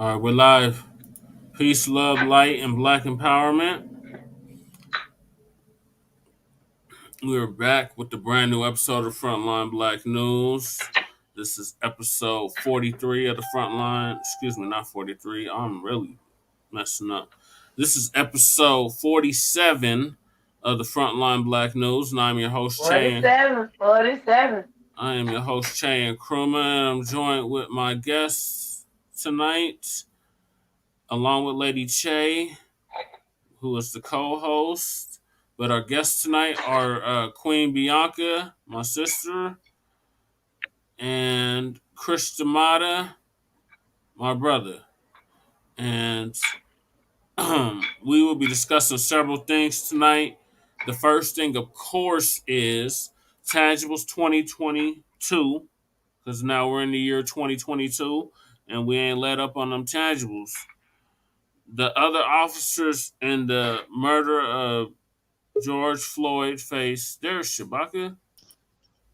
All right, we're live. Peace, love, light, and black empowerment. We're back with the brand new episode of Frontline Black News. This is episode 43 of the Frontline. Excuse me, not 43. I'm really messing up. This is episode 47 of the Frontline Black News, and I'm your host, Chan. 47. I am your host, Chan Krumah, and I'm joined with my guests tonight, along with Lady Che, who is the co-host. But our guests tonight are Queen Bianca, my sister, and Chris D'Amata, my brother. And we will be discussing several things tonight. The first thing, of course, is Tangibles 2022, because now we're in the year 2022, and we ain't let up on them tangibles. The other officers in the murder of George Floyd face. There's Shabaka.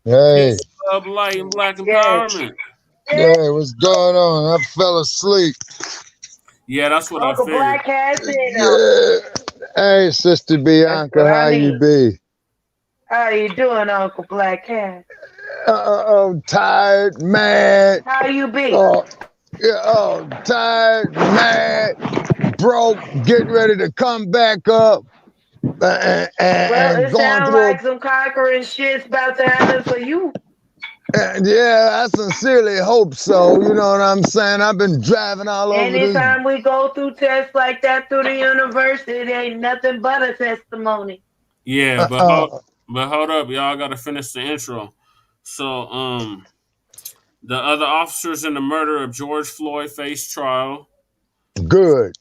Hey, Peace, love, light, and black Yes. empowerment. hey, what's going on? I fell asleep. Yeah, that's what Uncle I figured. Black has it. Yeah. Hey, Sister Bianca, what I how you need. be? How you doing, Uncle Black Cat? Tired, mad. How you be? Tired, mad, broke, getting ready to come back up, Well, and it going sounds through. like some conquering shit's about to happen for you. Yeah, I sincerely hope so. You know what I'm saying? I've been driving all over this. Anytime we go through tests like that through the universe, it ain't nothing but a testimony. Yeah, but hold up, y'all got to finish the intro. So, the other officers in the murder of George Floyd face trial. Good.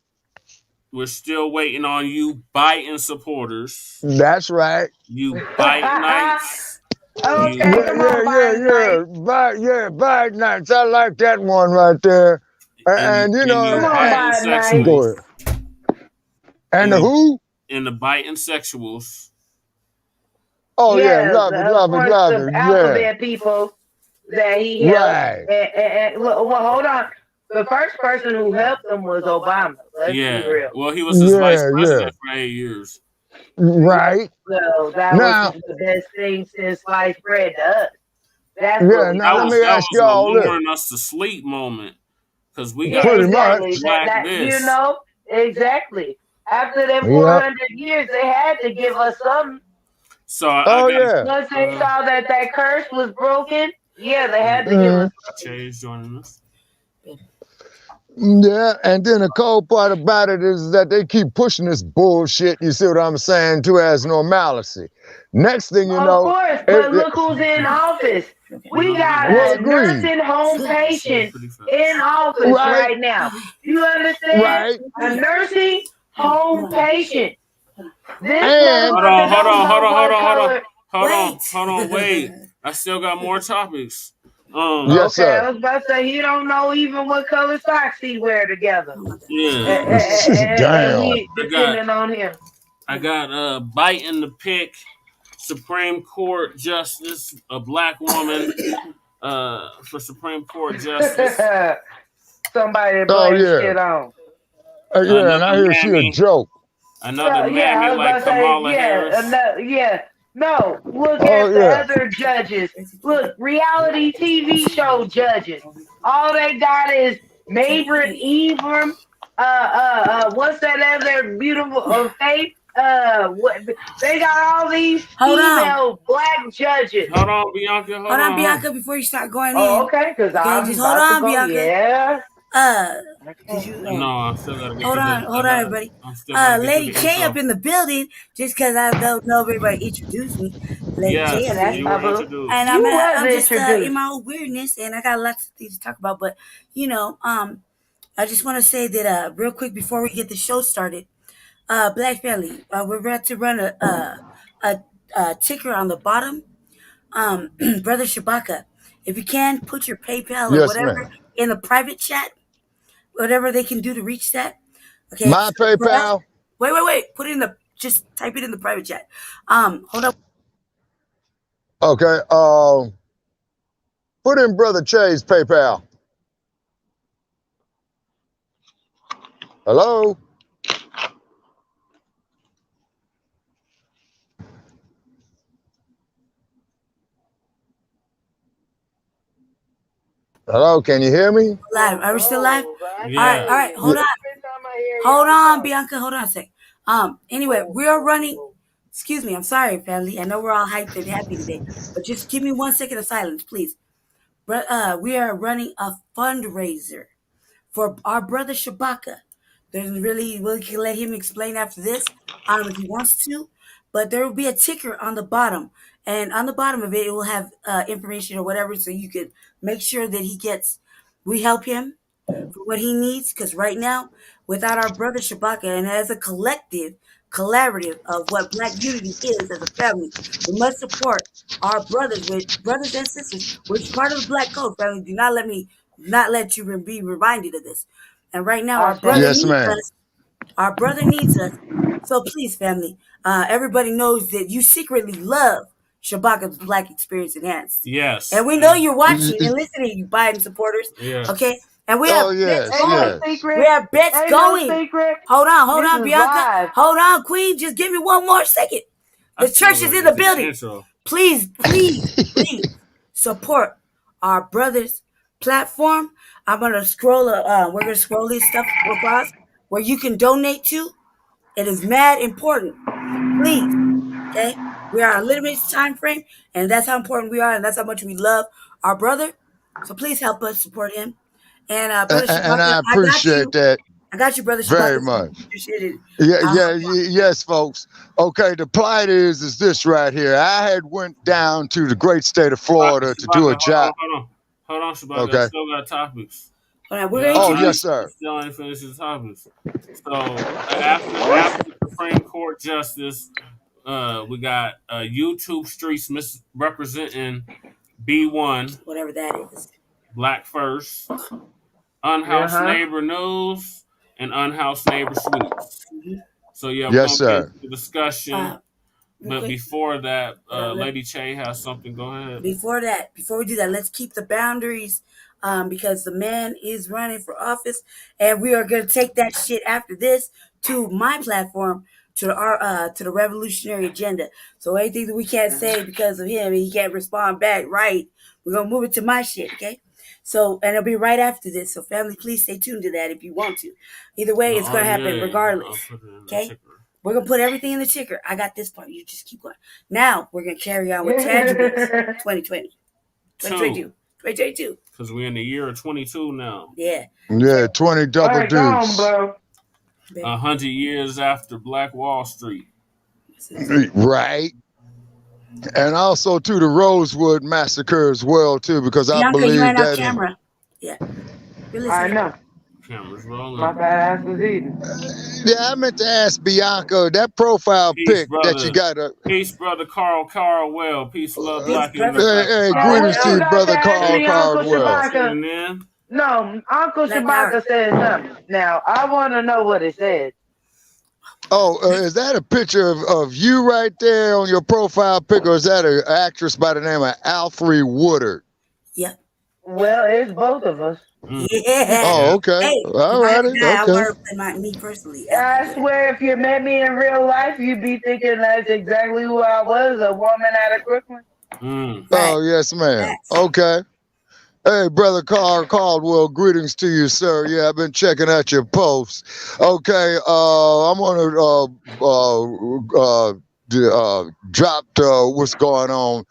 We're still waiting on you, Biden supporters. That's right. You Bidenites. Okay, come on, Biden nights. I like that one right there. And you know, Come on, Biden nights. go ahead. And the who? In the Bidensexuals. Oh yeah, love of it. the Yeah. alphabet people that he helped. Right. And, well, hold on. The first person who helped him was Obama. Let's be real. Well, he was his vice president for 8 years. Right. So that was the best thing since sliced bread to us. That's what let me ask y'all this. Luring us to sleep moment. Because we got pretty much. You know, exactly. After them 400 years, they had to give us something. So once they saw that curse was broken, they had to give us something. Jay's joining us. Yeah, and then the cold part about it is that they keep pushing this bullshit, you see what I'm saying, to as normalcy. Next thing you know... Of course, but look who's in office. We got a nursing home patient in office right now. You understand? Right. A nursing home patient. Hold on, wait. I still got more topics. Yes, sir. I was about to say, he don't know even what color socks he wear together. Yeah. Damn. Depending on him. I got Biden to pick Supreme Court Justice, a black woman for Supreme Court Justice. Somebody to blame shit on. And I hear she a joke. Another mammy like Kamala Harris. No, look at the other judges. Look, reality TV show judges. All they got is Mabry Ingram. What's that other beautiful Faith? They got all these female black judges. Hold on, Bianca. Hold on, Bianca, before you start going in. Okay, because just hold on, Bianca. Yeah. No, I still gotta get hold on, everybody. Lady Che up in the building, just because I don't know if everybody introduced me. Lady Che, that's my boo. And I'm just in my own weirdness, and I got lots of things to talk about. But I just want to say that real quick before we get the show started, Black Family, we're about to run a ticker on the bottom. Brother Shabaka, if you can put your PayPal or whatever in the private chat. Whatever they can do to reach that. Okay. My PayPal. Wait. Just type it in the private chat. Hold up. Okay. Put in Brother Che's PayPal. Hello? Hello, can you hear me? Live. Are we still live? Yeah. All right. Hold Yeah. on. Hold on, Bianca. Hold on a sec. Anyway, we are running. Excuse me. I'm sorry, family. I know we're all hyped and happy today, but just give me 1 second of silence, please. We are running a fundraiser for our brother Shabaka. There's really, we can let him explain after this, if he wants to. But there will be a ticker on the bottom, and on the bottom of it, it will have information or whatever, so you can make sure that we help him for what he needs. Because right now, without our brother Shabaka, and as a collaborative of what Black Unity is as a family, we must support our brothers and sisters, which is part of the Black Code family. Do not let you be reminded of this. And right now, our brother Yes, needs ma'am. us. Our brother needs us. So please, family, everybody knows that you secretly love Shabaka's Black Experience Enhanced. Yes. And we know you're watching and listening, you Biden supporters. Yeah. Okay? And we Oh, have yes, bets going. yes. We have bets going. secret. Hold on, This is Bianca. live. Hold on, Queen. Just give me 1 more second. The church is in the building. Please support our brothers' platform. I'm gonna scroll. We're gonna scroll this stuff across where you can donate to. It is mad important. Please, okay? We are a limited time frame, and that's how important we are, and that's how much we love our brother. So please help us support him. And brother And I Shabaka, appreciate that I got you, brother very Shabaka. much. Appreciate it. Yes, folks. Okay, the plight is this right here. I had went down to the great state of Florida to do a job. Hold on, Shabaka. Okay. I still got topics. All right, we're gonna Oh, introduce. yes, sir. Still ain't finished the topics. So after Supreme Court Justice, we got YouTube Streets misrepresenting B1, Whatever that is. Black First, Unhoused Neighbor News, and Unhoused Neighbor Sweeps. So yeah, we're Yes, gonna sir. get into the discussion. But quick. before that, Lady Che has something. Go ahead. Before we do that, let's keep the boundaries, because the man is running for office, and we are going to take that shit after this to my platform, to the Revolutionary Agenda. So anything that we can't say because of him, and he can't respond back right, we're gonna move it to my shit, okay? So, and it'll be right after this. So, family, please stay tuned to that if you want to. Either way, it's gonna happen regardless. Okay. We're going to put everything in the ticker. I got this part. You just keep going. Now, we're going to carry on with tangibles 2020. 2022. Because we're in the year of 22 now. Yeah. Yeah, 20 double dudes. 100 years after Black Wall Street. Right. And also to the Rosewood Massacre as well, too, because I Bianca, believe you ran out that. camera. Yeah. I know. Camera's rolling. My bad ass was eating. Yeah, I meant to ask Bianca, that profile pic that you got. Peace, brother Carl Carwell. Peace, love, Black. Hey, greetings to you, brother Carl Carwell. No, Uncle Shabaka said something. Now, I want to know what it said. Oh, is that a picture of you right there on your profile pic, or is that an actress by the name of Alfre Woodard? Yeah. Well, it's both of us. Yeah. Oh, okay. Hey, all right. Okay. Me personally. I swear, if you met me in real life, you'd be thinking that's exactly who I was, a woman out of Brooklyn. Oh, yes, ma'am. Okay. Hey, brother Carl Caldwell, greetings to you, sir. Yeah, I've been checking out your posts. Okay, I'm gonna drop what's going on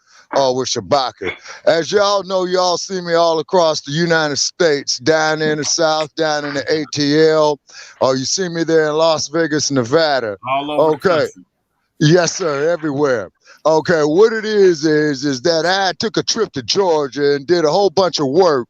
with Shabaka. As y'all know, y'all see me all across the United States, down in the South, down in the ATL. You see me there in Las Vegas, Nevada. All over the country. Yes, sir, everywhere. Okay, what it is that I took a trip to Georgia and did a whole bunch of work,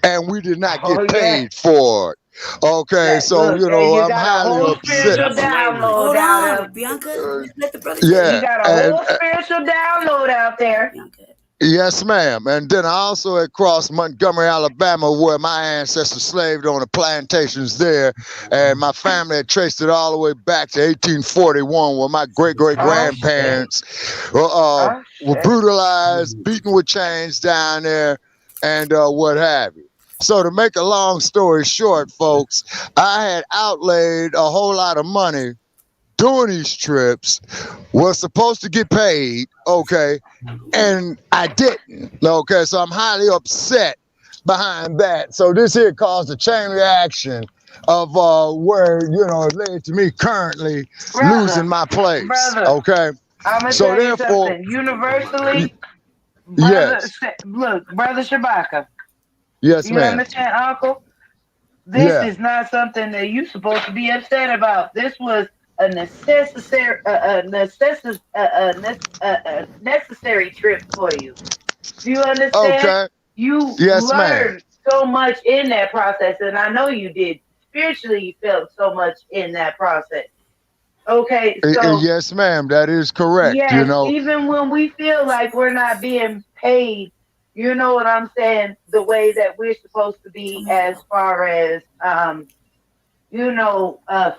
and we did not get paid for it. Okay, so look, I'm highly upset. Hold on, Bianca. Let the brother. Yeah, you got a whole spiritual download out there. Bianca. Yes, ma'am. And then I also had crossed Montgomery, Alabama, where my ancestors slaved on the plantations there. And my family had traced it all the way back to 1841, where my great-great-grandparents were brutalized, beaten with chains down there, and what have you. So to make a long story short, folks, I had outlaid a whole lot of money doing these trips, was supposed to get paid, okay, and I didn't, okay, so I'm highly upset behind that. So this here caused a chain reaction of where, you know, it led to me currently losing my place, okay? I'm gonna So tell you therefore, something. Universally, yes, look, brother Shabaka, yes, you ma'am, understand, Uncle? This yeah, is not something that you're supposed to be upset about. This was a necessary trip for you. Do you understand? okay, You yes, ma'am. learned so much in that process, and I know you did. Spiritually, you felt so much in that process. Okay, so Yes, ma'am, that is correct, you yes, know. even when we feel like we're not being paid, you know what I'm saying, the way that we're supposed to be as far as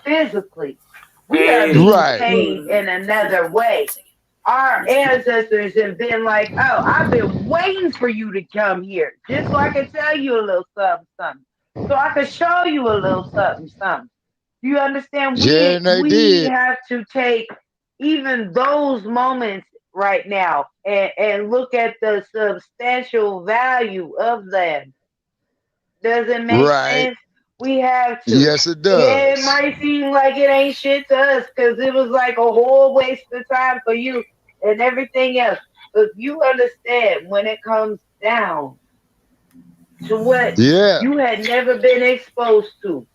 physically. We are being Right, paid in another way. Our ancestors have been like, oh, I've been waiting for you to come here just so I can tell you a little something, something. So I can show you a little something, something. Do you understand? yeah, and they We did. have to take even those moments right now and look at the substantial value of them. Does it make Right, sense? We have to. yes, it Yeah, it does. might seem like it ain't shit to us because it was like a whole waste of time for you and everything else. But you understand when it comes down to what Yeah. you had never been exposed to.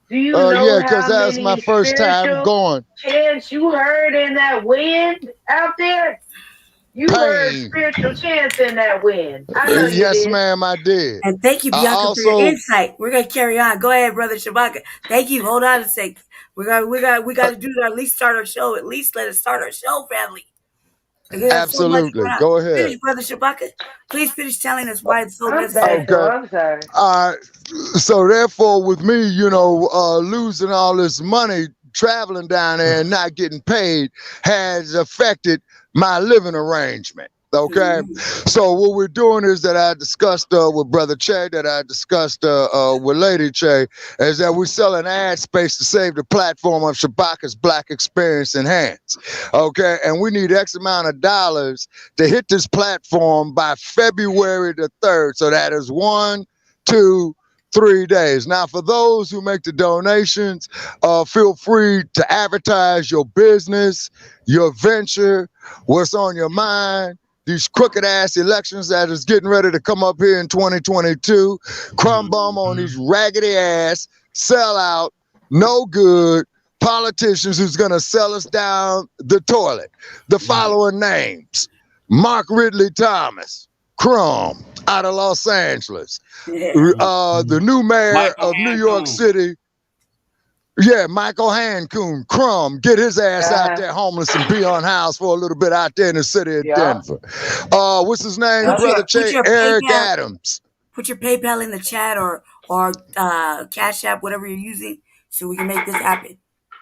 Do you know Yeah, because how that was my many first time spiritual going. chants you heard in that wind out there? You heard Pain. spiritual chants in that wind. I know you Yes, did. ma'am, I did. And thank you, I Bianca, for your also, insight. We're gonna carry on. Go ahead, brother Shabaka. Thank you. Hold on a sec. We uh, gotta do at least start our show. At least let us start our show, family. We have so much absolutely. going on. Go ahead. Finish, brother Shabaka. Please finish telling us why it's so I'm back necessary. though. Okay. I'm sorry. So therefore, with me, you know, losing all this money traveling down there and not getting paid has affected my living arrangement. Okay, so what we're doing is that I discussed with Brother Che, that I discussed with Lady Che, is that we're selling ad space to save the platform of Shabaka's Black Experience Enhanced. Okay, and we need X amount of dollars to hit this platform by February the 3rd. So that is 1, 2, 3 days. Now, for those who make the donations, feel free to advertise your business, your venture, what's on your mind. These crooked ass elections that is getting ready to come up here in 2022, crumb bum on these raggedy ass, sellout, no good politicians who's gonna sell us down the toilet. The following names: Mark Ridley Thomas, Crumb, out of Los Angeles. The new mayor Michael of New York Hancoon. City. Yeah, Michael Hancoon, Crumb, get his ass out there homeless and be on house for a little bit out there in the city of Denver. What's his name, Brother Che? Eric Adams. Put your PayPal in the chat or Cash App, whatever you're using, so we can make this happen.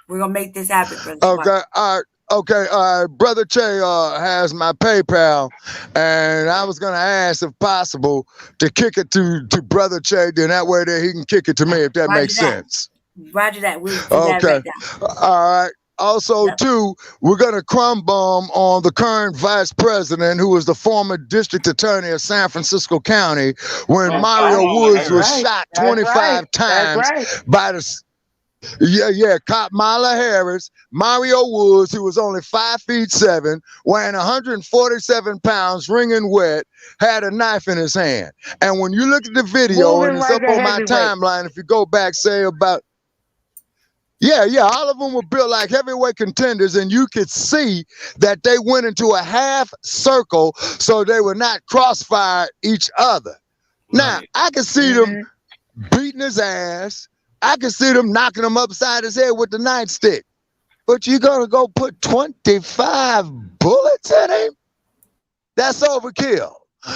We're gonna make this happen, brother. Okay, all right. Okay, Brother Che has my PayPal, and I was gonna ask if possible to kick it to Brother Che, then that way that he can kick it to me if that makes sense. Roger that. We'll do Okay. that right now. All right. Also, too, we're going to crumb bomb on the current vice president, who was the former district attorney of San Francisco County, when Mario Woods was shot 25 times by the cop Mala Harris. Mario Woods, who was only 5'7", weighing 147 pounds, wringing wet, had a knife in his hand. And when you look at the video, and it's up on my timeline, if you go back, say about all of them were built like heavyweight contenders, and you could see that they went into a half circle so they would not crossfire each other. Now, I could see them beating his ass. I could see them knocking him upside his head with the nightstick. But you're going to go put 25 bullets in him? That's overkill.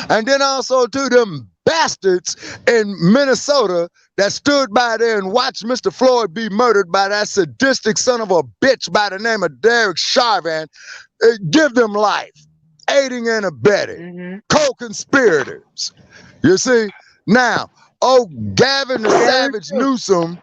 And then also, to them bastards in Minnesota that stood by there and watched Mr. Floyd be murdered by that sadistic son of a bitch by the name of Derek Chauvin, give them life. Aiding and abetting. Co-conspirators. You see? Now, Gavin the Savage Newsom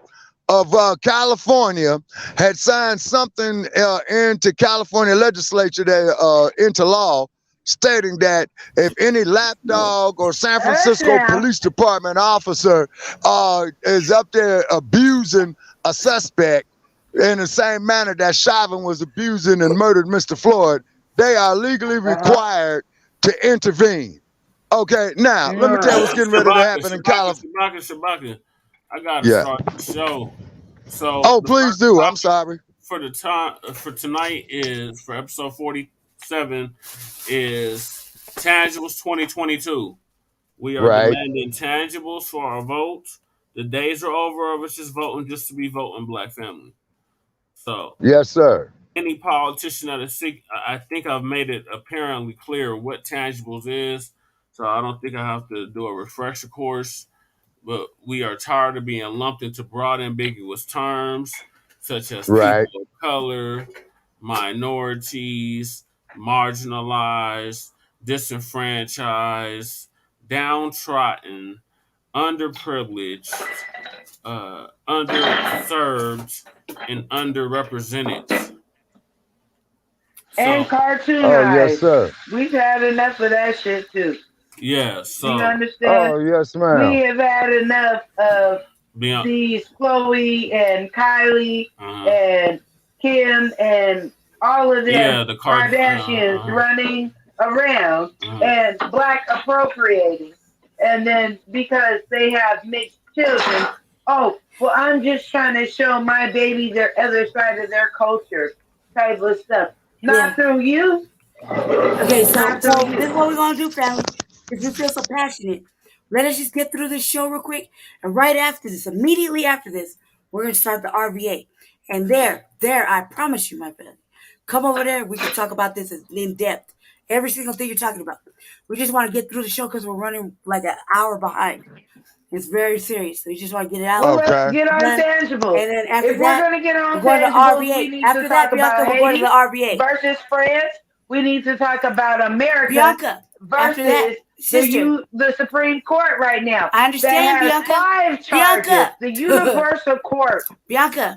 of California had signed something into California legislature that into law, stating that if any lapdog or San Francisco Police Department officer is up there abusing a suspect in the same manner that Chauvin was abusing and murdered Mr. Floyd, they are legally required to intervene. Okay, now let me tell you what's getting ready to happen in California. Shabaka, I gotta start the show. So, please do. I'm sorry. For the time for tonight is for episode 47 is Tangibles 2022. We are demanding tangibles for our votes. The days are over of us just voting just to be voting Black family. So yes, sir. Any politician that is sick, I think I've made it apparently clear what tangibles is. So I don't think I have to do a refresher course. But we are tired of being lumped into broad, ambiguous terms such as people of color, minorities, marginalized, disenfranchised, downtrodden, underprivileged, underserved, and underrepresented. And cartoonized. Yes, sir. We've had enough of that shit too. Yeah, so you understand? Yes, ma'am. We have had enough of these Chloe and Kylie and Kim and all of them the Kardashians running around and Black appropriating. And then because they have mixed children, I'm just trying to show my baby their other side of their culture type of stuff. Not through you. Okay, so this is what we're going to do, family. If you feel so passionate, let us just get through this show real quick. And right after this, immediately after this, we're going to start the RVA. And there, I promise you, my friend, come over there. We can talk about this in depth. Every single thing you're talking about. We just want to get through the show because we're running like an hour behind. It's very serious. So we just want to get it out. Well, let's get on tangible. And then after if we're going to get on tangible, we need after to that, talk Bianca, about we're going to the RVA. Versus France. We need to talk about America. Bianca, versus the Supreme Court right now. I understand, that has Bianca. 5 charges. The Universal Court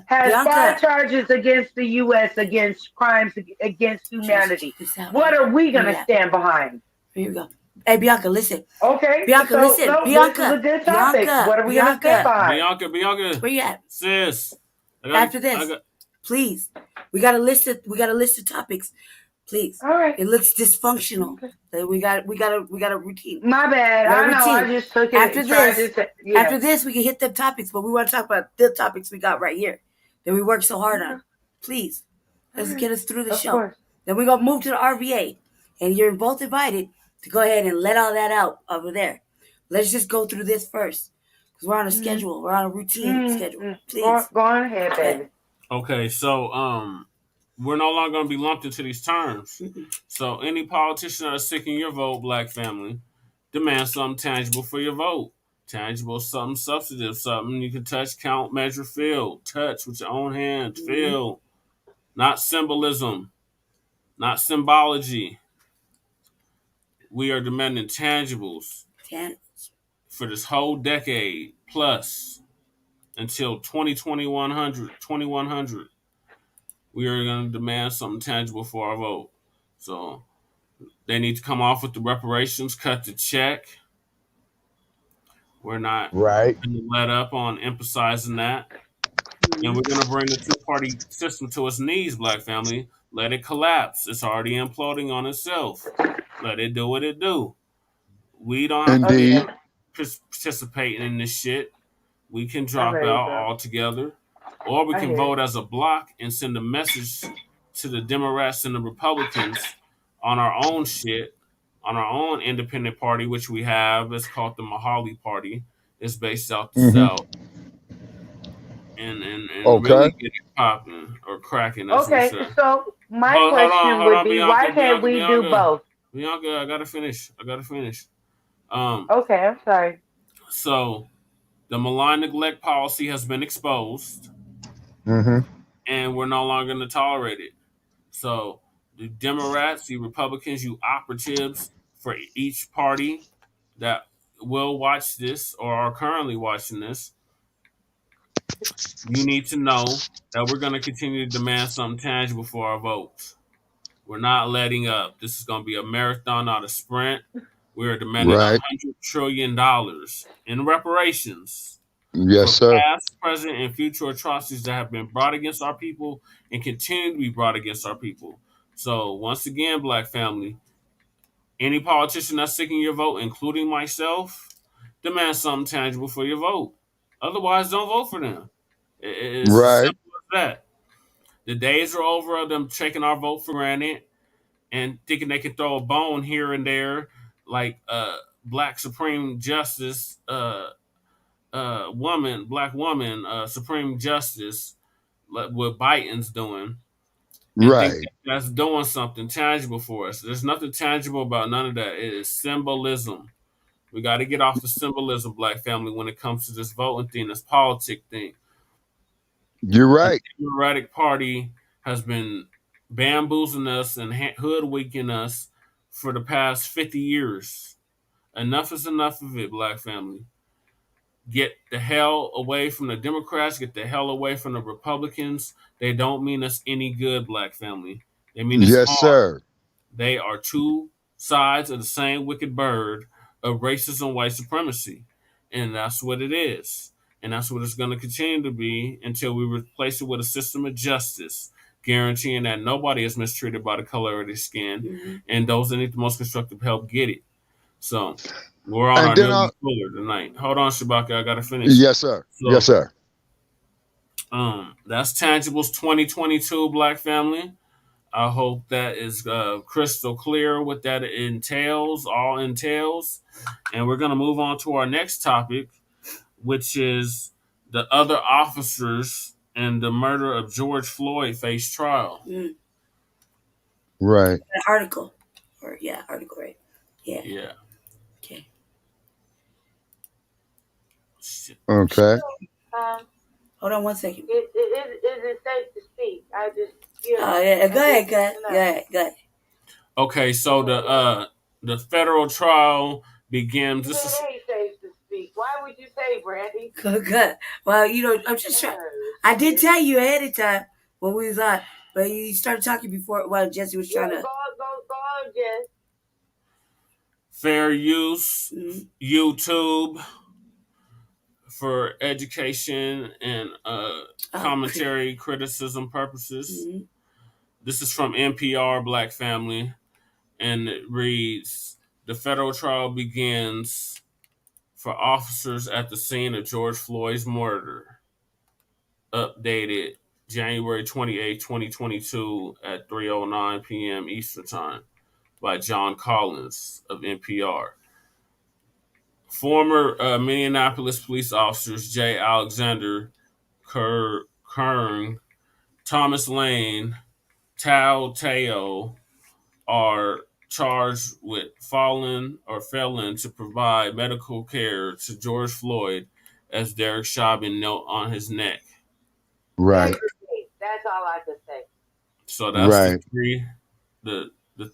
has 5 charges against the U.S. against crimes against humanity. What are we going to stand behind? Here you go. Hey, Bianca, listen. Okay. Bianca, listen. Bianca. This is a good topic. What are we going to stand behind? Bianca. Where you at? Sis. After this, please. We got a list of topics. Please. All right. It looks dysfunctional. Okay. We got a routine. My bad. I know. I just took it. After this, we can hit the topics, but we want to talk about the topics we got right here that we worked so hard on. Please. Let's get us through the show. Course. Then we're going to move to the RVA. And you're both invited to go ahead and let all that out over there. Let's just go through this first. Because we're on a schedule. We're on a routine schedule. Please. Go on ahead, baby. Okay, so we're no longer going to be lumped into these terms. So any politician that is seeking your vote, Black family, demand something tangible for your vote. Tangible, something substantive, something you can touch, count, measure, feel. Touch with your own hands, feel. Not symbolism, not symbology. We are demanding tangibles for this whole decade plus until 2100. We are going to demand something tangible for our vote. So they need to come off with the reparations, cut the check. We're not going to let up on emphasizing that. And we're going to bring the two-party system to its knees, Black family. Let it collapse. It's already imploding on itself. Let it do what it do. We don't have to participate in this shit. We can drop out altogether. Or we can vote as a block and send a message to the Democrats and the Republicans on our own shit, on our own independent party, which we have. It's called the Mahali Party. It's based out the South. And really get it popping or cracking. Okay, so my question would be, why can't we do both? Bianca, I gotta finish. Okay, I'm sorry. So, the malign neglect policy has been exposed. And we're no longer going to tolerate it. So, the Democrats, the Republicans, you operatives for each party that will watch this or are currently watching this, you need to know that we're going to continue to demand something tangible for our votes. We're not letting up. This is going to be a marathon, not a sprint. We are demanding Right. $100 trillion in reparations Yes, for sir. past, present, and future atrocities that have been brought against our people and continue to be brought against our people. So, once again, Black family, any politician that's seeking your vote, including myself, demand something tangible for your vote. Otherwise, don't vote for them. It's as Right. simple as that. The days are over of them taking our vote for granted and thinking they can throw a bone here and there, like Black Supreme Justice Black woman, Supreme Justice, like what Biden's doing, and think Right. that's doing something tangible for us. There's nothing tangible about none of that. It is symbolism. We got to get off the symbolism, Black family, when it comes to this voting thing, this politic thing. You're The right. Democratic Party has been bamboozling us and hoodwinking us for the past 50 years. Enough is enough of it, Black family. Get the hell away from the Democrats. Get the hell away from the Republicans. They don't mean us any good, Black family. They mean us Yes, harm. sir. They are two sides of the same wicked bird of racism, white supremacy. And that's what it is. And that's what it's going to continue to be until we replace it with a system of justice, guaranteeing that nobody is mistreated by the color of their skin, and those that need the most constructive help get it. So we're on And our then newly fuller tonight. Hold on, Shabaka, I gotta finish. yes, sir. Yes, So sir. that's Tangibles 2022, Black family. I hope that is crystal clear what that all entails. And we're going to move on to our next topic, which is the other officers and the murder of George Floyd face trial. Right. An article. Article, right? Yeah. Yeah. Okay. Shit. Okay. Hold on one second. Is it safe to speak? I just Oh yeah, go ahead. Okay, so the federal trial begins. It This is ain't safe to speak. Why would you say, Brandy? Good. Well, I'm just trying. I did tell you ahead of time when we was on, but you started talking before. Well, Jesse was trying to. Go on, Jess. fair use YouTube for education and commentary criticism purposes. This is from NPR Black Family, and it reads: The federal trial begins for officers at the scene of George Floyd's murder. Updated January 28, 2022 at 3:09 p.m. Eastern Time by John Collins of NPR. Former Minneapolis police officers J. Alexander Kern, Thomas Lane, Tao Teo are charged with failing to provide medical care to George Floyd as Derek Chauvin knelt on his neck. Right. That's all I can say. So that's Right. the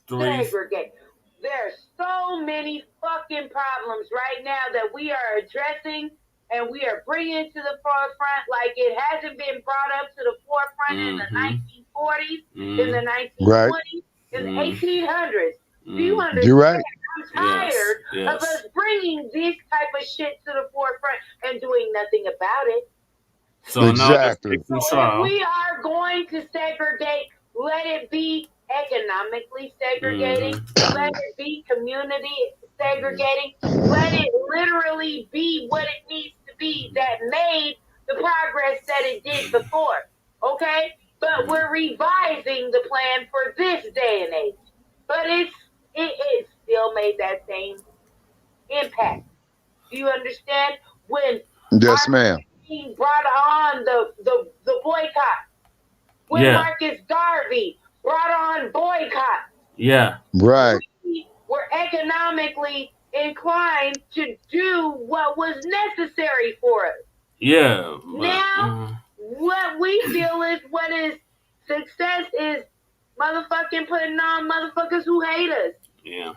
three. Segregate. There's so many fucking problems right now that we are addressing and we are bringing to the forefront like it hasn't been brought up to the forefront in the 1940s, in the 1920s, in the 1800s. Do you understand? You're right. I'm tired of us bringing this type of shit to the forefront and doing nothing about it. So exactly. Now if we are going to segregate, let it be economically segregating, let it be community segregating, let it literally be what it needs to be that made the progress that it did before. Okay? But we're revising the plan for this day and age. But it still made that same impact. Do you understand? When yes, ma'am. Brought on the boycott. When Marcus Garvey brought on boycott. Yeah. Right. We were economically inclined to do what was necessary for us. Yeah. Now, what we feel is what is success is motherfucking putting on motherfuckers who hate us. Yeah.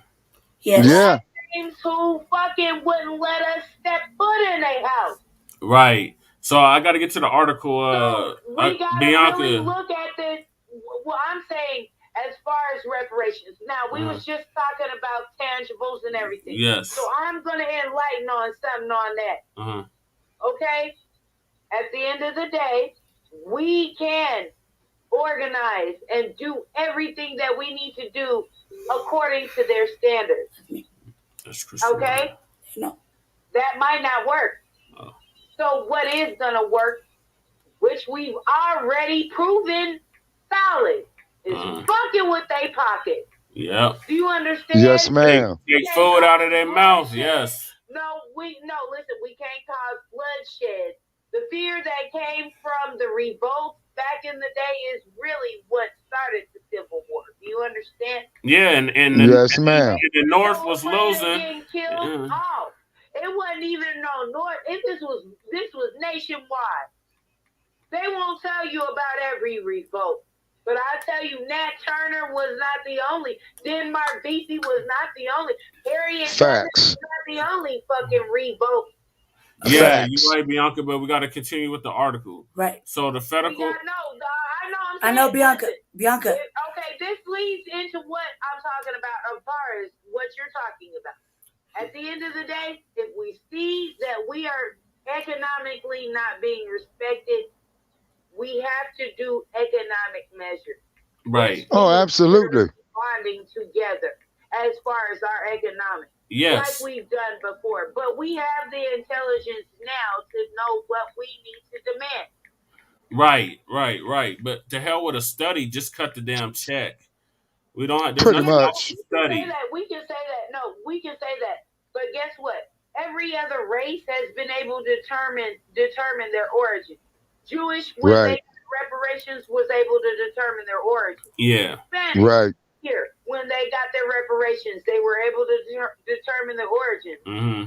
Yes. Yeah. James who fucking wouldn't let us step foot in a house. Right. So I got to get to the article. So we gotta Bianca. really look at this. Well, I'm saying as far as reparations. Now we was just talking about tangibles and everything. Yes. So I'm gonna enlighten on something on that. Okay. At the end of the day, we can organize and do everything that we need to do according to their standards. Okay? No. That might not work. Oh. So what is gonna work, which we've already proven solid, is fucking with their pocket. Yep. Do you understand? Yes, ma'am. Take food out of their mouth, yes. Listen, we can't cause bloodshed. The fear that came from the revolt back in the day is really what started the Civil War. Do you understand? Yeah, and yes, ma'am. The North was losing. Getting killed off. It wasn't even no North. This was nationwide. They won't tell you about every revolt. But I tell you, Nat Turner was not the only. Denmark Vesey was not the only. Harriet Facts. was not the only fucking revolt. Yeah, you're right, Bianca, but we got to continue with the article. Right. So the federal... I know, Bianca. Bianca. Okay, this leads into what I'm talking about as far as what you're talking about. At the end of the day, if we see that we are economically not being respected, we have to do economic measures. Right. Oh, absolutely. Bonding together as far as our economics. Yes. Like we've done before. But we have the intelligence now to know what we need to demand. Right. But to hell with a study, just cut the damn check. We don't have pretty much. Study. We can say that. No, we can say that. But guess what? Every other race has been able to determine their origin. Jewish, when they got reparations, was able to determine their origin. Yeah. Spanish, here, when they got their reparations, they were able to determine their origin.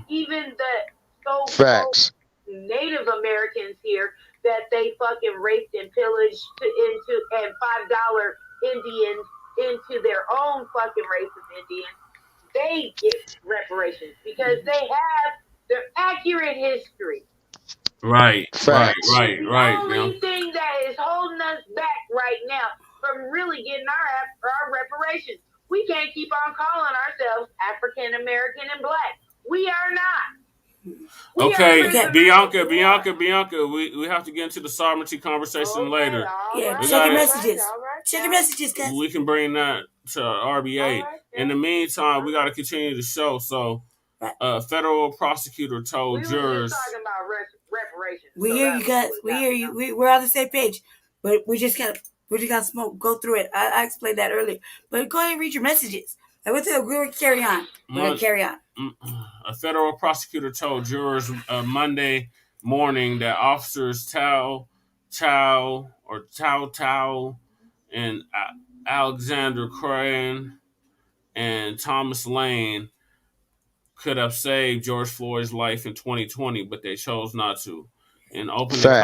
Even the so-called Native Americans here that they fucking raped and pillaged and $5 Indians into their own fucking race of Indians, they get reparations because they have their accurate history. Right. The only thing that is holding us back right now from really getting our reparations, we can't keep on calling ourselves African American and Black. We are not. Bianca, we have to get into the sovereignty conversation later. Yeah, check your messages. Check your messages, guys. We can bring that to RBA. In the meantime, we got to continue the show. So, federal prosecutor told jurors. Talking about reparations. We hear you guys. We hear you. We're on the same page, but we just gotta go through it. I explained that earlier, but go ahead and read your messages. We're gonna carry on. A federal prosecutor told jurors Monday morning that officers Tao and Alexander Crane and Thomas Lane could have saved George Floyd's life in 2020, but they chose not to. In opening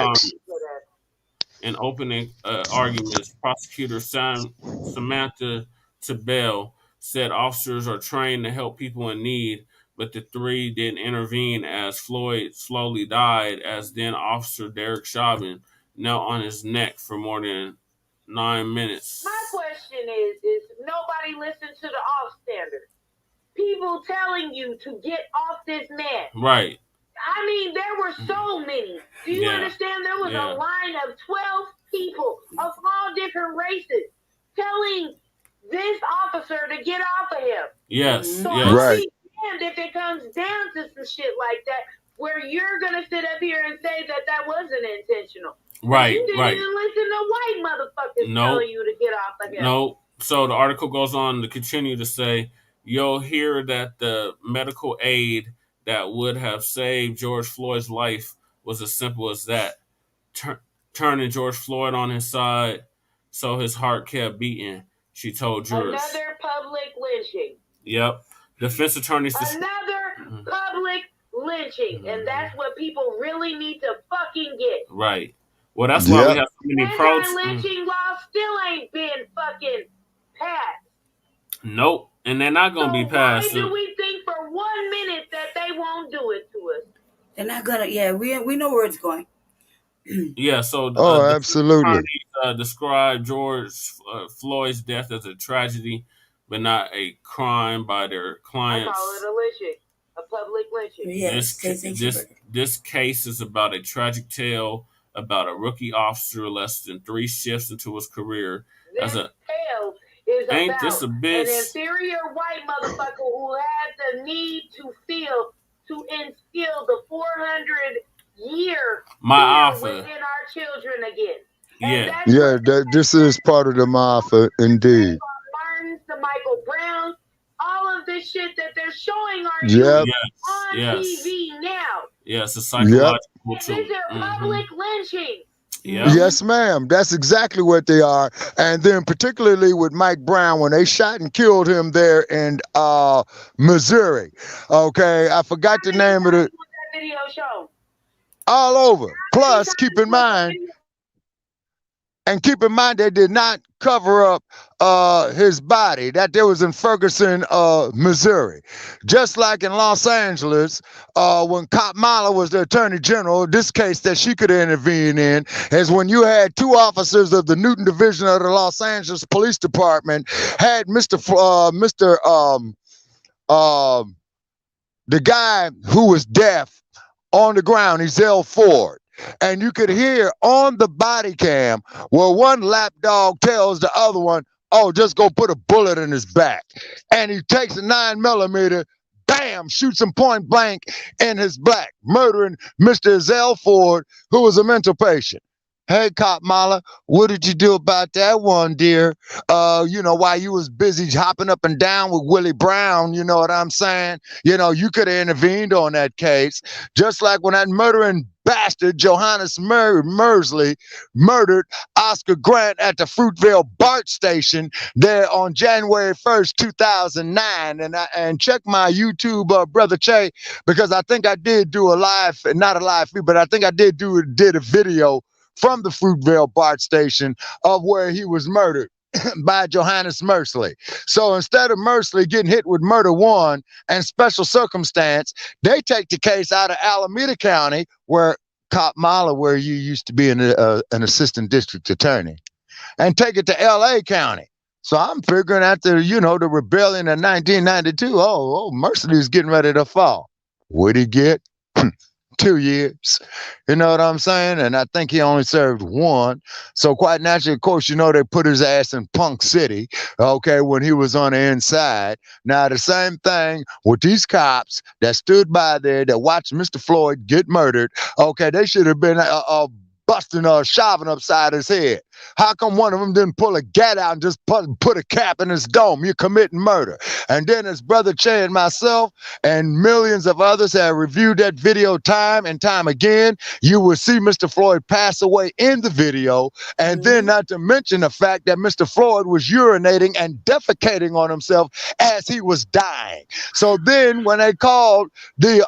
arguments, prosecutor Samantha Tabell said officers are trained to help people in need, but the three didn't intervene as Floyd slowly died, as then Officer Derek Chauvin knelt on his neck for more than 9 minutes. My question is nobody listened to the off standard. People telling you to get off this man. Right. I mean, there were so many. Do you understand? There was a line of 12 people of all different races telling this officer to get off of him. Yes. So I'll be damned if it comes down to some shit like that, where you're gonna sit up here and say that wasn't intentional. Right. You didn't even listen to white motherfuckers telling you to get off of him. No. So the article goes on to continue to say, you'll hear that the medical aid that would have saved George Floyd's life was as simple as that. Turning George Floyd on his side so his heart kept beating, she told jurors. Another public lynching. Yep. Defense attorneys... Another public lynching. And that's what people really need to fucking get. Right. Well, that's why we have so many protests. Lynching law still ain't been fucking passed. Nope. And they're not going to be passed. Why do we think for 1 minute that they won't do it to us? They're not gonna. Yeah, we know where it's going. Yeah. So Oh, absolutely. describe George Floyd's death as a tragedy, but not a crime by their clients. I call it a lynching, a public lynching. Yeah, this case is about a tragic tale about a rookie officer less than 3 shifts into his career. This tale is ain't about this a bitch? An inferior white motherfucker who had the need to instill the 400-year Ma'afa within our children again. Yeah. This is part of the Ma'afa, indeed. Martins, the Michael Browns, all of this shit that they're showing our Yep. on TV now. Yes, it's psychological. These are public lynchings. Yeah. Yes, ma'am. That's exactly what they are. And then particularly with Mike Brown, when they shot and killed him there in Missouri. Okay, I forgot the name of the video show. All over. Plus, keep in mind they did not cover up his body. That there was in Ferguson, Missouri. Just like in Los Angeles, when Kamala was the attorney general, this case that she could intervene in is when you had 2 officers of the Newton Division of the Los Angeles Police Department had the guy who was deaf on the ground, Ezell Ford. And you could hear on the body cam where one lapdog tells the other one, oh, just go put a bullet in his back. And he takes a 9mm, bam, shoots him point blank in his back, murdering Mr. Ezell Ford, who was a mental patient. Hey, Kamala, what did you do about that one, dear? While you was busy hopping up and down with Willie Brown, you know what I'm saying? You could have intervened on that case. Just like when that murdering bastard, Johannes Mersley, murdered Oscar Grant at the Fruitvale BART station there on January 1st, 2009. And check my YouTube, Brother Che, because I think I did do not a live feed, but I think I did a video from the Fruitvale BART station of where he was murdered by Johannes Mersley. So instead of Mersley getting hit with murder 1 and special circumstance, they take the case out of Alameda County, where Kamala, where you used to be an assistant district attorney, and take it to LA County. So I'm figuring after, the rebellion in 1992, Mersley's getting ready to fall. What'd he get? 2 years. You know what I'm saying? And I think he only served 1. So quite naturally, of course, they put his ass in Punk City, okay, when he was on the inside. Now, the same thing with these cops that stood by there that watched Mr. Floyd get murdered. Okay, they should have been busting or shoving upside his head. How come one of them didn't pull a gat out and just put a cap in his dome? You're committing murder. And then as Brother Che and myself and millions of others have reviewed that video time and time again, you will see Mr. Floyd pass away in the video. And then not to mention the fact that Mr. Floyd was urinating and defecating on himself as he was dying. So then when they called the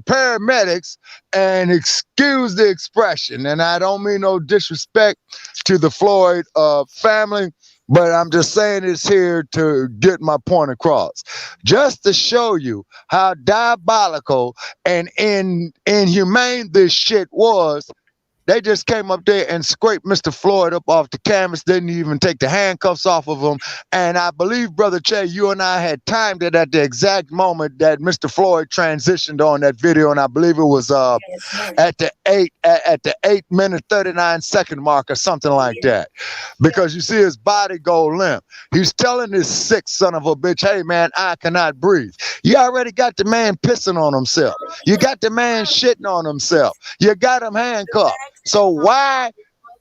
paramedics, and excuse the expression, and I don't mean no disrespect to the Floyd family, but I'm just saying this here to get my point across. Just to show you how diabolical and inhumane this shit was, they just came up there and scraped Mr. Floyd up off the canvas, didn't even take the handcuffs off of him. And I believe, Brother Che, you and I had timed it at the exact moment that Mr. Floyd transitioned on that video, and I believe it was at the 8-minute 39-second mark or something like that. Because you see his body go limp. He's telling this sick son of a bitch, hey man, I cannot breathe. You already got the man pissing on himself. You got the man shitting on himself. You got him handcuffed. So why,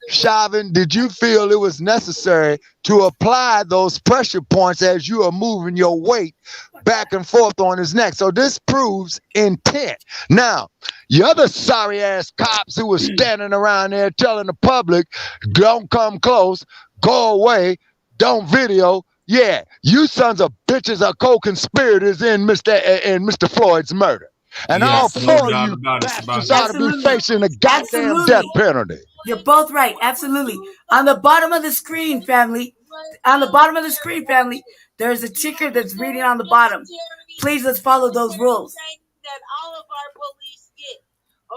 Chauvin, did you feel it was necessary to apply those pressure points as you are moving your weight back and forth on his neck? So this proves intent. Now, the other sorry ass cops who were standing around there telling the public, don't come close, go away, don't video. Yeah, you sons of bitches are co-conspirators in Mr. Floyd's murder. And all 4 of you bastards ought to be facing a goddamn death penalty. You're both right. Absolutely. On the bottom of the screen, family, On the bottom of the screen, family, there's a ticker that's reading on the bottom. Please, let's follow those rules. That all of our police get.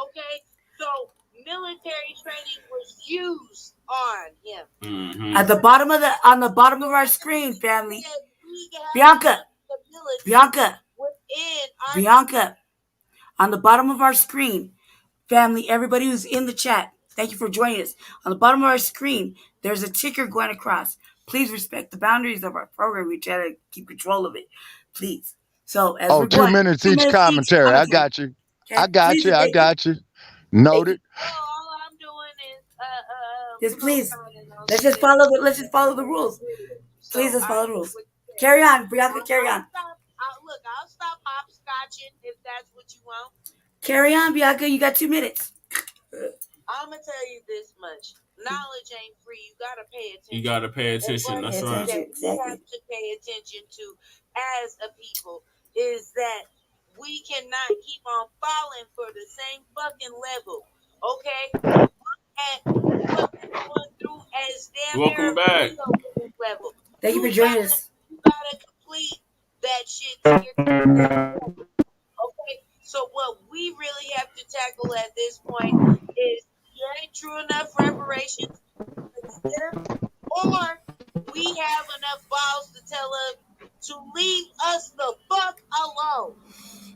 Okay, so military training was used on him. Mm-hmm. At the bottom of on the bottom of our screen, family. Bianca. On the bottom of our screen, family, everybody who's in the chat, thank you for joining us. On the bottom of our screen, there's a ticker going across. Please respect the boundaries of our program. We try to keep control of it. Please. So as we're 2 going, minutes each commentary. I got you. Okay? I got you. I got you. Noted. All I'm doing is just please. Let's just follow the rules. Please, let's follow the rules. Carry on, Bianca. Carry on. I'll stop hopscotching if that's what you want. Carry on, Bianca. You got 2 minutes. I'm gonna tell you this much: knowledge ain't free. You gotta pay attention. You gotta pay attention. That's right. We have to pay attention to as a people is that we cannot keep on falling for the same fucking level. Okay. And what we're going through as damn Welcome back. Level. Thank you for joining us. You gotta complete that shit to get to the level. Okay, so what we really have to tackle at this point is there ain't true enough reparations either, or we have enough balls to tell them to leave us the fuck alone.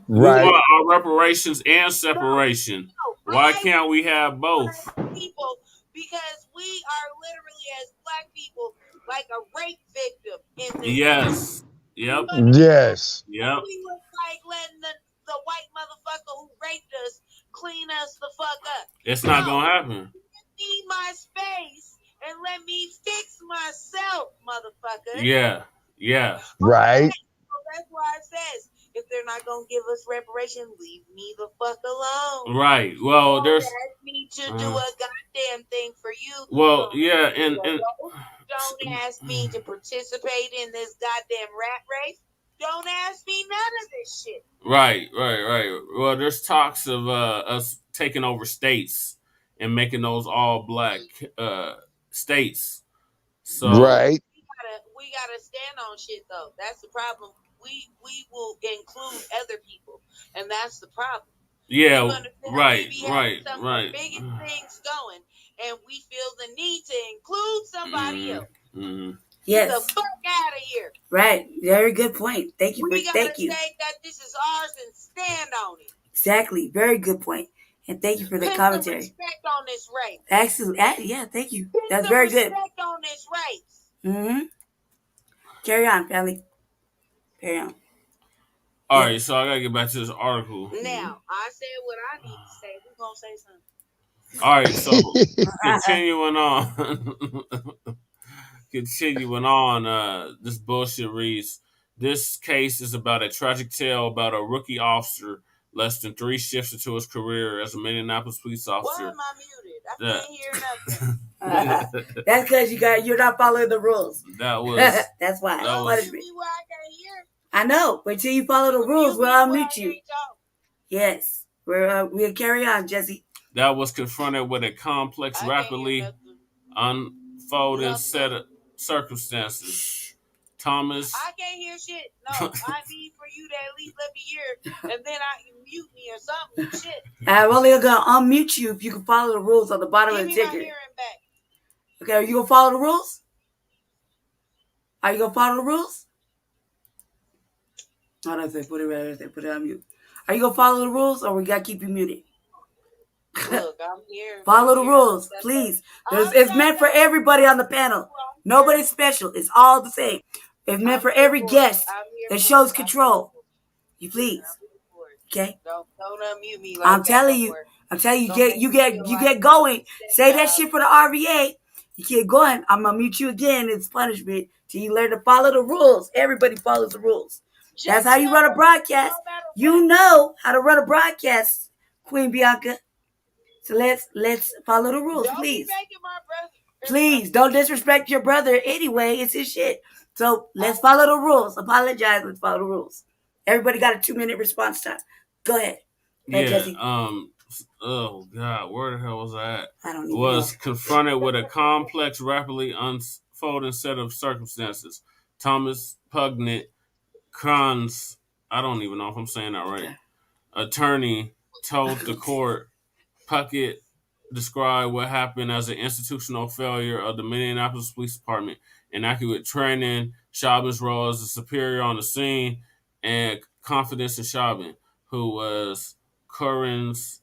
Right. We want our reparations and separation. Why can't we have both? People, because we are literally as black people like a rape victim in this. Yes. Yep. Yes. Yep. We was like letting the white motherfucker who raped us clean us the fuck up. It's not gonna happen. Give me my space and let me fix myself, motherfucker. Yeah. Yeah. Right. So that's why it says if they're not gonna give us reparation, leave me the fuck alone. Right. Well, there's. Don't ask me to do a goddamn thing for you. Well, yeah, and don't ask me to participate in this goddamn rat race. Don't ask me none of this shit. Right. Well, there's talks of us taking over states and making those all black states. So right. We gotta stand on shit though. That's the problem. We will include other people, and that's the problem. Yeah, right. Some of the biggest things going, and we feel the need to include somebody else. Mm-hmm. Yes. Get the fuck out of here. Right. Very good point. Thank you. We gotta say that this is ours and stand on it. Exactly. Very good point. And thank you for the commentary. Respect on this race. Absolutely. Yeah, thank you. That's very good. Respect on this race. Mm-hmm. Carry on, family. Carry on. All right, so I gotta get back to this article. Now, I said what I need to say. Who's gonna say something? All right, so continuing on. Continuing on, this bullshit reads, this case is about a tragic tale about a rookie officer less than 3 shifts into his career as a Minneapolis police officer. Why am I muted? I can't hear nothing. That's because you're not following the rules. That was that's why. That was, I know. But until you follow the rules, we'll unmute you. Yes. We'll carry on, Jesse. That was confronted with a complex, rapidly unfolding set of circumstances. Thomas. I can't hear shit. No, I need for you to at least let me hear, and then I can mute me or something. Shit. I'm only gonna unmute you if you can follow the rules on the bottom of the ticket. Okay, are you gonna follow the rules? Are you gonna follow the rules? Oh, that's it. Put it right there. Put it on mute. Are you gonna follow the rules, or we gotta keep you muted? Look, I'm here. Follow the rules, please. It's meant for everybody on the panel. Nobody's special. It's all the same. It's meant for every guest that shows control. You please. Okay? Don't unmute me. I'm telling you. You get going. Say that shit for the RVA. You keep going. I'm gonna mute you again. It's punishment till you learn to follow the rules. Everybody follows the rules. That's how you run a broadcast. You know how to run a broadcast, Queen Bianca. So let's follow the rules, please. Please don't disrespect your brother anyway. It's his shit. So let's follow the rules. Apologize. Let's follow the rules. Everybody got a 2-minute response time. Go ahead. Jesse. Oh God, where the hell was I at? I don't even know. Confronted with a complex, rapidly unfolding set of circumstances. Thomas Pugnett, Kranz, I don't even know if I'm saying that right, attorney, told the court Puckett described what happened as an institutional failure of the Minneapolis Police Department, inaccurate training, Chauvin's role as a superior on the scene, and confidence in Chauvin, who was Curran's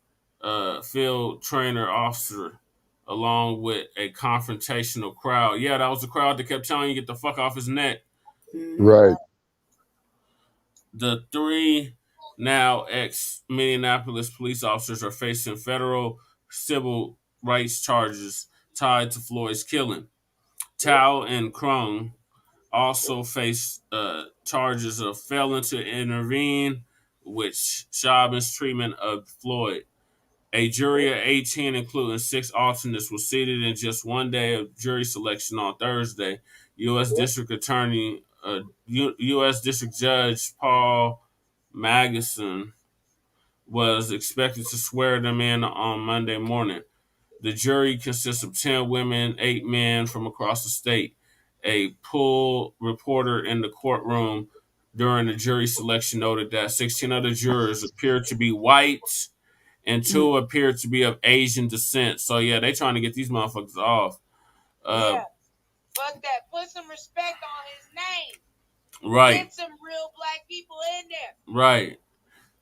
field trainer officer, along with a confrontational crowd. Yeah, that was the crowd that kept telling you get the fuck off his neck. Right. The three now ex-Minneapolis police officers are facing federal civil rights charges tied to Floyd's killing. Tao and Krung also face charges of failing to intervene with Chauvin's treatment of Floyd. A jury of 18, including 6 alternates, was seated in just one day of jury selection on Thursday. U.S. District Attorney, U.S. District Judge Paul Magnuson was expected to swear them in on Monday morning. The jury consists of 10 women, 8 men from across the state. A pool reporter in the courtroom during the jury selection noted that 16 other jurors appeared to be white and 2 appeared to be of Asian descent. So, yeah, they trying to get these motherfuckers off. Yeah. Fuck that. Put some respect on his name. Right. Get some real black people in there. Right.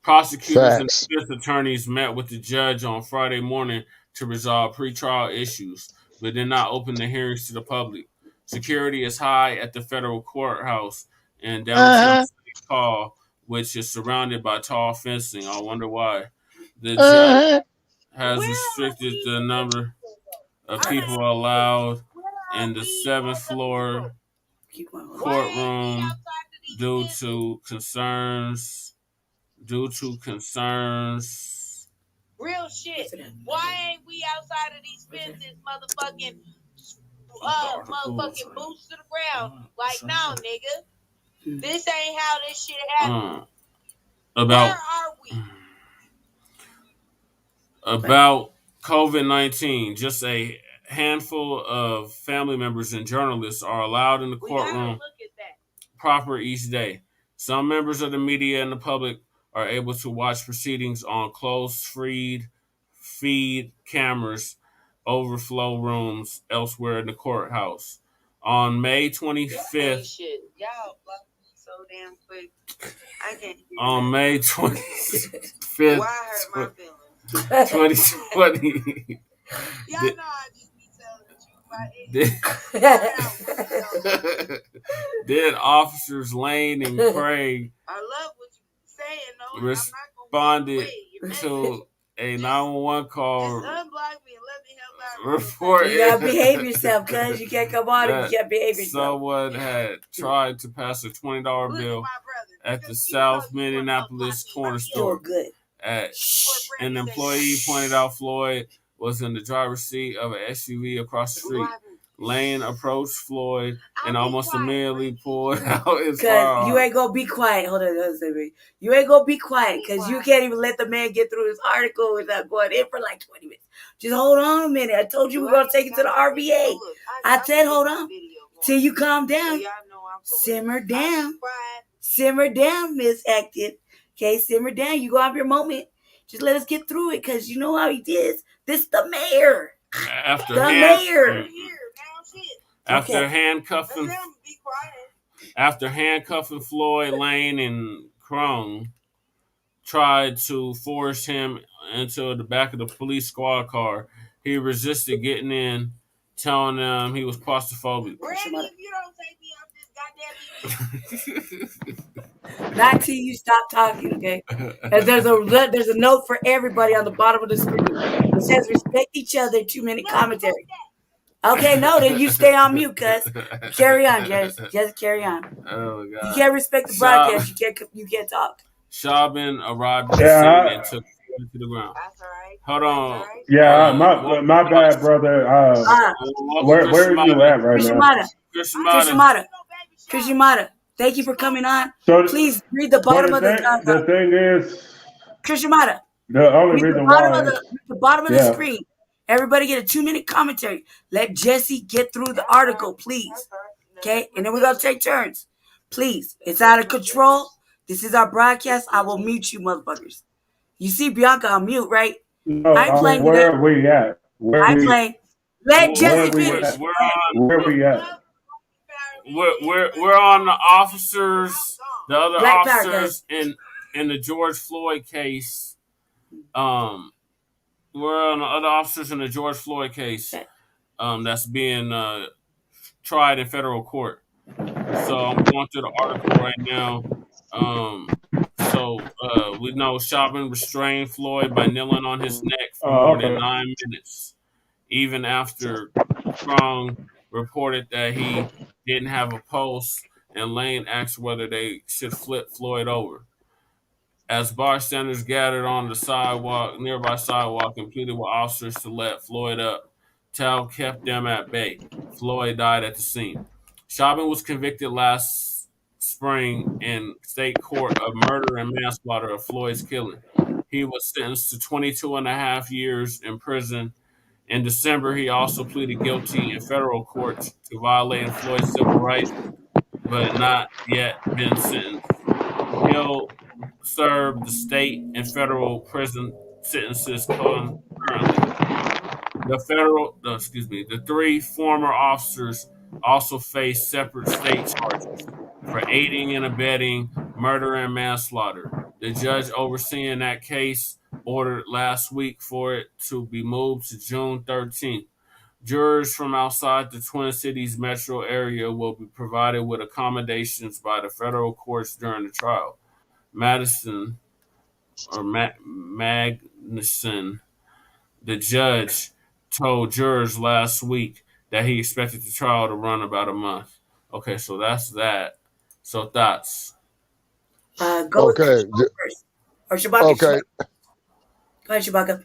Prosecutors Facts. and defense attorneys met with the judge on Friday morning to resolve pretrial issues, but did not open the hearings to the public. Security is high at the federal courthouse in downtown St. Paul, which is surrounded by tall fencing. I wonder why. The judge has restricted the number of people allowed in the 7th floor courtroom due to concerns. Real shit. Why ain't we outside of these fences, motherfucking boots to the ground? Like, no, nigga. This ain't how this shit happened. Where are we? About COVID-19, just a handful of family members and journalists are allowed in the courtroom proper each day. Some members of the media and the public are able to watch proceedings on closed feed cameras, overflow rooms elsewhere in the courthouse. On May 25th, y'all block me so damn quick. I can't hear on May 25th, why I hurt my feelings? 2020. Y'all know I just be telling the truth. Did officers Lane and Craig I love what you're saying, though. responded to a 911 call unblock me and let me help out. report. You gotta behave yourself, cuz you can't come on and you gotta behave yourself. Someone had tried to pass a $20 bill at the South Minneapolis corner store. Good. An employee pointed out Floyd was in the driver's seat of an SUV across the street. Lane approached Floyd and almost immediately pulled out his firearm. Cause you ain't gonna be quiet. Hold on, you ain't gonna be quiet because you can't even let the man get through his article without going in for like 20 minutes. Just hold on a minute. I told you we're gonna take it to the RVA. I said hold on till you calm down. Simmer down. Simmer down, Miss Active. Okay, simmer down. You go have your moment. Just let us get through it, cause you know how he did. This is the mayor. After handcuffing Floyd, Lane and Crone tried to force him into the back of the police squad car. He resisted getting in, telling them he was claustrophobic. Brandy, if you don't take me off this goddamn video. Not till you stop talking, okay? There's a note for everybody on the bottom of the screen. It says respect each other, 2-minute commentary. Okay, no, then you stay on mute, cuz. Carry on, Jess. Just carry on. Oh, God. You can't respect the broadcast. You can't talk. Chauvin arrived at the scene and took him to the ground. That's all right. Hold on. Yeah, my bad, brother. Where are you at right now? Chris Yamada, thank you for coming on. So, please read the bottom of the thing is, Chris Yamada. The only reason why the bottom of the screen. Everybody get a 2-minute commentary. Let Jesse get through the article, please. Okay? And then we're going to take turns. Please. It's out of control. This is our broadcast. I will mute you, motherfuckers. You see Bianca on mute, right? No, I'm playing where are we at? I'm playing. Let Jesse finish. Where are we at? We're on the officers, the other Black officers in the George Floyd case. We're on the other officers in the George Floyd case. That's being tried in federal court. So I'm going through the article right now. We know Chauvin restrained Floyd by kneeling on his neck for more than 9 minutes, even after Strong reported that he didn't have a pulse, and Lane asked whether they should flip Floyd over. As bystanders gathered on the nearby sidewalk, and pleaded with officers to let Floyd up, Tal kept them at bay. Floyd died at the scene. Chauvin was convicted last spring in state court of murder and manslaughter of Floyd's killing. He was sentenced to 22 and a half years in prison. In December, he also pleaded guilty in federal court to violating Floyd's civil rights, but not yet been sentenced. He'll serve the state and federal prison sentences concurrently. The 3 former officers also face separate state charges for aiding and abetting murder and manslaughter. The judge overseeing that case ordered last week for it to be moved to June 13th. Jurors from outside the Twin Cities metro area will be provided with accommodations by the federal courts during the trial. Magnuson, the judge, told jurors last week that he expected the trial to run about a month. Okay, so that's that. So thoughts? Go first. Or Shabaka. Okay. Go ahead, Shabaka.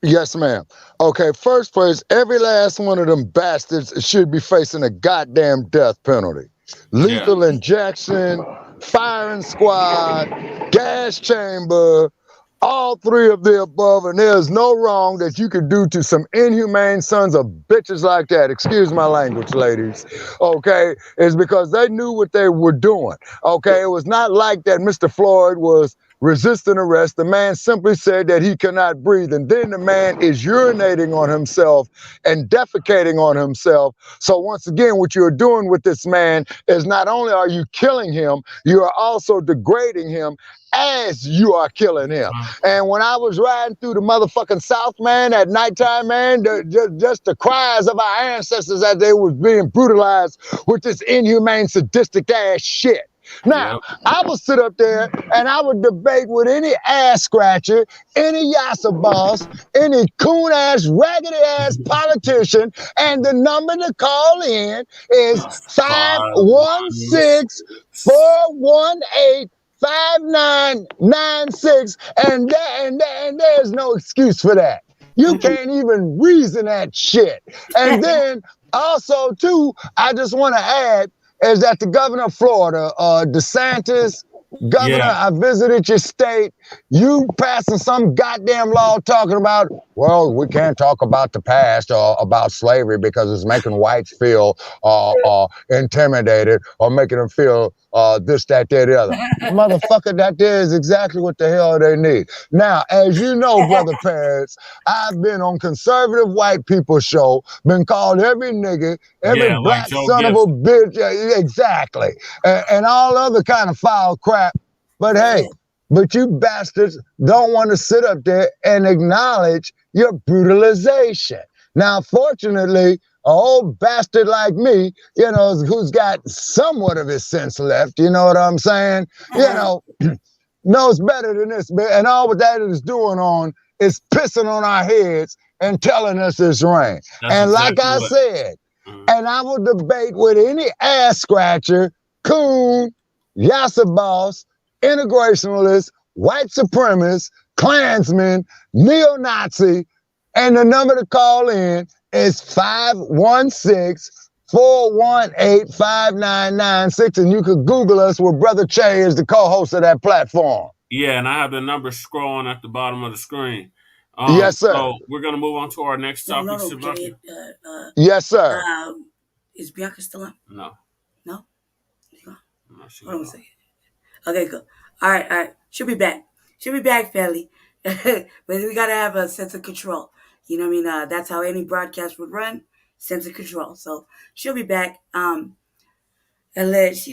Yes, ma'am. Okay, first place, every last one of them bastards should be facing a goddamn death penalty. Lethal injection, firing squad, gas chamber, all 3 of the above, and there's no wrong that you could do to some inhumane sons of bitches like that. Excuse my language, ladies. Okay, it's because they knew what they were doing. Okay, it was not like that Mr. Floyd was resisting arrest. The man simply said that he cannot breathe, and then the man is urinating on himself and defecating on himself. So once again, what you're doing with this man is not only are you killing him, you are also degrading him as you are killing him. And when I was riding through the motherfucking South, man, at nighttime, man, just the cries of our ancestors as they was being brutalized with this inhumane, sadistic ass shit. Now, I would sit up there and I would debate with any ass scratcher, any yassa boss, any coon-ass, raggedy-ass politician, and the number to call in is 516-418 5996, and there's no excuse for that. You can't even reason that shit. And then also too, I just want to add is that the governor of Florida, DeSantis, governor, I visited your state. You passing some goddamn law talking about, well, we can't talk about the past or about slavery because it's making whites feel intimidated or making them feel this, that, that, the other. Motherfucker, that there is exactly what the hell they need. Now, as you know, brother parents, I've been on conservative white people show, been called every nigga, every black son of a bitch, exactly, and all other kind of foul crap. But hey, but you bastards don't want to sit up there and acknowledge your brutalization. Now, fortunately, a old bastard like me, you know, who's got somewhat of his sense left, you know what I'm saying? You know, knows better than this, and all what that is doing on is pissing on our heads and telling us it's rain. That's and like I said, and I will debate with any ass scratcher, coon, yassa boss, integrationalist, white supremacist, Klansman, neo-Nazi, and the number to call in is 516-418-5996, and you could Google us where Brother Che is the co-host of that platform. Yeah, and I have the number scrolling at the bottom of the screen. Yes, sir. So we're gonna move on to our next topic. Yes, sir. Is Bianca still on? No. No? Hold on a second. Okay, cool. All right. She'll be back, family. But we gotta have a sense of control. You know what I mean? That's how any broadcast would run. Sense of control. So she'll be back. And let's,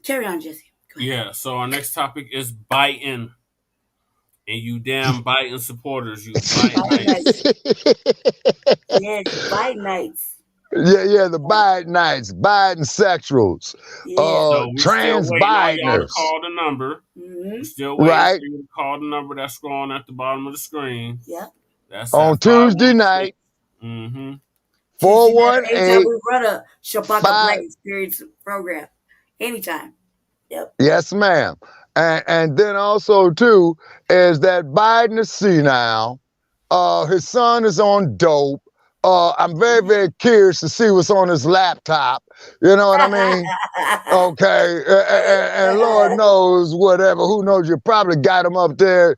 carry on, Jesse. Yeah. So our next topic is Biden. And you damn Biden supporters, you Bidenites. Yes, Bidenites. Yeah, the Bidenites, Biden sexuals, so trans Bideners. Call the number. Mm-hmm. We're still waiting for you to call the number that's scrolling at the bottom of the screen. Yep. That's on Tuesday night. 418. Anytime we run a Shabaka Black Experience program. Anytime. Yep. Yes, ma'am. And then also too is that Biden is senile. His son is on dope. I'm very, very curious to see what's on his laptop. You know what I mean? Okay. And Lord knows whatever. Who knows? You probably got him up there,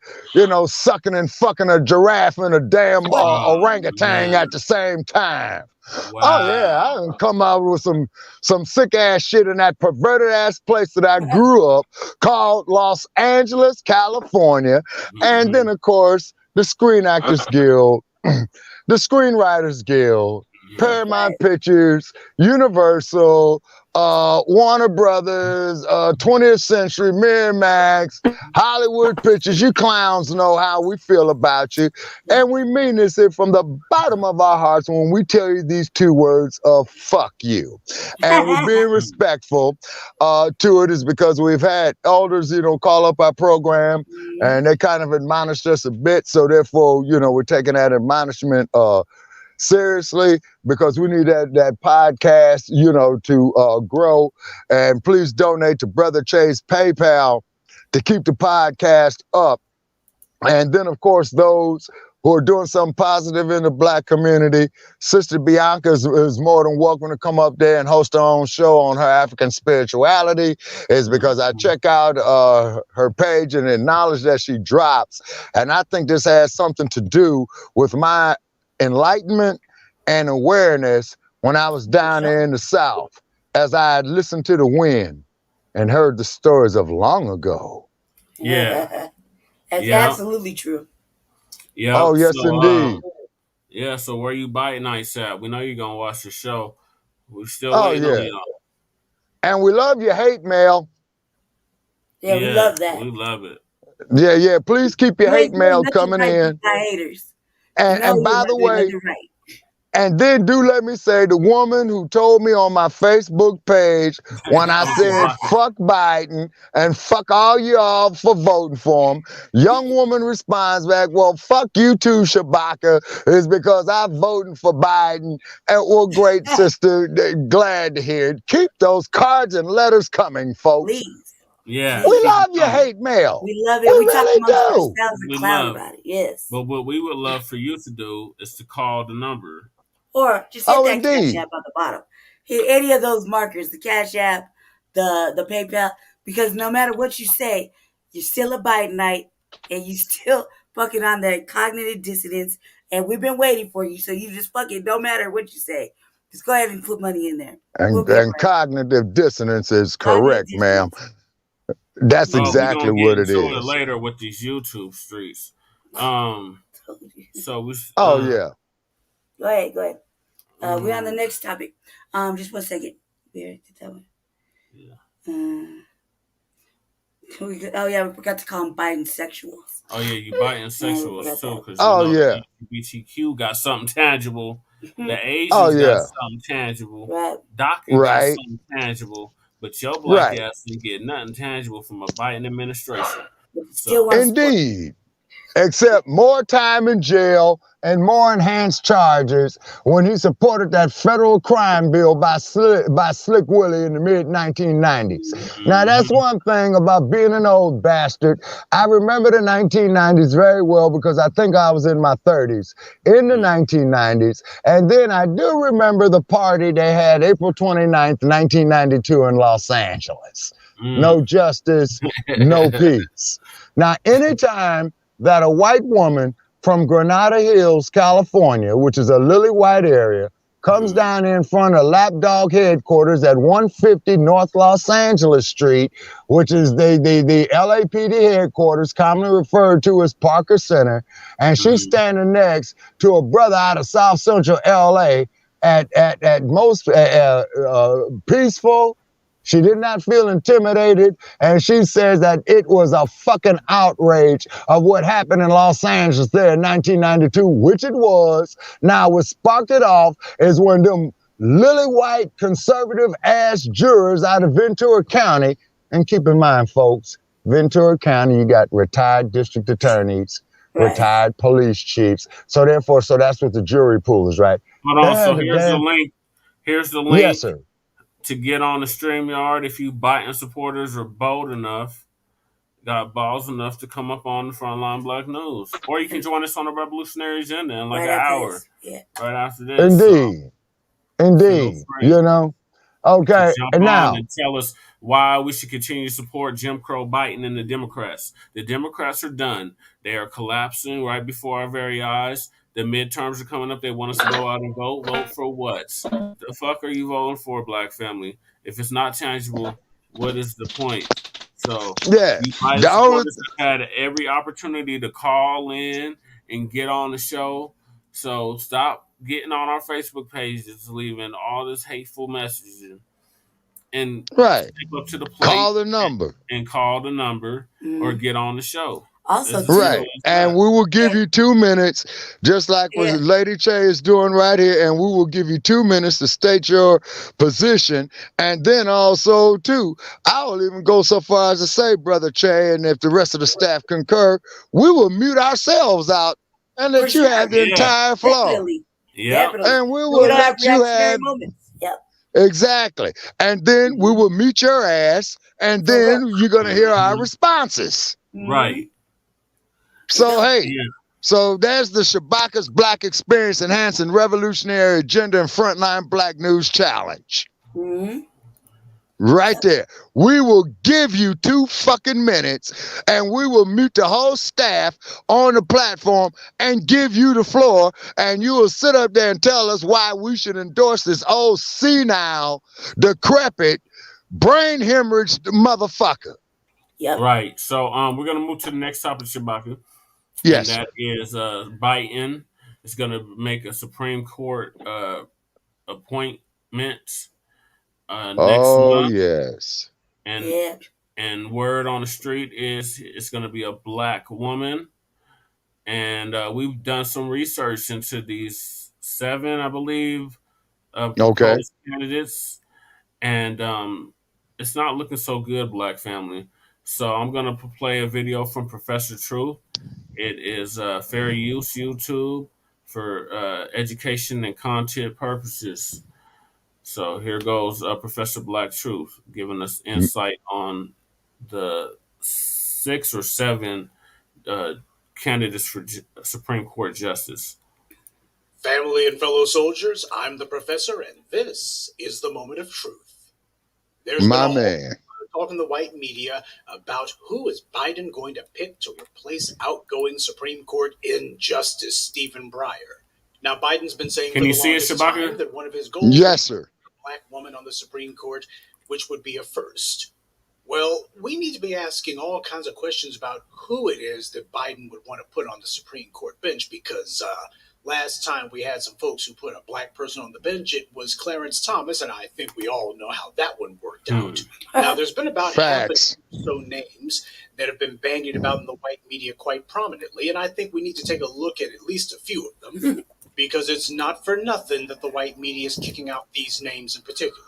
sucking and fucking a giraffe and a damn orangutan at the same time. Wow. Oh yeah, I done come out with some sick ass shit in that perverted ass place that I grew up called Los Angeles, California. And then of course the Screen Actors Guild, the Screenwriters Guild, Paramount Pictures, Universal, Warner Brothers, 20th Century, Miramax, Hollywood Pictures. You clowns know how we feel about you. And we mean this from the bottom of our hearts when we tell you these two words of fuck you. And we're being respectful to it is because we've had elders, call up our program and they kind of admonished us a bit. So therefore, we're taking that admonishment seriously, because we need that podcast, to grow. And please donate to Brother Chase PayPal to keep the podcast up. And then, of course, those who are doing something positive in the Black community, Sister Bianca is more than welcome to come up there and host her own show on her African spirituality. Is because I check out her page and the knowledge that she drops. And I think this has something to do with my enlightenment and awareness when I was down there in the South, as I had listened to the wind and heard the stories of long ago. Yeah. That's absolutely true. Yeah. Oh, yes, indeed. Yeah, so where you Bidenites at? We know you're going to watch the show. We're still waiting on you. And we love your hate mail. Yeah, we love that. We love it. Yeah. Please keep your hate mail coming in. Haters. And by the way, and then do let me say, the woman who told me on my Facebook page when I said fuck Biden and fuck all y'all for voting for him, young woman responds back, well, fuck you too, Shabaka, is because I'm voting for Biden. And well, great sister, glad to hear it. Keep those cards and letters coming, folks. Please. Yeah. We love your hate mail. We love it. We really do. We love about it. Yes. But what we would love for you to do is to call the number. Or just hit that Cash App on the bottom. Hit any of those markers, the Cash App, the PayPal, because no matter what you say, you're still a Bidenite and you still fucking on that cognitive dissonance. And we've been waiting for you. So you just fucking, no matter what you say, just go ahead and put money in there. And cognitive dissonance is correct, ma'am. That's exactly what it is. It later with these YouTube streets. So we. Yeah. Go ahead. We're on the next topic. Just 1 second. Yeah. We forgot to call them Bidensexuals. Oh yeah, you Bidensexuals too, because LGBTQ got something tangible. The Asians got something tangible. Right. DACA got something tangible. But your black ass didn't get nothing tangible from a Biden administration. Indeed. Except more time in jail and more enhanced charges when he supported that federal crime bill by Slick Willie in the mid-1990s. Now, that's one thing about being an old bastard. I remember the 1990s very well because I think I was in my 30s in the 1990s. And then I do remember the party they had April 29th, 1992 in Los Angeles. No justice, no peace. Now, anytime that a white woman from Granada Hills, California, which is a lily white area, comes down in front of Lapdog headquarters at 150 North Los Angeles Street, which is the LAPD headquarters, commonly referred to as Parker Center. And she's standing next to a brother out of South Central LA at most peaceful. She did not feel intimidated, and she says that it was a fucking outrage of what happened in Los Angeles there in 1992, which it was. Now, what sparked it off is when them lily white conservative ass jurors out of Ventura County, and keep in mind, folks, Ventura County, you got retired district attorneys, retired police chiefs. So therefore, that's what the jury pool is, right? Hold on, so here's the link. Here's the link. Yes, sir. To get on the StreamYard, if you Biden supporters are bold enough, got balls enough to come up on the Frontline Black News. Or you can join us on the Revolutionary Agenda in like an hour. Right after this. Indeed. Indeed. You know? Okay. And now and tell us why we should continue to support Jim Crow Biden and the Democrats. The Democrats are done. They are collapsing right before our very eyes. The midterms are coming up. They want us to go out and vote. Vote for what? The fuck are you voting for, Black family? If it's not tangible, what is the point? So yeah, you have had every opportunity to call in and get on the show. So stop getting on our Facebook pages, leaving all this hateful messaging, and step up to the plate. Call the number and call the number, or get on the show. Also, and we will give you 2 minutes, just like what Lady Che is doing right here, and we will give you 2 minutes to state your position. And then also, too, I will even go so far as to say, Brother Che, and if the rest of the staff concur, we will mute ourselves out and let you have the entire flow. Yeah, and we will let you have exactly. And then we will mute your ass, and then you're gonna hear our responses. Right. So so there's the Shabaka's Black Experience Enhancing Revolutionary Agenda and Frontline Black News Challenge. Right there. We will give you 2 fucking minutes, and we will mute the whole staff on the platform and give you the floor, and you will sit up there and tell us why we should endorse this old senile, decrepit, brain hemorrhaged motherfucker. Right. So we're gonna move to the next topic, Shabaka. Yes. And that is Biden is gonna make a Supreme Court appointment next month. Yes. And word on the street is it's gonna be a Black woman. And we've done some research into these 7, I believe, proposed candidates. And it's not looking so good, Black family. So I'm going to play a video from Professor Truth. It is fair use YouTube for education and content purposes. So here goes Professor Black Truth giving us insight on the 6 or 7 candidates for Supreme Court Justice. Family and fellow soldiers, I'm the Professor, and this is the moment of truth. There's been talk in the white media about who is Biden going to pick to replace outgoing Supreme Court Justice Stephen Breyer. Now, Biden's been saying for the longest time that one of his goals is a Black woman on the Supreme Court, which would be a first. Well, we need to be asking all kinds of questions about who it is that Biden would want to put on the Supreme Court bench, because last time we had some folks who put a Black person on the bench, it was Clarence Thomas, and I think we all know how that one worked out. Now, there's been about half a dozen so names that have been bandied about in the white media quite prominently, and I think we need to take a look at least a few of them, because it's not for nothing that the white media is kicking out these names in particular.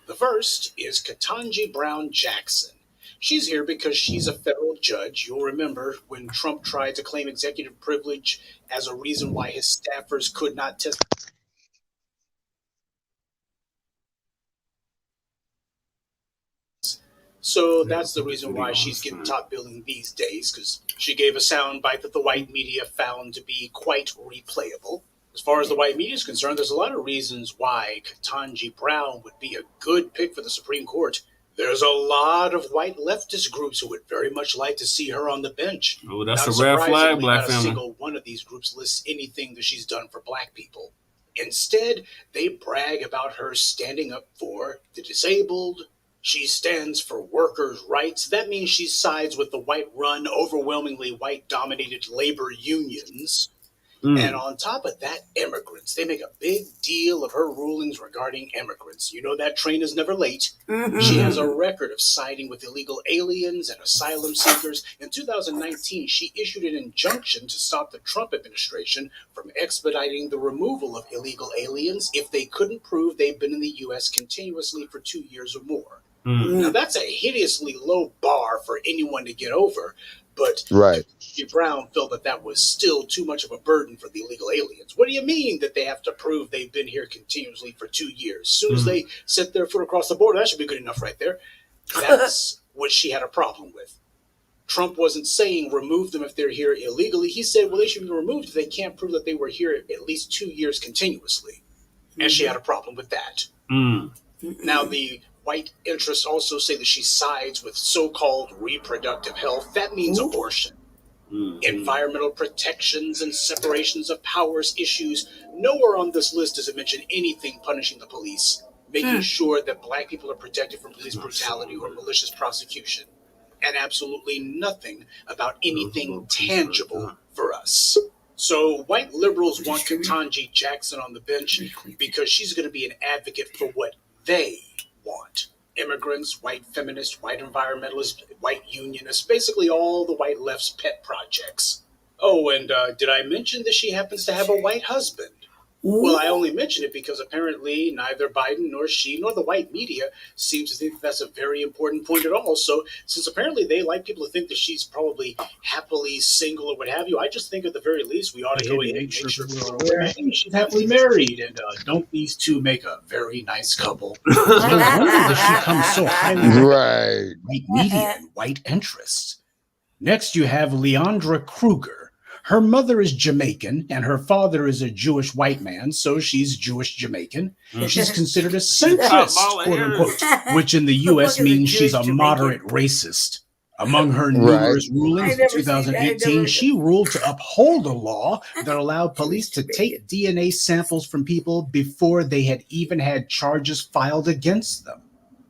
The first is Ketanji Brown Jackson. She's here because she's a federal judge. You'll remember when Trump tried to claim executive privilege as a reason why his staffers could not testify. So that's the reason why she's getting top billing these days, because she gave a soundbite that the white media found to be quite replayable. As far as the white media is concerned, there's a lot of reasons why Ketanji Brown would be a good pick for the Supreme Court. There's a lot of white leftist groups who would very much like to see her on the bench. Oh, that's Not a red flag, black not a family. single one of these groups lists anything that she's done for black people. Instead, they brag about her standing up for the disabled. She stands for workers' rights. That means she sides with the white-run, overwhelmingly white-dominated labor unions. And on top of that, immigrants. They make a big deal of her rulings regarding immigrants. You know that train is never late. She has a record of siding with illegal aliens and asylum seekers. In 2019, she issued an injunction to stop the Trump administration from expediting the removal of illegal aliens if they couldn't prove they've been in the U.S. continuously for 2 years or more. Now, that's a hideously low bar for anyone to get over. But Judge Brown felt that was still too much of a burden for the illegal aliens. What do you mean that they have to prove they've been here continuously for 2 years? As soon as they set their foot across the border, that should be good enough right there. That's what she had a problem with. Trump wasn't saying remove them if they're here illegally. He said, well, they should be removed if they can't prove that they were here at least 2 years continuously. And she had a problem with that. Now, the white interests also say that she sides with so-called reproductive health. That means abortion. Environmental protections and separations of powers issues. Nowhere on this list does it mention anything punishing the police, making sure that black people are protected from police brutality or malicious prosecution. And absolutely nothing about anything tangible for us. So white liberals want Ketanji Jackson on the bench because she's going to be an advocate for what they want. Immigrants, white feminists, white environmentalists, white unionists, basically all the white left's pet projects. Oh, and did I mention that she happens to have a white husband? Well, I only mention it because apparently neither Biden nor she nor the white media seems to think that that's a very important point at all. So since apparently they like people to think that she's probably happily single or what have you, I just think at the very least we ought to go ahead and make sure we're aware she's happily married. And don't these two make a very nice couple? No wonder that she comes so highly white media and white interests. Next, you have Leandra Kruger. Her mother is Jamaican, and her father is a Jewish white man, so she's Jewish Jamaican. She's considered a centrist, quote unquote, which in the U.S. means she's a moderate racist. Among her numerous rulings in 2018, she ruled to uphold a law that allowed police to take DNA samples from people before they had even had charges filed against them.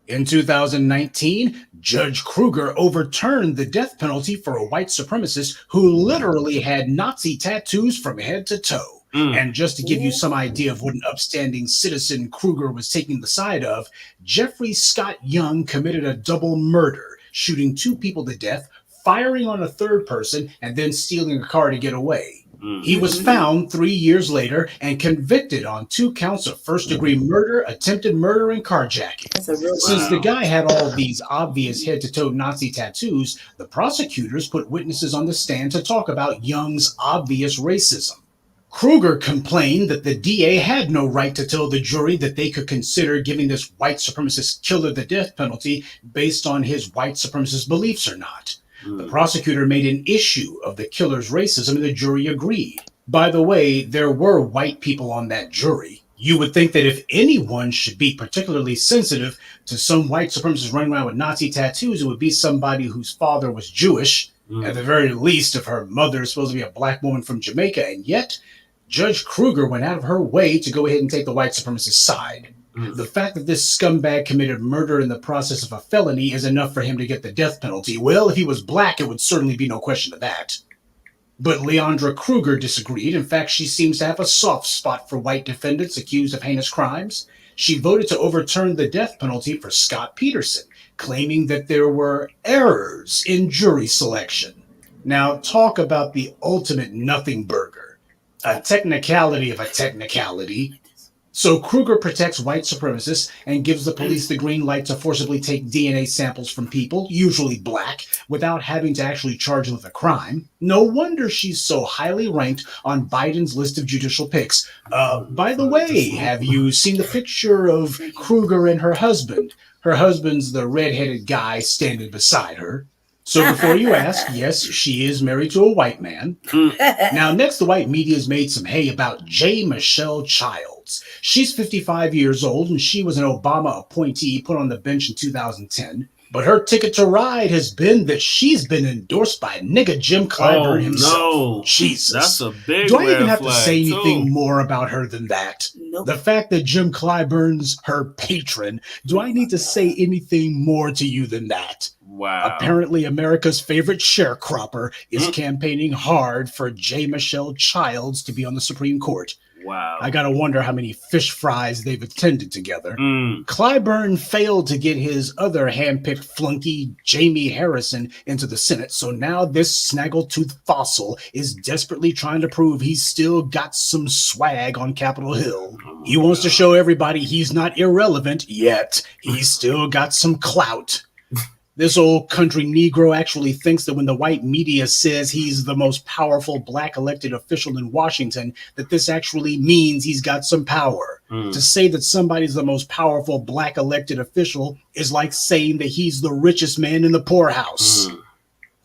In 2019, Judge Kruger overturned the death penalty for a white supremacist who literally had Nazi tattoos from head to toe. And just to give you some idea of what an upstanding citizen Kruger was taking the side of, Jeffrey Scott Young committed a double murder, shooting 2 people to death, firing on a third person, and then stealing a car to get away. He was found 3 years later and convicted on 2 counts of first-degree murder, attempted murder, and carjacking. Since the guy had all these obvious head-to-toe Nazi tattoos, the prosecutors put witnesses on the stand to talk about Young's obvious racism. Kruger complained that the DA had no right to tell the jury that they could consider giving this white supremacist killer the death penalty based on his white supremacist beliefs or not. The prosecutor made an issue of the killer's racism, and the jury agreed. By the way, there were white people on that jury. You would think that if anyone should be particularly sensitive to some white supremacist running around with Nazi tattoos, it would be somebody whose father was Jewish, at the very least, if her mother is supposed to be a black woman from Jamaica. And yet, Judge Kruger went out of her way to go ahead and take the white supremacist side. The fact that this scumbag committed murder in the process of a felony is enough for him to get the death penalty. Well, if he was black, it would certainly be no question of that. But Leandra Kruger disagreed. In fact, she seems to have a soft spot for white defendants accused of heinous crimes. She voted to overturn the death penalty for Scott Peterson, claiming that there were errors in jury selection. Now, talk about the ultimate nothing burger. A technicality of a technicality. So Kruger protects white supremacists and gives the police the green light to forcibly take DNA samples from people, usually black, without having to actually charge them with a crime. No wonder she's so highly ranked on Biden's list of judicial picks. By the way, have you seen the picture of Kruger and her husband? Her husband's the red-headed guy standing beside her. So before you ask, yes, she is married to a white man. Now, next, the white media has made some hay about J. Michelle Childs. She's 55 years old, and she was an Obama appointee put on the bench in 2010. But her ticket to ride has been that she's been endorsed by nigga Jim Clyburn himself. No. Jesus. That's a big Do I even red have to say flag, anything too. more about her than that? Nope. The fact that Jim Clyburn's her patron, do I need to say anything more to you than that? Wow. Apparently, America's favorite sharecropper is campaigning hard for J. Michelle Childs to be on the Supreme Court. Wow. I gotta wonder how many fish fries they've attended together. Clyburn failed to get his other handpicked flunky, Jamie Harrison, into the Senate, so now this snaggletooth fossil is desperately trying to prove he's still got some swag on Capitol Hill. He wants to show everybody he's not irrelevant yet. He's still got some clout. This old country Negro actually thinks that when the white media says he's the most powerful black elected official in Washington, that this actually means he's got some power. To say that somebody's the most powerful black elected official is like saying that he's the richest man in the poorhouse.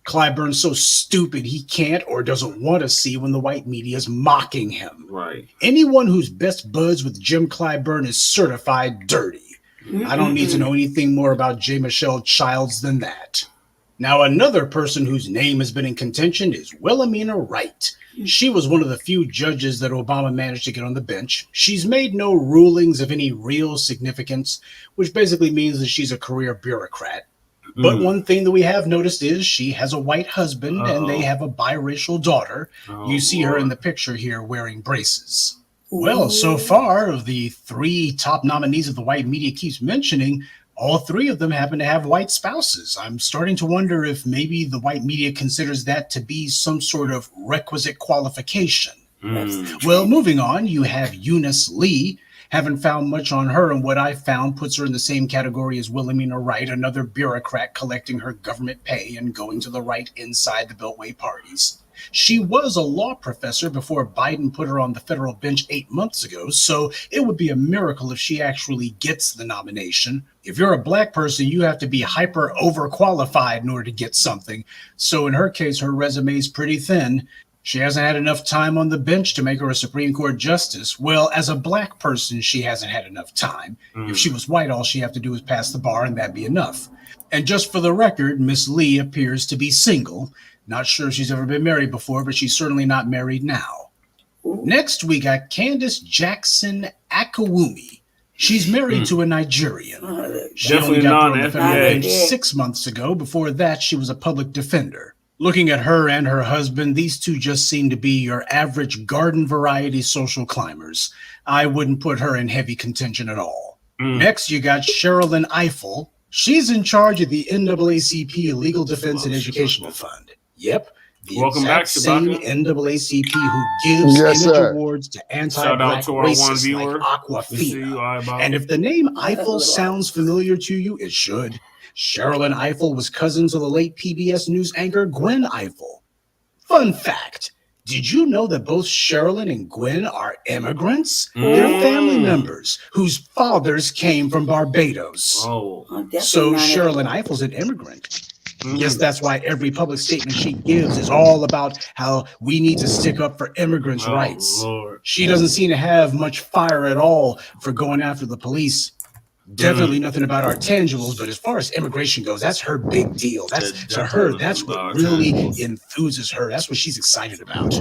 Clyburn's so stupid he can't or doesn't want to see when the white media is mocking him. Right. Anyone who's best buds with Jim Clyburn is certified dirty. I don't need to know anything more about J. Michelle Childs than that. Now, another person whose name has been in contention is Wilhelmina Wright. She was one of the few judges that Obama managed to get on the bench. She's made no rulings of any real significance, which basically means that she's a career bureaucrat. But one thing that we have noticed is she has a white husband and they have a biracial daughter. You see her in the picture here wearing braces. Well, so far, of the 3 top nominees that the white media keeps mentioning, all 3 of them happen to have white spouses. I'm starting to wonder if maybe the white media considers that to be some sort of requisite qualification. Well, moving on, you have Eunice Lee. Haven't found much on her, and what I found puts her in the same category as Wilhelmina Wright, another bureaucrat collecting her government pay and going to the right inside the Beltway parties. She was a law professor before Biden put her on the federal bench 8 months ago, so it would be a miracle if she actually gets the nomination. If you're a black person, you have to be hyper overqualified in order to get something. So in her case, her resume is pretty thin. She hasn't had enough time on the bench to make her a Supreme Court justice. Well, as a black person, she hasn't had enough time. If she was white, all she have to do is pass the bar, and that'd be enough. And just for the record, Miss Lee appears to be single. Not sure if she's ever been married before, but she's certainly not married now. Next, we got Candace Jackson Akawumi. She's married to a Nigerian. She only got put on the federal bench 6 months ago. Before that, she was a public defender. Looking at her and her husband, these two just seem to be your average garden variety social climbers. I wouldn't put her in heavy contention at all. Next, you got Sherilyn Ifill. She's in charge of the NAACP Legal Defense and Educational Fund. Yep. The Welcome back, same Shabaka. NAACP who gives image awards to anti-black to our one racists viewer. like Aquafina. And if the name Ifill sounds familiar to you, it should. Sherilyn Ifill was cousin to the late PBS News anchor Gwen Ifill. Fun fact. Did you know that both Sherilyn and Gwen are immigrants? They're family members whose fathers came from Barbados. So Sherilyn Ifill's an immigrant. Yes, that's why every public statement she gives is all about how we need to stick up for immigrants' rights. Lord. She doesn't seem to have much fire at all for going after the police. Definitely nothing about our tangibles, but as far as immigration goes, that's her big deal. That's to her, that's what really enthuses her. That's what she's excited about.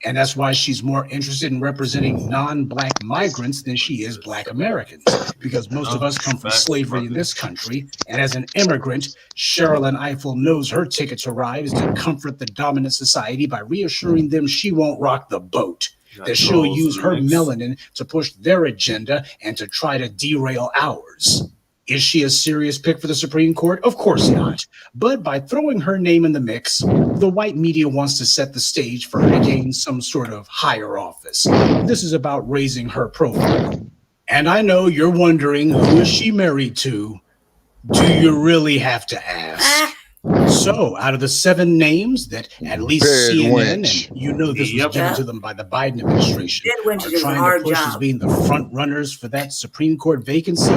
And that's why she's more interested in representing non-black migrants than she is black Americans, because most of us come from slavery in this country. And as an immigrant, Sherilyn Ifill knows her ticket to ride is to comfort the dominant society by reassuring them she won't rock the boat, that she'll use her melanin to push their agenda and to try to derail ours. Is she a serious pick for the Supreme Court? Of course not. But by throwing her name in the mix, the white media wants to set the stage for her to gain some sort of higher office. This is about raising her profile. And I know you're wondering, who is she married to? Do you really have to ask? So, out of the 7 names that at least CNN, and you know this was given to them by the Biden administration, are trying to push as being the front runners for that Supreme Court vacancy,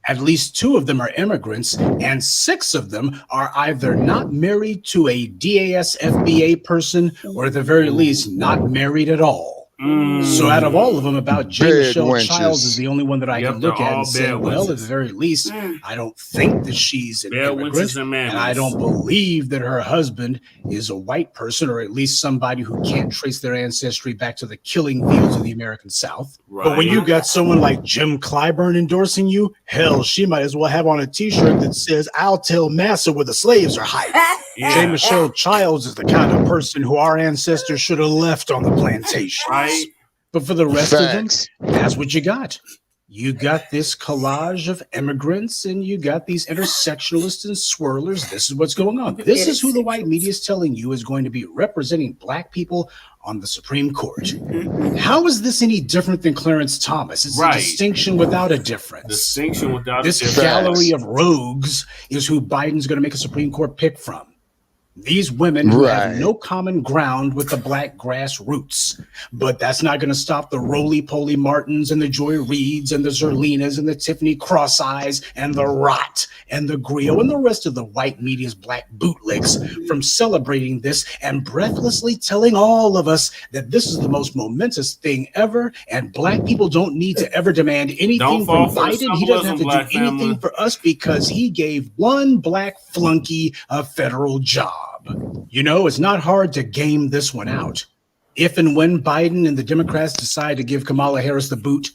At least 2 of them are immigrants, and 6 of them are either not married to a DAS FBA person or at the very least not married at all. So out of all of them, about J. Michelle Childs is the only one that I can look at and say, well, at the very least, I don't think that she's an immigrant, and I don't believe that her husband is a white person, or at least somebody who can't trace their ancestry back to the killing fields of the American South. Right. But when you got someone like Jim Clyburn endorsing you, hell, she might as well have on a t-shirt that says, I'll tell Massa where the slaves are hiding. J. Michelle Childs is the kind of person who our ancestors should have left on the plantation. Right. But for the rest of them, that's what you got. You got this collage of immigrants, and you got these intersectionalists and swirlers. This is what's going on. This is who the white media is telling you is going to be representing black people on the Supreme Court. How is this any different than Clarence Thomas? It's a distinction without a difference. Distinction without a difference. This gallery of rogues is who Biden's going to make a Supreme Court pick from. These women who have no common ground with the black grassroots. But that's not going to stop the Roly-Poly Martins and the Joy Reids and the Zerlinas and the Tiffany Cross-Eyes and the Rot and the Griot and the rest of the white media's black bootlicks from celebrating this and breathlessly telling all of us that this is the most momentous thing ever, and black people don't need to ever demand anything from Biden. He doesn't have to do anything for us because he gave one black flunky a federal job. You know, it's not hard to game this one out. If and when Biden and the Democrats decide to give Kamala Harris the boot,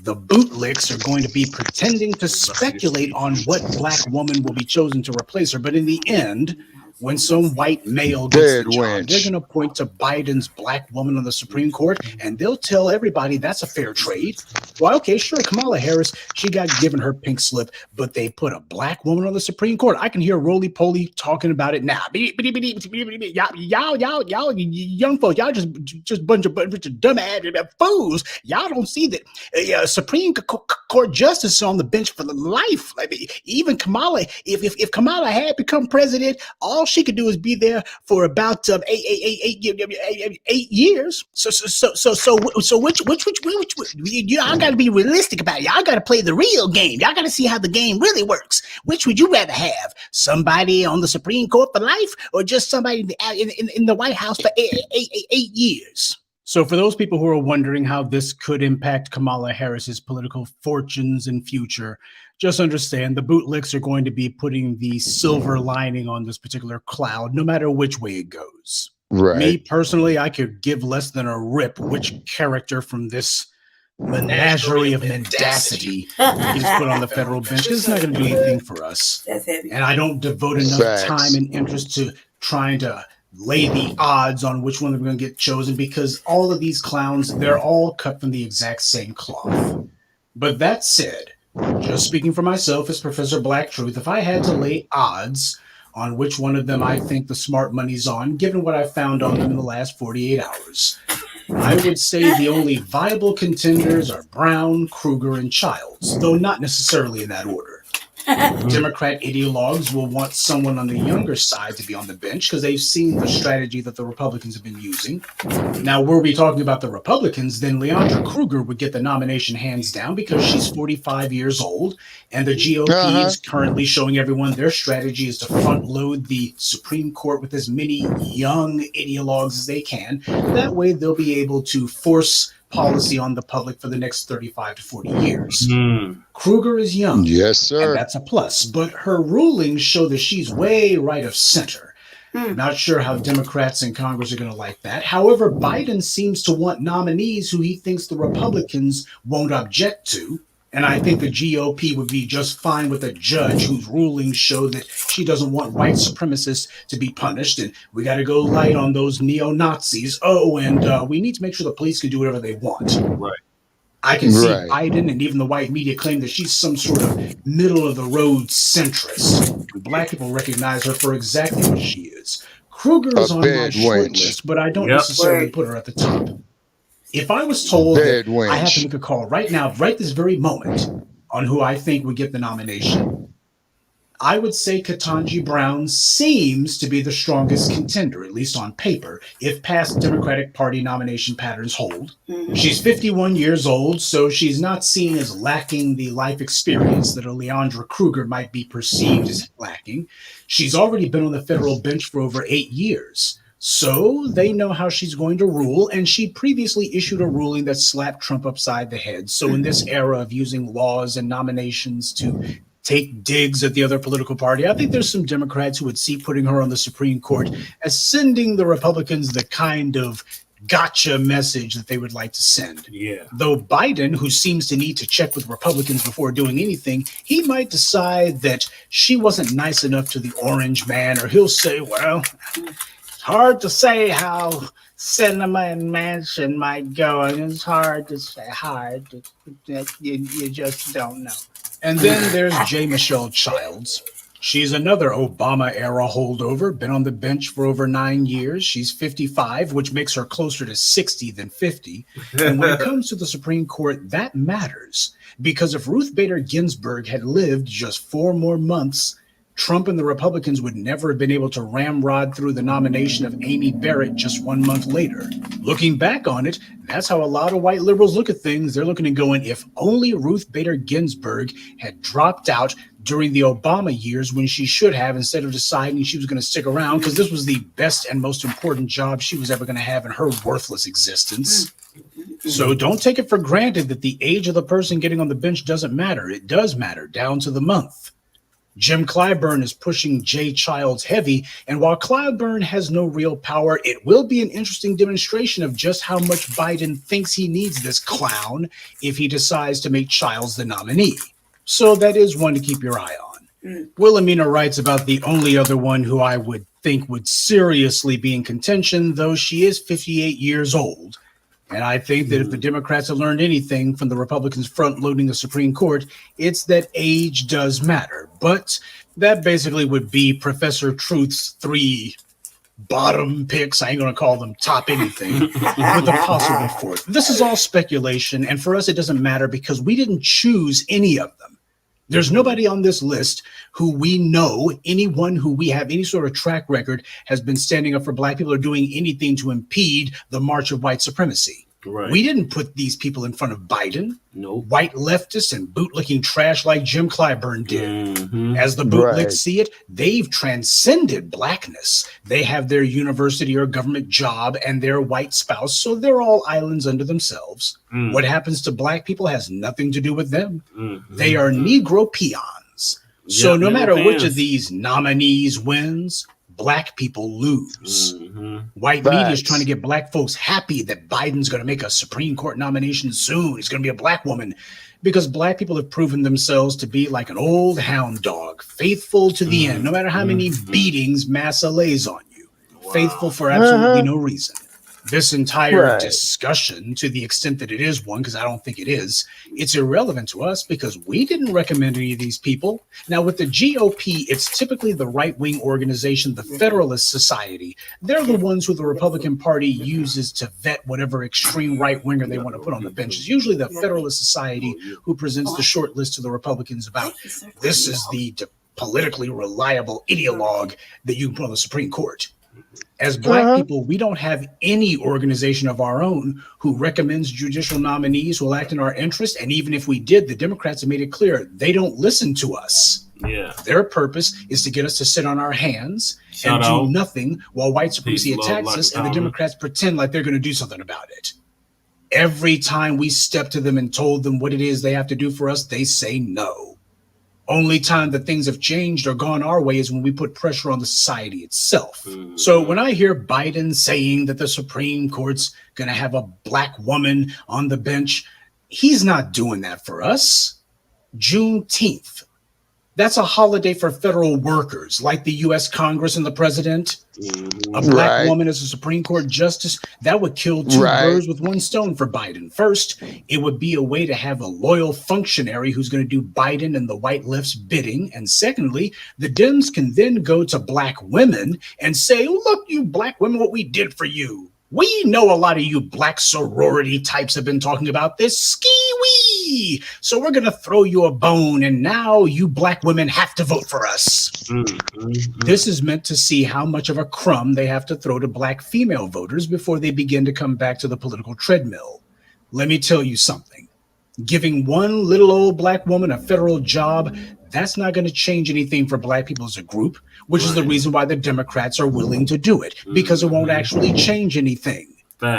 the bootlicks are going to be pretending to speculate on what black woman will be chosen to replace her. But in the end, when some white male gets the job, they're going to point to Biden's black woman on the Supreme Court, and they'll tell everybody that's a fair trade. Well, okay, sure, Kamala Harris, she got given her pink slip, but they put a black woman on the Supreme Court. I can hear Roly-Poly talking about it now. Y'all, young folks, y'all just bunch of dumbass fools. Y'all don't see that Supreme Court justice on the bench for life. I mean, even Kamala, if Kamala had become president, all she could do is be there for about 8 years. So which y'all got to be realistic about it. Y'all got to play the real game. Y'all got to see how the game really works. Which would you rather have? Somebody on the Supreme Court for life, or just somebody in the White House for 8 years? So for those people who are wondering how this could impact Kamala Harris's political fortunes and future, just understand the bootlicks are going to be putting the silver lining on this particular cloud, no matter which way it goes. Right. Me personally, I could give less than a rip which character from this menagerie of mendacity is put on the federal bench. This is not going to do anything for us. And I don't devote enough time and interest to trying to lay the odds on which one they're going to get chosen, because all of these clowns, they're all cut from the exact same cloth. But that said, just speaking for myself as Professor Black Truth, if I had to lay odds on which one of them I think the smart money's on, given what I've found on them in the last 48 hours, I would say the only viable contenders are Brown, Kruger, and Childs, though not necessarily in that order. Democrat ideologues will want someone on the younger side to be on the bench because they've seen the strategy that the Republicans have been using. Now, were we talking about the Republicans, then Leandra Kruger would get the nomination hands down because she's 45 years old, and the GOP is currently showing everyone their strategy is to front load the Supreme Court with as many young ideologues as they can. That way, they'll be able to force policy on the public for the next 35 to 40 years. Kruger is young. Yes, sir. And that's a plus. But her rulings show that she's way right of center. Not sure how Democrats in Congress are going to like that. However, Biden seems to want nominees who he thinks the Republicans won't object to. And I think the GOP would be just fine with a judge whose rulings show that she doesn't want white supremacists to be punished. And we got to go light on those neo-Nazis. Oh, and we need to make sure the police can do whatever they want. Right. I can see Biden and even the white media claim that she's some sort of middle-of-the-road centrist. Black people recognize her for exactly what she is. Kruger is on my short list, but I don't necessarily put her at the top. If I was told that I have to make a call right now, right this very moment, on who I think would get the nomination, I would say Ketanji Brown seems to be the strongest contender, at least on paper, if past Democratic Party nomination patterns hold. She's 51 years old, so she's not seen as lacking the life experience that a Leandra Kruger might be perceived as lacking. She's already been on the federal bench for over 8 years, so they know how she's going to rule, and she previously issued a ruling that slapped Trump upside the head. So in this era of using laws and nominations to take digs at the other political party, I think there's some Democrats who would see putting her on the Supreme Court as sending the Republicans the kind of gotcha message that they would like to send. Yeah. Though Biden, who seems to need to check with Republicans before doing anything, he might decide that she wasn't nice enough to the orange man, or he'll say, well, it's hard to say how Sinema and Manchin might go, and it's hard to say, you just don't know. And then there's J. Michelle Childs. She's another Obama-era holdover, been on the bench for over 9 years. She's 55, which makes her closer to 60 than 50. And when it comes to the Supreme Court, that matters. Because if Ruth Bader Ginsburg had lived just 4 more months, Trump and the Republicans would never have been able to ramrod through the nomination of Amy Barrett just 1 month later. Looking back on it, that's how a lot of white liberals look at things. They're looking and going, if only Ruth Bader Ginsburg had dropped out during the Obama years when she should have, instead of deciding she was going to stick around, because this was the best and most important job she was ever going to have in her worthless existence. So don't take it for granted that the age of the person getting on the bench doesn't matter. It does matter, down to the month. Jim Clyburn is pushing Jay Childs heavy, and while Clyburn has no real power, it will be an interesting demonstration of just how much Biden thinks he needs this clown if he decides to make Childs the nominee. So that is one to keep your eye on. Wilhelmina writes about the only other one who I would think would seriously be in contention, though she is 58 years old. And I think that if the Democrats have learned anything from the Republicans front-loading the Supreme Court, it's that age does matter. But that basically would be Professor Truth's 3 bottom picks. I ain't going to call them top anything, with a possible fourth. This is all speculation, and for us it doesn't matter because we didn't choose any of them. There's nobody on this list who we know, anyone who we have any sort of track record has been standing up for Black people or doing anything to impede the march of white supremacy. Right. We didn't put these people in front of Biden. Nope. White leftists and bootlicking trash like Jim Clyburn did. As the bootlicks see it, they've transcended Blackness. They have their university or government job and their white spouse, so they're all islands unto themselves. What happens to Black people has nothing to do with them. They are Negro peons. So no matter which of these nominees wins, Black people lose. White media is trying to get Black folks happy that Biden's going to make a Supreme Court nomination soon. It's going to be a Black woman, because Black people have proven themselves to be like an old hound dog, faithful to the end, no matter how many beatings Massa lays on you, faithful for absolutely no reason. This entire discussion, to the extent that it is one, because I don't think it is, it's irrelevant to us because we didn't recommend any of these people. Now, with the GOP, it's typically the right-wing organization, the Federalist Society. They're the ones who the Republican Party uses to vet whatever extreme right-winger they want to put on the bench. It's usually the Federalist Society who presents the short list to the Republicans about, this is the politically reliable ideologue that you can put on the Supreme Court. As Black people, we don't have any organization of our own who recommends judicial nominees who will act in our interest. And even if we did, the Democrats have made it clear they don't listen to us. Their purpose is to get us to sit on our hands and do nothing while white supremacy attacks us, and the Democrats pretend like they're going to do something about it. Every time we step to them and told them what it is they have to do for us, they say no. Only time that things have changed or gone our way is when we put pressure on the society itself. So when I hear Biden saying that the Supreme Court's going to have a Black woman on the bench, he's not doing that for us. Juneteenth. That's a holiday for federal workers like the U.S. Congress and the president. A Black woman as a Supreme Court justice, that would kill two birds with one stone for Biden. First, it would be a way to have a loyal functionary who's going to do Biden and the white left's bidding. And secondly, the Dems can then go to Black women and say, look, you Black women, what we did for you. We know a lot of you Black sorority types have been talking about this. Ski-wee! So we're going to throw you a bone, and now you black women have to vote for us. This is meant to see how much of a crumb they have to throw to black female voters before they begin to come back to the political treadmill. Let me tell you something. Giving one little old black woman a federal job, that's not going to change anything for black people as a group, which is the reason why the Democrats are willing to do it, because it won't actually change anything.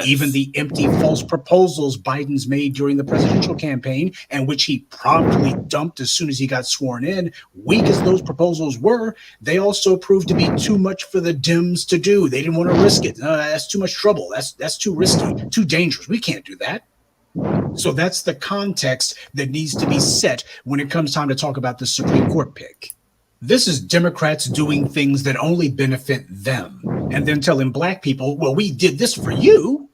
Even the empty false proposals Biden's made during the presidential campaign, and which he promptly dumped as soon as he got sworn in, weak as those proposals were, they also proved to be too much for the Dems to do. They didn't want to risk it. That's too much trouble. That's too risky, too dangerous. We can't do that. So that's the context that needs to be set when it comes time to talk about the Supreme Court pick. This is Democrats doing things that only benefit them, and then telling black people, well, we did this for you.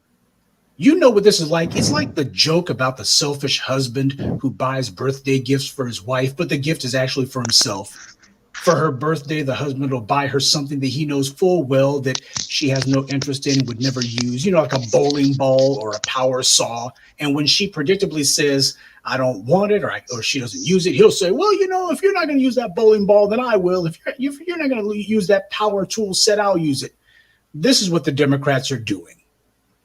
You know what this is like. It's like the joke about the selfish husband who buys birthday gifts for his wife, but the gift is actually for himself. For her birthday, the husband will buy her something that he knows full well that she has no interest in and would never use, like a bowling ball or a power saw. And when she predictably says, I don't want it, or she doesn't use it, he'll say, well, if you're not going to use that bowling ball, then I will. If you're not going to use that power tool set, I'll use it. This is what the Democrats are doing.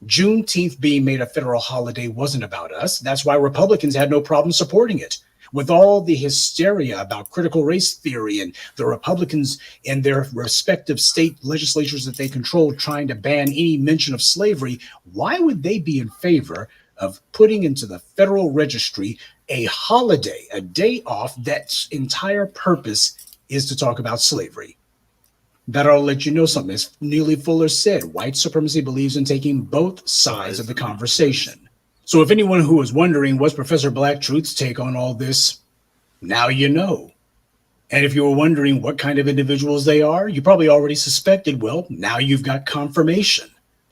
Juneteenth being made a federal holiday wasn't about us. That's why Republicans had no problem supporting it. With all the hysteria about critical race theory and the Republicans in their respective state legislatures that they control trying to ban any mention of slavery, why would they be in favor of putting into the federal registry a holiday, a day off that's entire purpose is to talk about slavery? That I'll let you know something. As Neely Fuller said, white supremacy believes in taking both sides of the conversation. So if anyone who was wondering what's Professor Black Truth's take on all this, now you know. And if you were wondering what kind of individuals they are, you probably already suspected. Well, now you've got confirmation.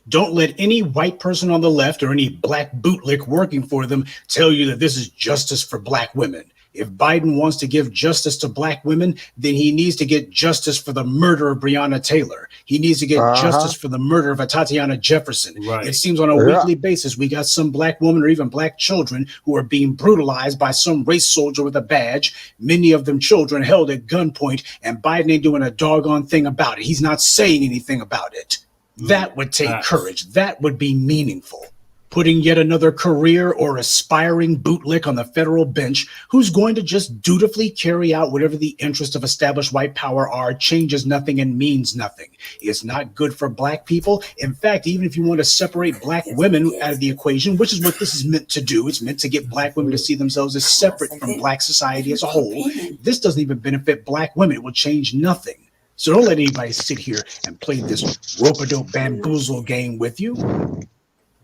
Don't let any white person on the left or any black bootlick working for them tell you that this is justice for black women. If Biden wants to give justice to black women, then he needs to get justice for the murder of Breonna Taylor. He needs to get justice for the murder of Tatiana Jefferson. Right. It seems on a weekly basis, we got some black women or even black children who are being brutalized by some race soldier with a badge, many of them children held at gunpoint, and Biden ain't doing a doggone thing about it. He's not saying anything about it. That would take courage. That would be meaningful. Putting yet another career or aspiring bootlick on the federal bench who's going to just dutifully carry out whatever the interests of established white power are changes nothing and means nothing. It's not good for black people. In fact, even if you want to separate black women out of the equation, which is what this is meant to do, it's meant to get black women to see themselves as separate from black society as a whole. This doesn't even benefit black women. It will change nothing. So don't let anybody sit here and play this rope-a-dope bamboozle game with you.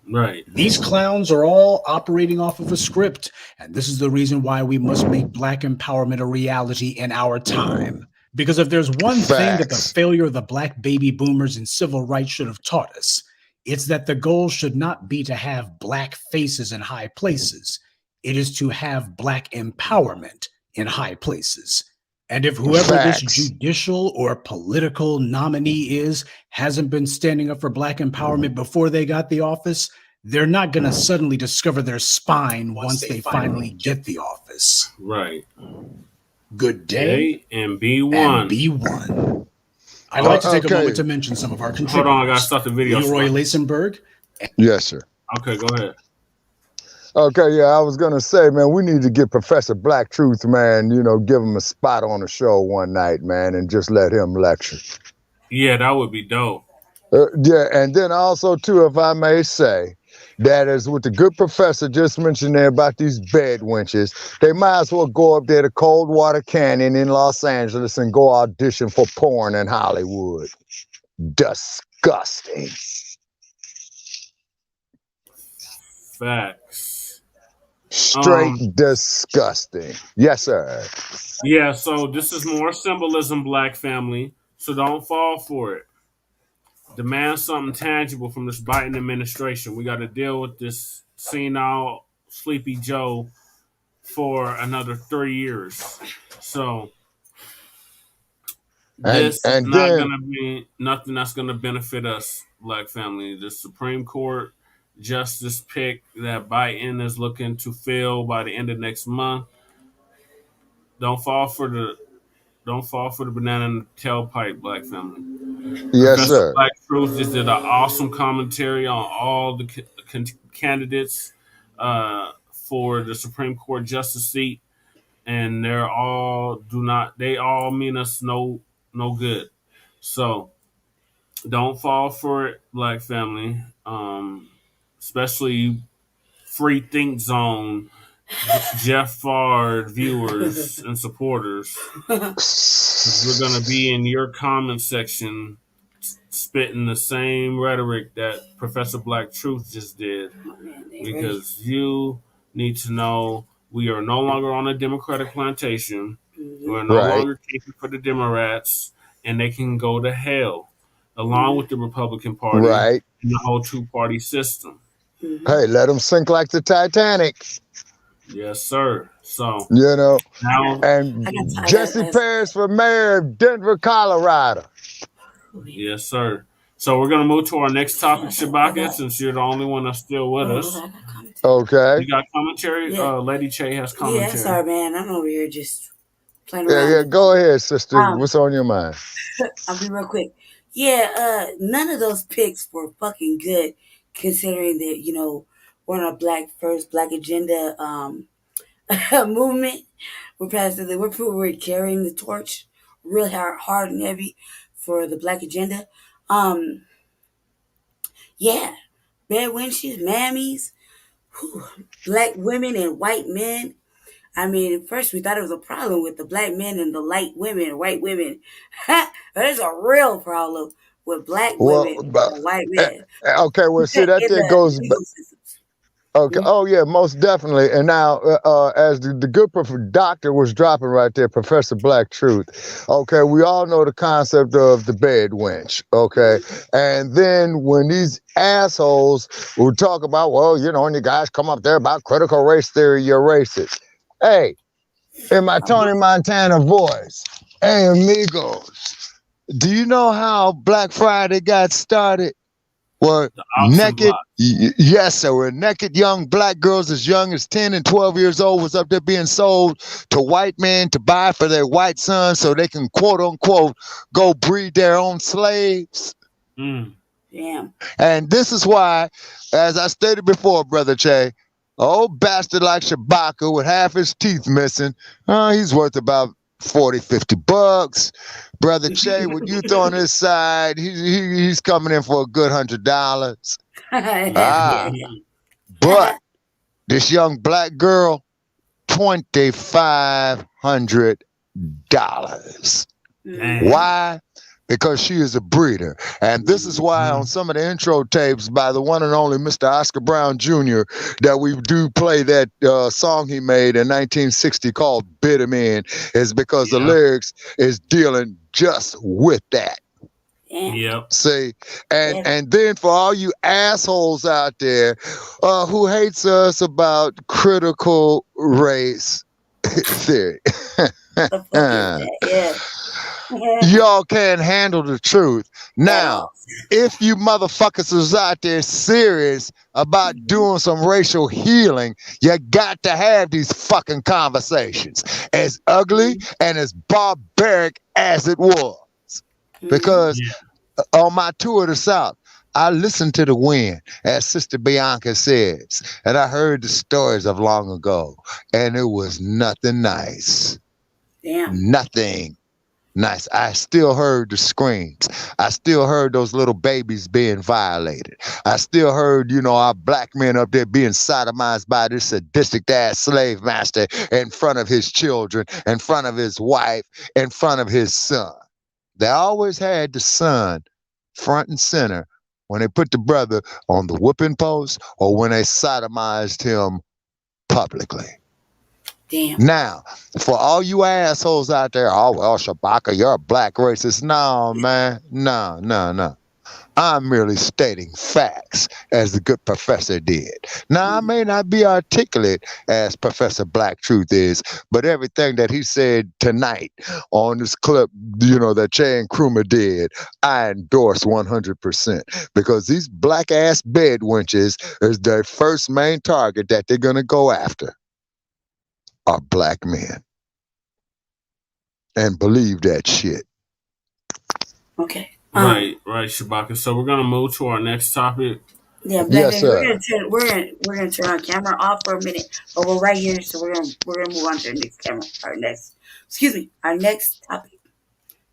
Right. These clowns are all operating off of a script, and this is the reason why we must make black empowerment a reality in our time. Because if there's one thing that the failure of the black baby boomers and civil rights should have taught us, it's that the goal should not be to have black faces in high places. It is to have black empowerment in high places. And if whoever this judicial or political nominee is hasn't been standing up for black empowerment before they got the office, they're not going to suddenly discover their spine once they finally get the office. Right. Good day and be one. And be one. I'd like to take a moment to mention some of our contributors. Hold on, I got to start the video. Leroy Lasenberg. Yes, sir. Okay, go ahead. Okay, yeah, I was going to say, man, we need to get Professor Black Truth, man, give him a spot on the show one night, man, and just let him lecture. Yeah, that would be dope. Yeah, and then also, too, if I may say, that is what the good professor just mentioned there about these bed wenches. They might as well go up there to Coldwater Canyon in Los Angeles and go audition for porn in Hollywood. Disgusting. Facts. Straight disgusting. Yes, sir. Yeah, so this is more symbolism, black family. So don't fall for it. Demand something tangible from this Biden administration. We got to deal with this senile Sleepy Joe for another 3 years. So this is not going to be nothing that's going to benefit us, black family. The Supreme Court, justice pick that Biden is looking to fill by the end of next month. Don't fall for the banana in the tailpipe, Black family. Yes, Professor sir. Black Truth just did an awesome commentary on all the candidates for the Supreme Court justice seat, and they all mean us no good. So don't fall for it, Black family. Especially Free Think Zone, Jeff Fard viewers and supporters. We're gonna be in your comment section spitting the same rhetoric that Professor Black Truth just did, because you need to know we are no longer on a Democratic plantation. We're no longer caping for the Democrats, and they can go to hell, along with the Republican Party and the whole two-party system. Hey, let them sink like the Titanic. Yes, sir. So now, and Jesse Paris for mayor of Denver, Colorado. Yes, sir. So we're gonna move to our next topic, Shabaka, since you're the only one that's still with us. Okay. You got commentary? Yeah. Lady Che has commentary. Yeah, sorry, man. I'm over here just playing around. Yeah, go ahead, sister. What's on your mind? I'll be real quick. Yeah, none of those picks were fucking good, considering that, we're on a first black agenda movement. We're carrying the torch real hard and heavy for the black agenda. Yeah, bad wenches, mammies, black women and white men. I mean, at first we thought it was a problem with the black men and the light women, white women. But there's a real problem with black women and white men. Okay, well, see, that thing goes... Okay. Oh yeah, most definitely. And now, as the good doctor was dropping right there, Professor Black Truth. Okay, we all know the concept of the bed wench. Okay, and then when these assholes will talk about, well, and you guys come up there about critical race theory, you're racist. Hey, in my Tony Montana voice, hey amigos, do you know how Black Friday got started? Were naked, yes, sir. Were naked young black girls as young as 10 and 12 years old was up there being sold to white men to buy for their white sons so they can, quote unquote, go breed their own slaves. Damn. And this is why, as I stated before, Brother Che, old bastard like Shabaka with half his teeth missing, he's worth about $40-50. Brother Che, when you throw on his side, he's coming in for a good $100. But this young black girl, $2,500. Why? Because she is a breeder. And this is why on some of the intro tapes by the one and only Mr. Oscar Brown Jr. that we do play that song he made in 1960 called Bid Him In, is because the lyrics is dealing just with that. Yep. See, and then for all you assholes out there who hates us about critical race theory. Y'all can't handle the truth. Now, if you motherfuckers is out there serious about doing some racial healing, you got to have these fucking conversations, as ugly and as barbaric as it was. Because on my tour of the South, I listened to the wind, as Sister Bianca says, and I heard the stories of long ago, and it was nothing nice. Damn. Nothing nice. I still heard the screams. I still heard those little babies being violated. I still heard, our black men up there being sodomized by this sadistic ass slave master in front of his children, in front of his wife, in front of his son. They always had the son front and center when they put the brother on the whooping post or when they sodomized him publicly. Damn. Now, for all you assholes out there, oh, well, Shabaka, you're a black racist. No, man. No. I'm merely stating facts, as the good professor did. Now, I may not be articulate as Professor Black Truth is, but everything that he said tonight on this clip, that Jay and Krumah did, I endorse 100%. Because these black ass bed wenches is their first main target that they're going to go after are black men. And believe that shit. Okay. Right, Shabaka. So we're gonna move to our next topic. Yeah, yes, sir. We're gonna turn our camera off for a minute, but we're right here, so we're gonna move on to the next camera. Our next topic.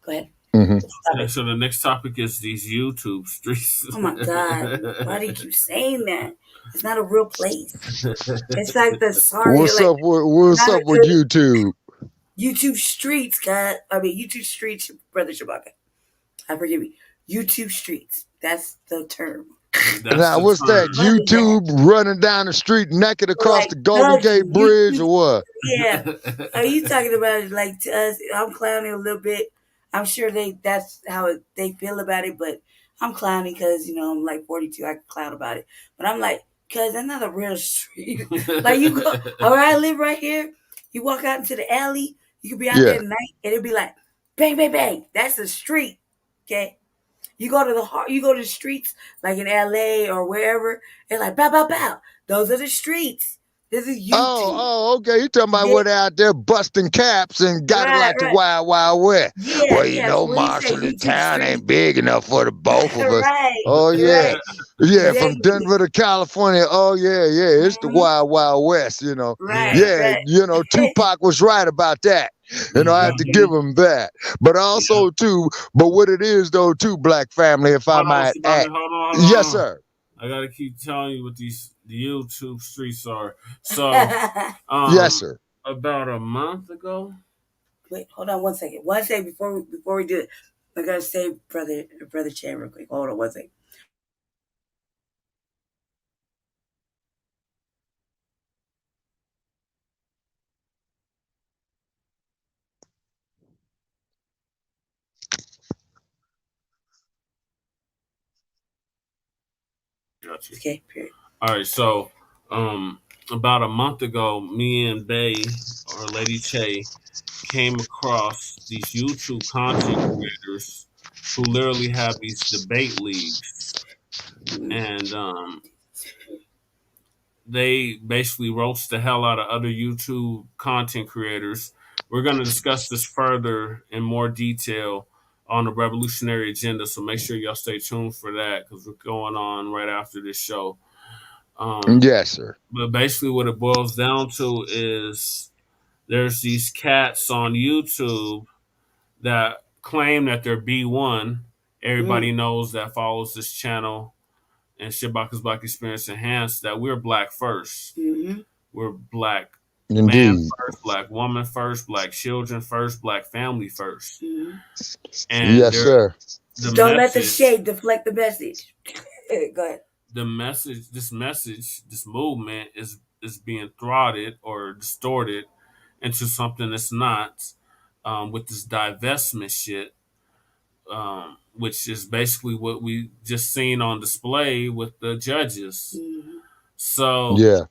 Go ahead. Mm-hmm. So the next topic is these YouTube streets. Oh my God! Why do you keep saying that? It's not a real place. It's like the sorry. What's up with YouTube? YouTube streets, God. I mean YouTube streets, Brother Shabaka. I forgive me. YouTube streets. That's the term. Now, what's that? YouTube running down the street naked across the Golden Gate Bridge or what? Yeah. Are you talking about it like to us? I'm clowning a little bit. I'm sure that's how they feel about it, but I'm clowning because, I'm like 42. I can clown about it. But I'm like, because that's not a real street. Like you go, all right, I live right here. You walk out into the alley. You could be out there at night and it'd be like, bang, bang, bang. That's the street. Okay. You go to the streets like in LA or wherever, and like bow, bow, bow. Those are the streets. This is YouTube. Oh, okay. You talking about where they're out there busting caps and got it like the Wild Wild West. Yeah, well, Marshall, the town ain't big enough for the both of us. Oh yeah. Right. Yeah, from Denver to California. Oh yeah, it's the Wild Wild West, Right. Yeah, right. Tupac was right about that. I have to give him that. But also but what it is though too, black family, if I might add. Hold on. Yes, sir. I gotta keep telling you what the YouTube streets are. So yes, sir. About a month ago. Wait, hold on 1 second. 1 second before we do it. I gotta say brother Chan real quick. Hold on 1 second. Gotcha. Okay, period. All right, so about a month ago, me and Bay or Lady Che came across these YouTube content creators who literally have these debate leagues, and they basically roast the hell out of other YouTube content creators. We're going to discuss this further in more detail on the Revolutionary Agenda, so make sure y'all stay tuned for that because we're going on right after this show. Yes, sir. But basically what it boils down to is there's these cats on YouTube that claim that they're B1. Everybody knows that follows this channel and Shabaka's Black Experience Enhanced that we're black first. Mm-hmm. We're black Indeed. man first, black woman first, black children first, black family first. Mm-hmm. And yes, sir. Don't let the shade deflect the message. Go ahead. This movement is being throttled or distorted into something that's not, with this divestment shit, which is basically what we just seen on display with the judges. Mm-hmm. So, yeah,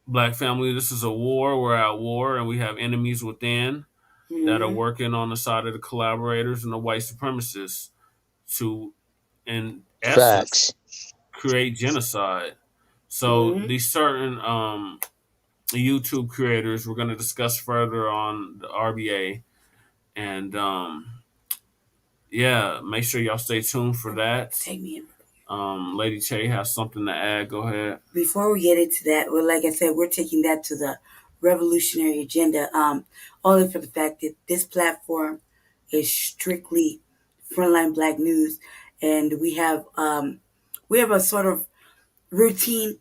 black family, this is a war. We're at war, and we have enemies within that are working on the side of the collaborators and the white supremacists to, in essence, create genocide. So these certain YouTube creators we're going to discuss further on the RBA, and make sure y'all stay tuned for that. Take me in. Lady Che has something to add. Go ahead. Before we get into that, well, like I said, we're taking that to the Revolutionary Agenda, only for the fact that this platform is strictly Frontline Black News, and we have a sort of routine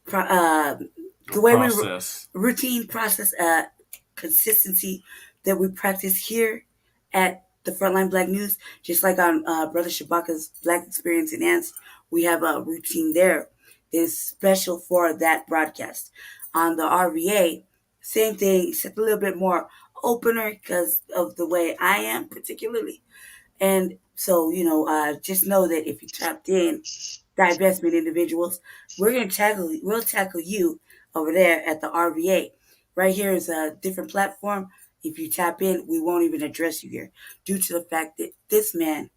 consistency that we practice here at the Frontline Black News, just like on Brother Shabaka's Black Experience Enhanced. We have a routine there that is special for that broadcast. On the RVA, same thing, except a little bit more opener because of the way I am particularly. And so, just know that if you tapped in, divestment individuals, we'll tackle you over there at the RVA. Right here is a different platform. If you tap in, we won't even address you here due to the fact that this man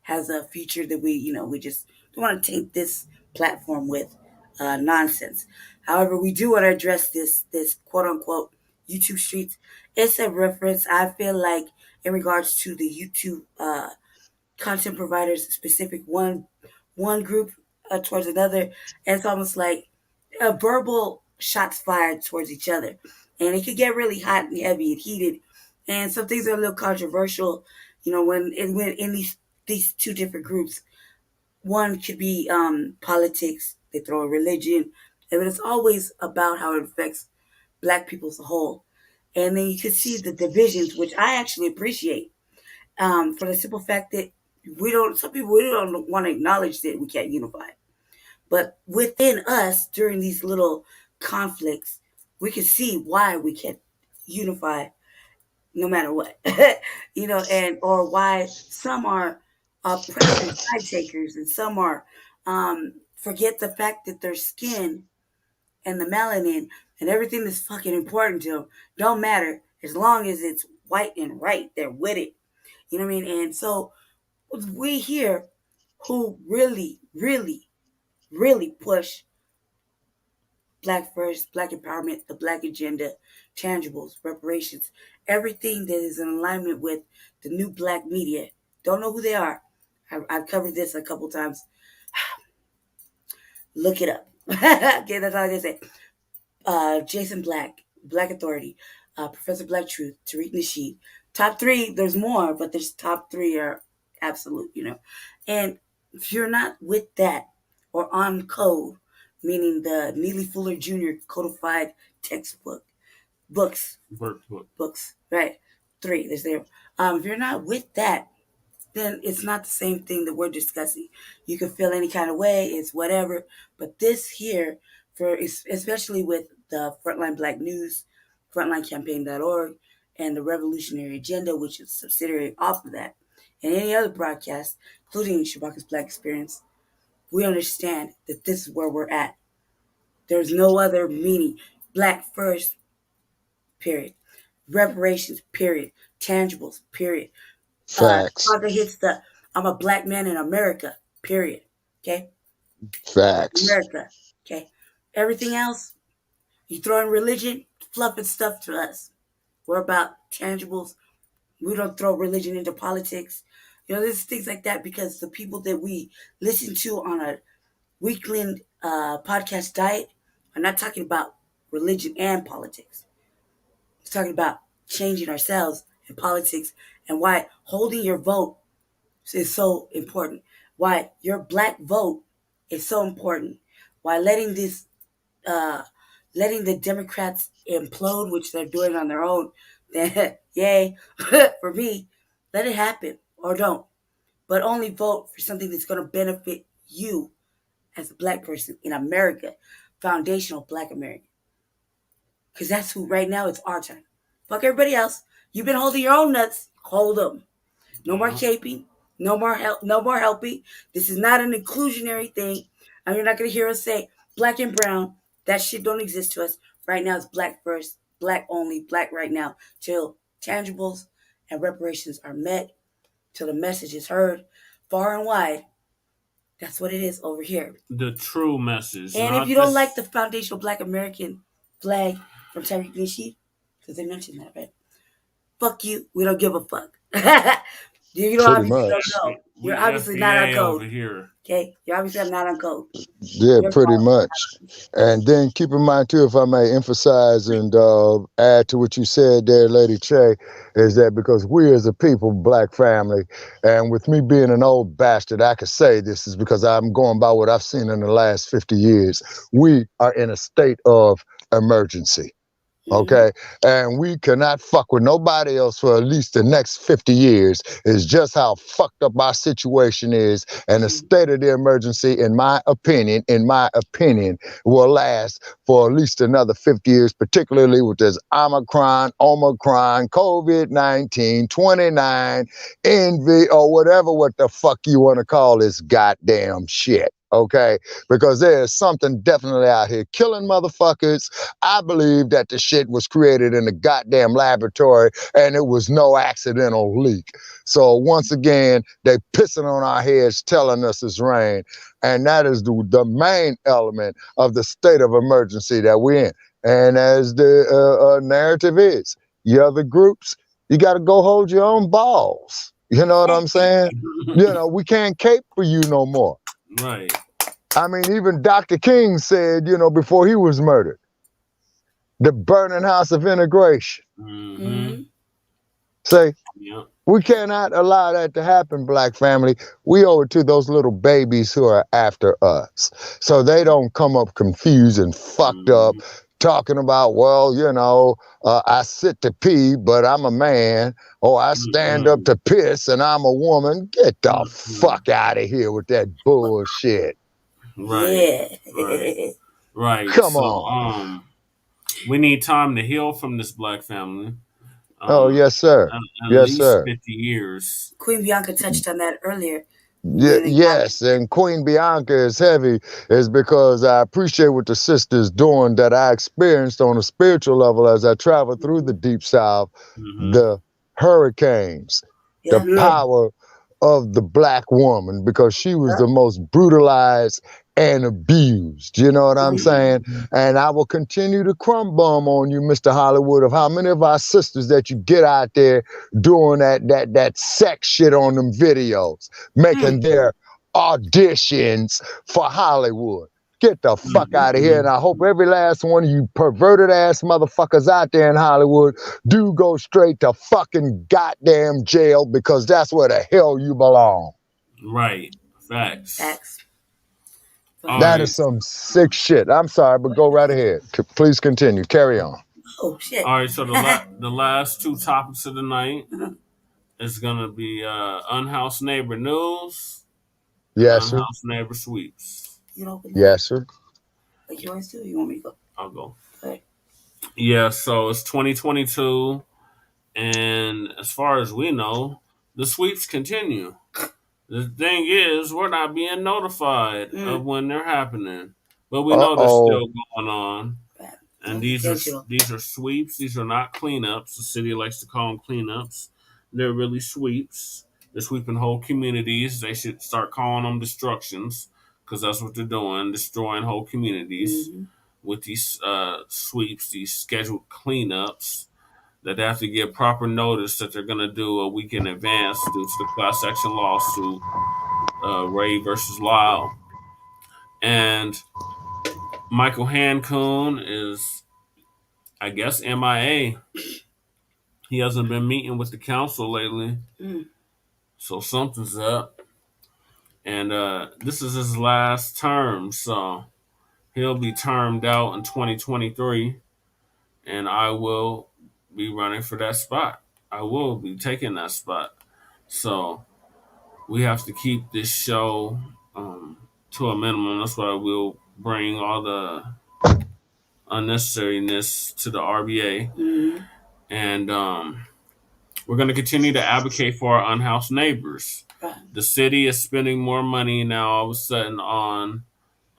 has a feature that we just don't want to taint this platform with nonsense. However, we do want to address this quote unquote YouTube streets. It's a reference, I feel like, in regards to the YouTube content providers, specific one group towards another. And it's almost like verbal shots fired towards each other, and it could get really hot and heavy and heated. And some things are a little controversial, when in these two different groups. One could be politics. They throw in religion, and it's always about how it affects Black people as a whole. And then you can see the divisions, which I actually appreciate, for the simple fact that some people we don't want to acknowledge that we can't unify. But within us, during these little conflicts, we can see why we can't unify no matter what, and or why some are president side takers and some are forget the fact that their skin and the melanin and everything that's fucking important to them don't matter as long as it's white and right. They're with it. You know what I mean? And so we here who really, really, really push Black first, Black empowerment, the Black agenda, tangibles, reparations, everything that is in alignment with the new Black media. Don't know who they are. I've covered this a couple times. Look it up. Okay, that's all I can say. Jason Black, Black Authority, Professor Black Truth, Tariq Nasheed. Top 3, there's more, but there's top 3 are absolute, And if you're not with that or on code, meaning the Neely Fuller Jr. codified textbook, books, right? 3, there's there. If you're not with that, then it's not the same thing that we're discussing. You can feel any kind of way, it's whatever. But this here, especially with the Frontline Black News, frontlinecampaign.org, and the Revolutionary Agenda, which is a subsidiary off of that, and any other broadcast, including Shabaka's Black Experience, we understand that this is where we're at. There's no other meaning. Black first, period. Reparations, period. Tangibles, period. Facts. Hits the I'm a Black man in America, period. Okay? Facts. America. Okay? Everything else, you throw in religion, fluff and stuff to us. We're about tangibles. We don't throw religion into politics. There's things like that because the people that we listen to on a weekly podcast diet are not talking about religion and politics. It's talking about changing ourselves in politics and why holding your vote is so important. Why your Black vote is so important. Why letting the Democrats implode, which they're doing on their own, yay, for me, let it happen or don't. But only vote for something that's going to benefit you as a Black person in America, foundational Black American. Because that's who right now it's our time. Fuck everybody else. You've been holding your own nuts. Hold them. No more caping. No more helping. This is not an inclusionary thing. And you're not going to hear us say Black and brown. That shit don't exist to us. Right now it's Black first, Black only, Black right now. Till tangibles and reparations are met. Till the message is heard far and wide. That's what it is over here. The true message. And if you don't like the foundational Black American flag from Tariq Nasheed, because they mentioned that, right? Fuck you. We don't give a fuck. You don't know. You're obviously not on code. Okay? You're obviously not on code. Yeah, pretty much. And then keep in mind, too, if I may emphasize and add to what you said there, Lady Che, is that because we as a people, Black family, and with me being an old bastard, I could say this is because I'm going by what I've seen in the last 50 years. We are in a state of emergency. Okay, and we cannot fuck with nobody else for at least the next 50 years. Is just how fucked up our situation is, and the state of the emergency, in my opinion, will last for at least another 50 years, particularly with this Omicron, COVID-19, 29, envy, or whatever what the fuck you want to call this goddamn shit. Okay, because there is something definitely out here killing motherfuckers. I believe that the shit was created in a goddamn laboratory and it was no accidental leak. So once again, they pissing on our heads telling us it's rain. And that is the main element of the state of emergency that we're in. And as the narrative is, you other groups, you got to go hold your own balls. You know what I'm saying? You know, we can't cape for you no more. Right. I mean, even Dr. King said, you know, before he was murdered, the burning house of integration. Say, we cannot allow that to happen, Black family. We owe it to those little babies who are after us, so they don't come up confused and fucked up, talking about, well, you know, I sit to pee, but I'm a man, or I stand up to piss and I'm a woman. Get the fuck out of here with that bullshit. Right. Yeah. Right. Come so, on. We need time to heal from this, Black family. Oh, yes, sir. At Yes, least sir. 50 years. Queen Bianca touched on that earlier. Yes, and Queen Bianca is heavy is because I appreciate what the sister's doing that I experienced on a spiritual level as I traveled through the Deep South, the hurricanes, the power of the Black woman, because she was the most brutalized and abused. You know what I'm saying? And I will continue to crumb bum on you, Mr. Hollywood, of how many of our sisters that you get out there doing that sex shit on them videos, making their auditions for Hollywood. Get the fuck out of here. And I hope every last one of you perverted ass motherfuckers out there in Hollywood do go straight to fucking goddamn jail, because that's where the hell you belong. Right. Facts. That is some sick shit. I'm sorry, but go right ahead. Please continue. Carry on. Oh, shit. All right, so the last two topics of the night is going to be unhoused neighbor news. Yes, sir. Unhoused neighbor sweeps. Yes, sir. Like you want to, you want me to go? I'll go. Okay. Yeah, so it's 2022, and as far as we know, the sweeps continue. The thing is, we're not being notified of when they're happening, but we know they're still going on. And these are sweeps. These are not cleanups. The city likes to call them cleanups. They're really sweeps. They're sweeping whole communities. They should start calling them destructions, because that's what they're doing, destroying whole communities with these sweeps, these scheduled cleanups that they have to give proper notice that they're going to do a week in advance due to the class action lawsuit, Ray versus Lyle. And Michael Hancoon is, I guess, MIA. He hasn't been meeting with the council lately. So something's up. And this is his last term, so he'll be termed out in 2023. And I will be running for that spot. I will be taking that spot. So we have to keep this show to a minimum. That's why we'll bring all the unnecessariness to the RBA. And we're going to continue to advocate for our unhoused neighbors. The city is spending more money now all of a sudden on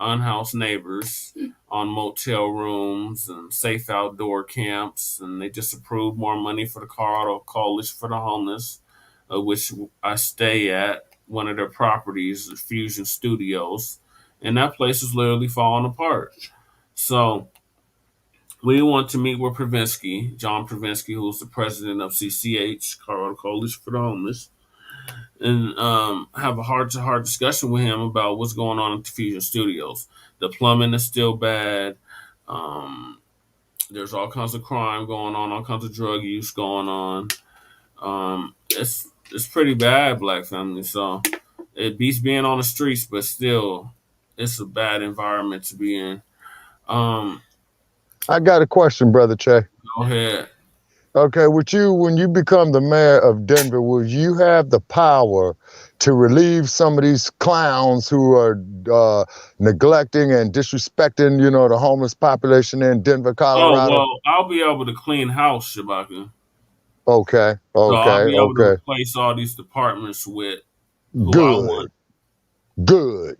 unhoused neighbors, on motel rooms and safe outdoor camps, and they just approved more money for the Colorado Coalition for the Homeless, which I stay at, one of their properties, Fusion Studios, and that place is literally falling apart. So we want to meet with Pravinsky, John Pravinsky, who's the president of CCH, Colorado Coalition for the Homeless, and have a heart-to-heart discussion with him about what's going on at the Fusion Studios. The plumbing is still bad. There's all kinds of crime going on, all kinds of drug use going on. It's pretty bad, Black family. So it beats being on the streets, but still, it's a bad environment to be in. I got a question, Brother Che. Go ahead. Okay, with you, when you become the mayor of Denver, will you have the power to relieve some of these clowns who are neglecting and disrespecting, you know, the homeless population in Denver, Oh, Colorado? well, I'll be able to clean house, Shabaka. Okay, So I'll okay, be able to okay. replace all these departments with who I want. Good,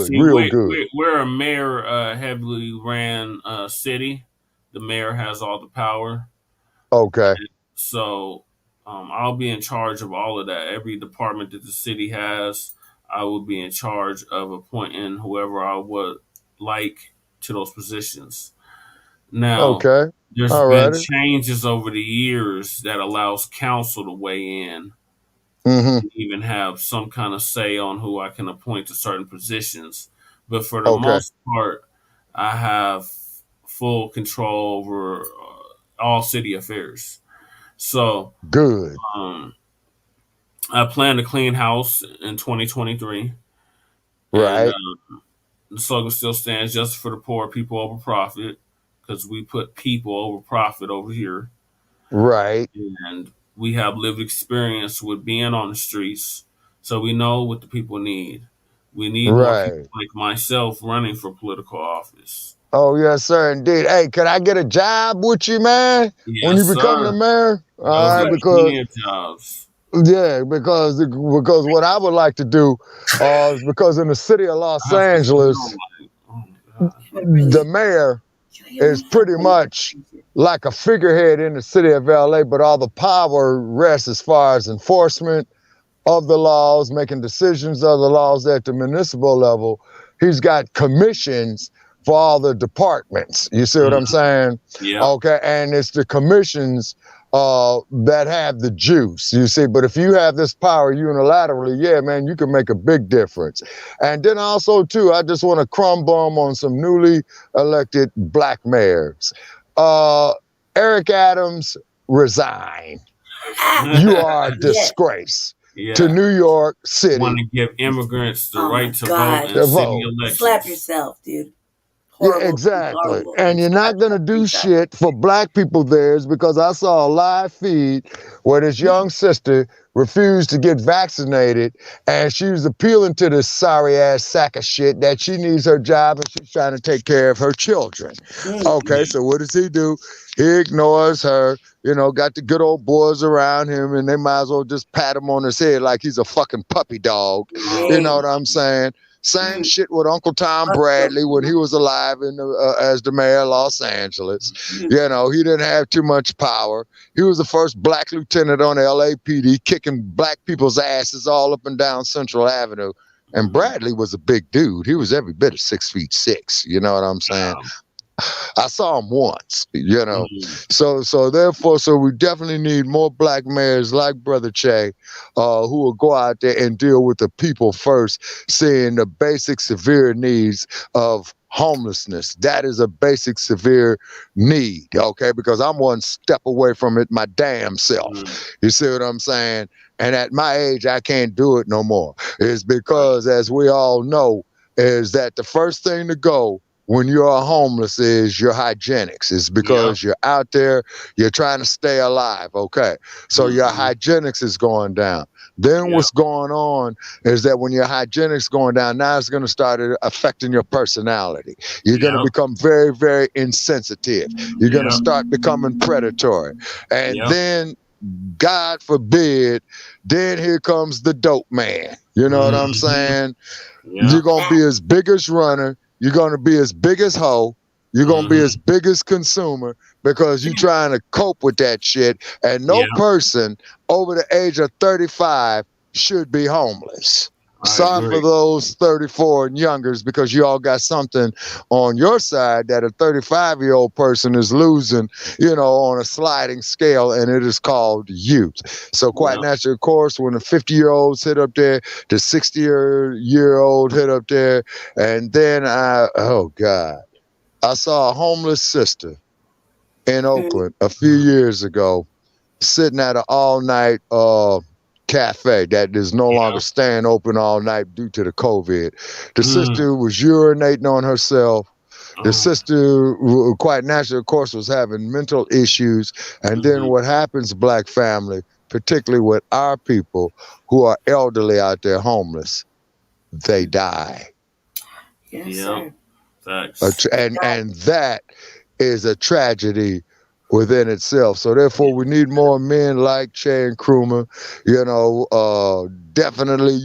See, real good. we're a mayor heavily ran city. The mayor has all the power. Okay. So I'll be in charge of all of that. Every department that the city has, I will be in charge of appointing whoever I would like to those positions. Now, Okay. there's All been righty. changes over the years that allows council to weigh in Mm-hmm. and even have some kind of say on who I can appoint to certain positions. But for the Okay. most part, I have full control over all city affairs. So Good. I plan to clean house in 2023. Right. And the slogan still stands: justice for the poor, people over profit, because we put people over profit over here. Right. And we have lived experience with being on the streets, so we know what the people need. We need more people like myself running for political office. Oh, yes, sir, indeed. Hey, could I get a job with you, man? Yes, when you become the mayor? All right, because plenty of jobs. Yeah, because what I would like to do is because in the city of Los Angeles, the mayor is pretty much like a figurehead in the city of LA, but all the power rests as far as enforcement of the laws, making decisions of the laws at the municipal level. He's got commissions for all the departments. You see what I'm saying? Yeah. Okay, and it's the commissions that have the juice, you see. But if you have this power unilaterally, yeah, man, you can make a big difference. And then also, too, I just want to crumb bomb on some newly elected black mayors. Eric Adams, resign. You are a disgrace to New York City. Want to give immigrants the right to vote in city elections. Slap yourself, dude. Horrible, yeah, exactly. Horrible. And you're not going to do shit for black people there, is because I saw a live feed where this young sister refused to get vaccinated, and she was appealing to this sorry ass sack of shit that she needs her job and she's trying to take care of her children. Okay, so what does he do? He ignores her, you know, got the good old boys around him, and they might as well just pat him on his head like he's a fucking puppy dog. You know what I'm saying? Same shit with Uncle Tom Bradley when he was alive as the mayor of Los Angeles. You know, he didn't have too much power. He was the first black lieutenant on the LAPD, kicking black people's asses all up and down Central Avenue. And Bradley was a big dude. He was every bit of 6'6". You know what I'm saying? I saw him once, you know. So therefore, we definitely need more black mayors like Brother Che, who will go out there and deal with the people first, seeing the basic severe needs of homelessness. That is a basic severe need, okay? Because I'm one step away from it my damn self. You see what I'm saying? And at my age, I can't do it no more. It's because, as we all know, is that the first thing to go when you're homeless is your hygienics. Is because you're out there, you're trying to stay alive, okay? So your hygienics is going down. Then what's going on is that when your hygienics going down, now it's going to start affecting your personality. You're going to become very, very insensitive. You're going to start becoming predatory. And then, God forbid, then here comes the dope man. You know what I'm saying? You're going to be his biggest runner. You're going to be as big as hoe. You're going to be as big as consumer because you're trying to cope with that shit. And no person over the age of 35 should be homeless. Sorry for those 34 and youngers, because you all got something on your side that a 35-year-old person is losing, you know, on a sliding scale, and it is called youth. So quite naturally, of course, when the 50-year-olds hit up there, the 60-year-old hit up there, and then oh God, I saw a homeless sister in Oakland a few years ago sitting at an all-night cafe that is no longer staying open all night due to the COVID. The sister was urinating on herself. The sister, quite naturally, of course, was having mental issues. And then what happens, black family, particularly with our people who are elderly out there homeless, they die. Yes, sir. And that is a tragedy within itself. So therefore, we need more men like Che and Krumah, definitely,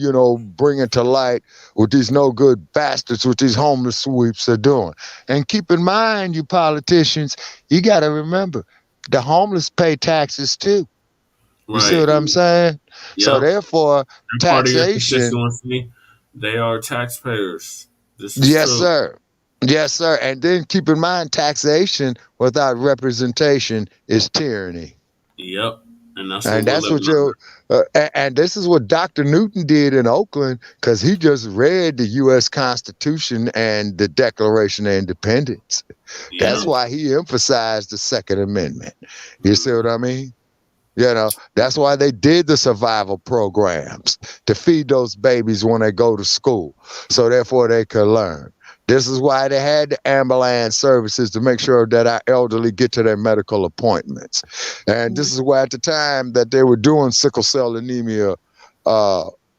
bring it to light what these no good bastards with these homeless sweeps are doing. And keep in mind, you politicians, you got to remember, the homeless pay taxes too. You see what I'm saying? Yep. So therefore, taxation. They are taxpayers. Yes, sir. Yes, sir. And then keep in mind, taxation without representation is tyranny. Yep. And that's what you. And this is what Dr. Newton did in Oakland, because he just read the U.S. Constitution and the Declaration of Independence. Yeah. That's why he emphasized the Second Amendment. You see what I mean? That's why they did the survival programs, to feed those babies when they go to school, so therefore they could learn. This is why they had the ambulance services, to make sure that our elderly get to their medical appointments. And this is why at the time that they were doing sickle cell anemia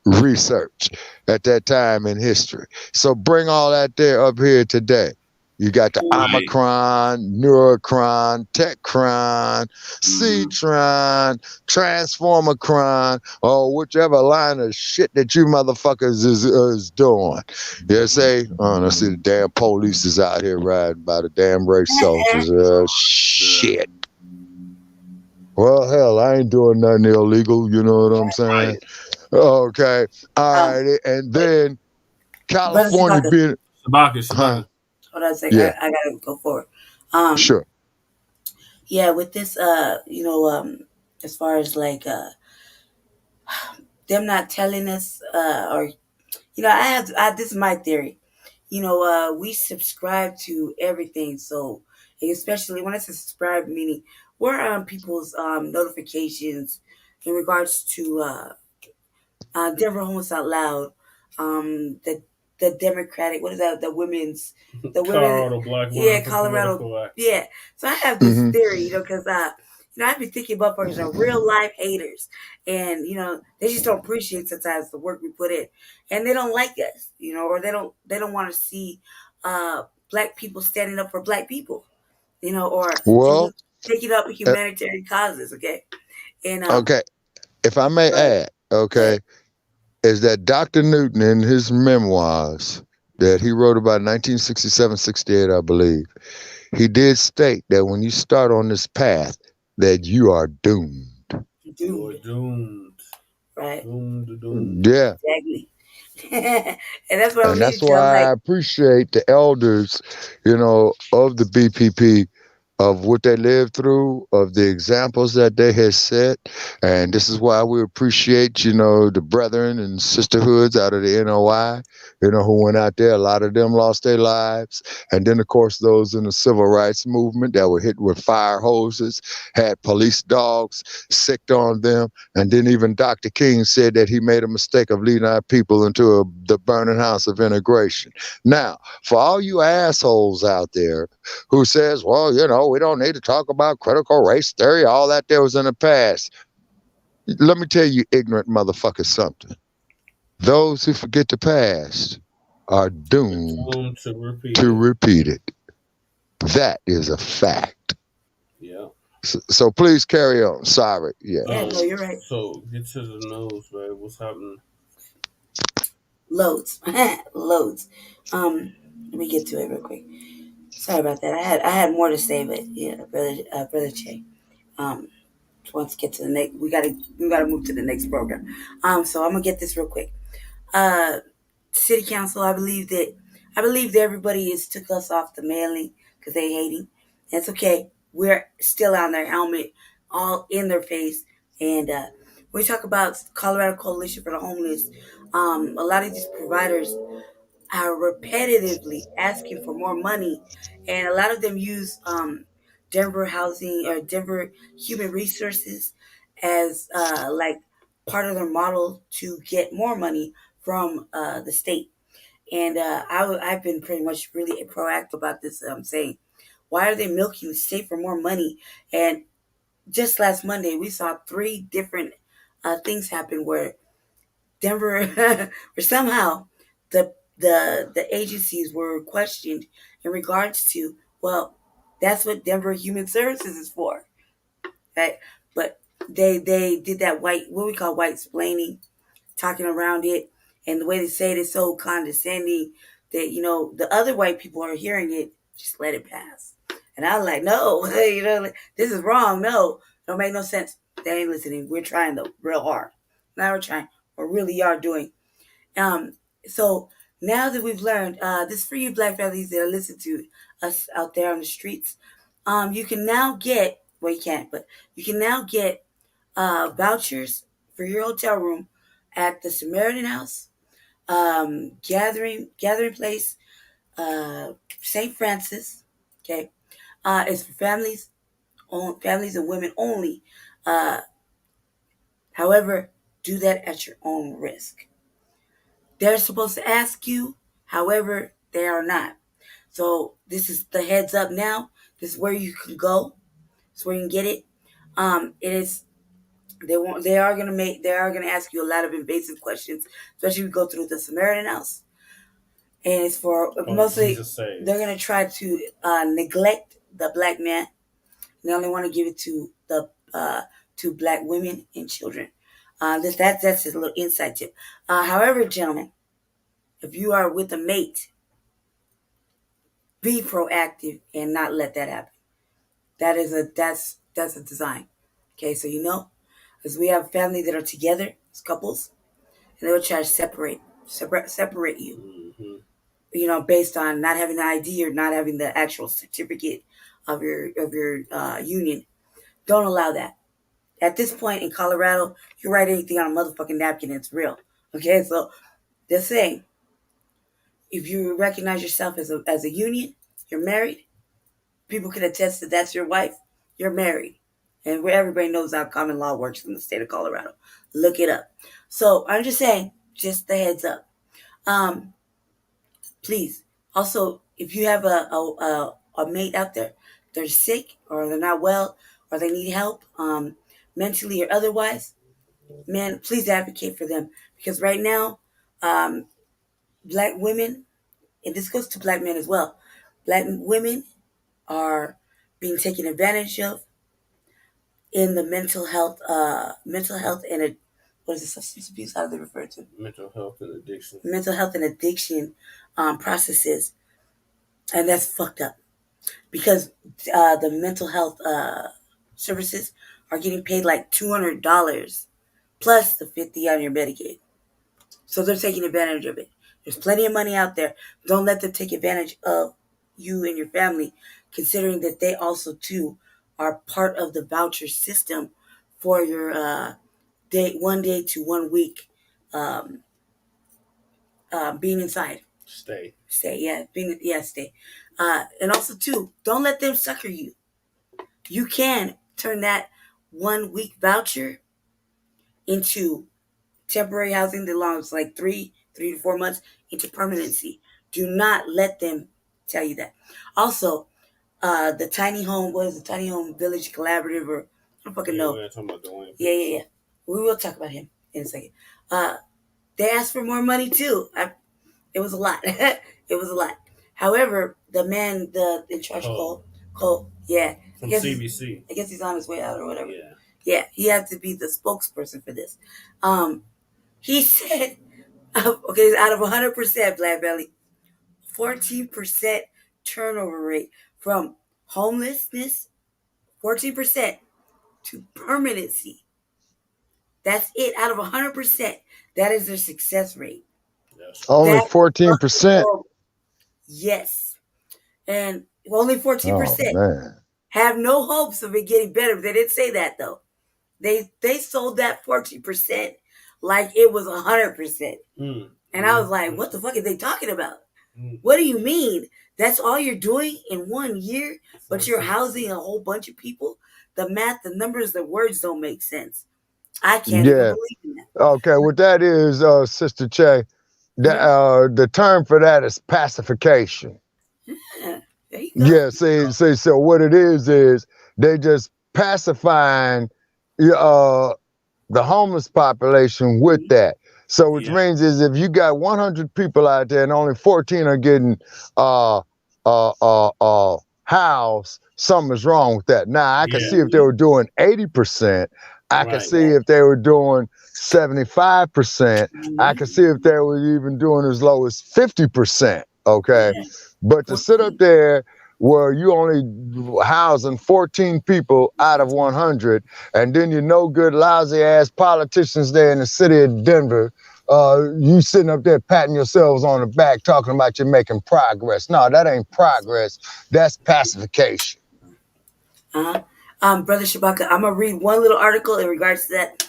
research at that time in history. So bring all that there up here today. You got the Omicron, Neurocron, Techcron, Ctron, Transformacron, or whichever line of shit that you motherfuckers is doing. You say, I see the damn police is out here riding by the damn race soldiers. Shit. Well, hell, I ain't doing nothing illegal. You know what I'm saying? Okay. All right. And then California being... Hold on a second. I gotta go forward. Sure. Yeah, with this, as far as like them not telling us, or I have this is my theory. We subscribe to everything, so especially when I say subscribe, meaning we're on people's notifications in regards to Denver Homeless Out Loud, the Democratic, what is that? The women's, Colorado Black Women. Colorado. Yeah. So I have this theory, because I've been thinking motherfuckers are real life haters, and they just don't appreciate sometimes the work we put in, and they don't like us, or they don't want to see black people standing up for black people, or taking up humanitarian causes. Okay. And okay, if I may add, is that Dr. Newton, in his memoirs that he wrote about 1967-68, I believe, he did state that when you start on this path, that you are doomed. You are doomed. Right. Doomed. Yeah. Exactly. And that's what that's why I appreciate the elders, of the BPP, of what they lived through, of the examples that they had set. And this is why we appreciate, the brethren and sisterhoods out of the NOI, who went out there. A lot of them lost their lives. And then, of course, those in the civil rights movement that were hit with fire hoses, had police dogs sicked on them. And then even Dr. King said that he made a mistake of leading our people into the burning house of integration. Now, for all you assholes out there who says, well, we don't need to talk about critical race theory. All that there was in the past. Let me tell you, ignorant motherfuckers, something. Those who forget the past are doomed to repeat it. That is a fact. Yeah. So please carry on. Sorry. Yeah. No, you're right. So get to the news, babe. What's happening? Loads. Let me get to it real quick. Sorry about that. I had more to say, but yeah, brother Che. Once get to the next, we gotta move to the next program. So I'm gonna get this real quick. City Council, I believe that everybody took us off the mailing because they hating. That's okay. We're still on their helmet, all in their face. And we talk about Colorado Coalition for the Homeless. A lot of these providers are repetitively asking for more money, and a lot of them use Denver Housing or Denver Human Resources as like part of their model to get more money from the state. And I've been pretty much really proactive about this. I'm saying, why are they milking the state for more money? And just last Monday, we saw 3 different things happen where Denver, or somehow the agencies were questioned in regards to, well, that's what Denver Human Services is for, right? But they did that what we call white splaining, talking around it, and the way they say it is so condescending that the other white people are hearing it, just let it pass. And I was like, no, this is wrong. No, don't make no sense. They ain't listening. We're trying though, real hard. Now we're trying. We really are doing. So now that we've learned, this for you black families that listen to us out there on the streets, you can now get, well, you can't, but you can now get vouchers for your hotel room at the Samaritan House, Gathering Place, St. Francis. Okay, it's for families and women only. However, do that at your own risk. They're supposed to ask you, however, they are not. So this is the heads up now. This is where you can go. It's where you can get it. It is. They are gonna ask you a lot of invasive questions, especially if you go through the Samaritan House. And it's for mostly they're gonna try to neglect the black man. They only want to give it to the to black women and children. That's just a little inside tip. However, gentlemen, if you are with a mate, be proactive and not let that happen. That's a design. Okay, so because we have family that are together as couples, and they will try to separate you. Mm-hmm. Based on not having the ID or not having the actual certificate of your union. Don't allow that. At this point in Colorado, you write anything on a motherfucking napkin, it's real. Okay, so they're saying, if you recognize yourself as a union, you're married. People can attest that that's your wife. You're married, and where everybody knows how common law works in the state of Colorado. Look it up. So I'm just saying, just the heads up. Please, also, if you have a mate out there, they're sick or they're not well or they need help, mentally or otherwise, man, please advocate for them, because right now, black women, and this goes to black men as well, black women are being taken advantage of in the mental health and what is it, substance abuse? How do they refer to it? Mental health and addiction. Mental health and addiction processes, and that's fucked up, because the mental health services are getting paid like $200 plus the $50 on your Medicaid. So they're taking advantage of it. There's plenty of money out there. Don't let them take advantage of you and your family, considering that they also too are part of the voucher system for your 1 day to 1 week being inside. Stay. Yeah, stay. And also too, don't let them sucker you. You can turn that 1 week voucher into temporary housing that lasts like 3 to 4 months into permanency. Do not let them tell you that. Also, the tiny home village collaborative, or I don't fucking know. We're talking about Dwayne. Yeah. We will talk about him in a second. They asked for more money too. It was a lot. It was a lot. However, the man, in charge, Cole, yeah, from CBC. I guess he's on his way out or whatever. Yeah, he had to be the spokesperson for this. He said, okay, out of 100% Black Belly, 14% turnover rate from homelessness, 14% to permanency. That's it. Out of 100%, that is their success rate. Only 14%. Yes, and only 14% have no hopes of it getting better. They didn't say that though. They sold that 14% like it was 100%. And I was like, what the fuck are they talking about? What do you mean? That's all you're doing in 1 year, but you're housing a whole bunch of people? The math, the numbers, the words don't make sense. I can't even believe in that. Okay, what that is, Sister Che, The term for that is pacification. Yeah, there you go. Yeah, see, so what it is they just pacifying the homeless population with that. So which means is if you got 100 people out there and only 14 are getting housed, something's wrong with that. Now I can see if they were doing 80%, I can see if they were doing 75%, I can see if they were even doing as low as 50%. Okay. But to sit up there where you only housing 14 people out of 100, and then you no good lousy ass politicians there in the city of Denver, you sitting up there patting yourselves on the back talking about you making progress. No, that ain't progress. That's pacification. Brother Shabaka, I'm gonna read one little article in regards to that.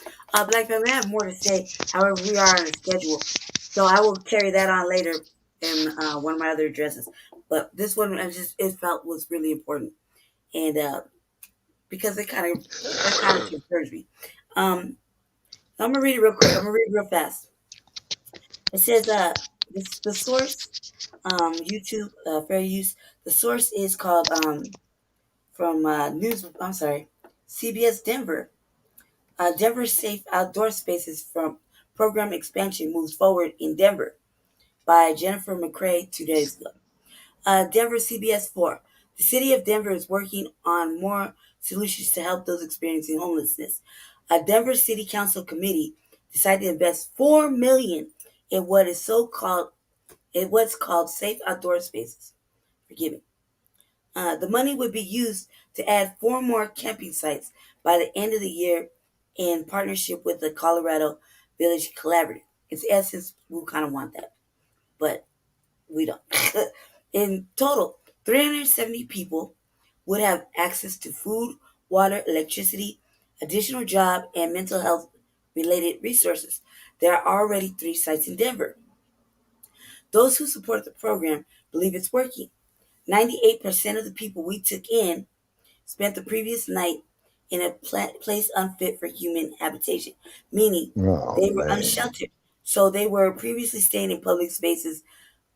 Black family, I have more to say. However, we are on a schedule, so I will carry that on later in one of my other addresses. But this one, it felt was really important, and because it kind of concerns me. I'm gonna read it real quick. I'm gonna read it real fast. It says the source, YouTube, fair use. The source is called from CBS Denver. Denver's safe outdoor spaces from program expansion moves forward in Denver by Jennifer McCrae 2 days ago. Denver CBS 4. The city of Denver is working on more solutions to help those experiencing homelessness. A Denver City Council committee decided to invest $4 million in what's called safe outdoor spaces. Forgive me. The money would be used to add 4 more camping sites by the end of the year in partnership with the Colorado Village Collaborative. In essence, we kind of want that, but we don't. In total, 370 people would have access to food, water, electricity, additional job, and mental health related resources. There are already 3 sites in Denver. Those who support the program believe it's working. 98% of the people we took in spent the previous night in a place unfit for human habitation, meaning they were unsheltered. So they were previously staying in public spaces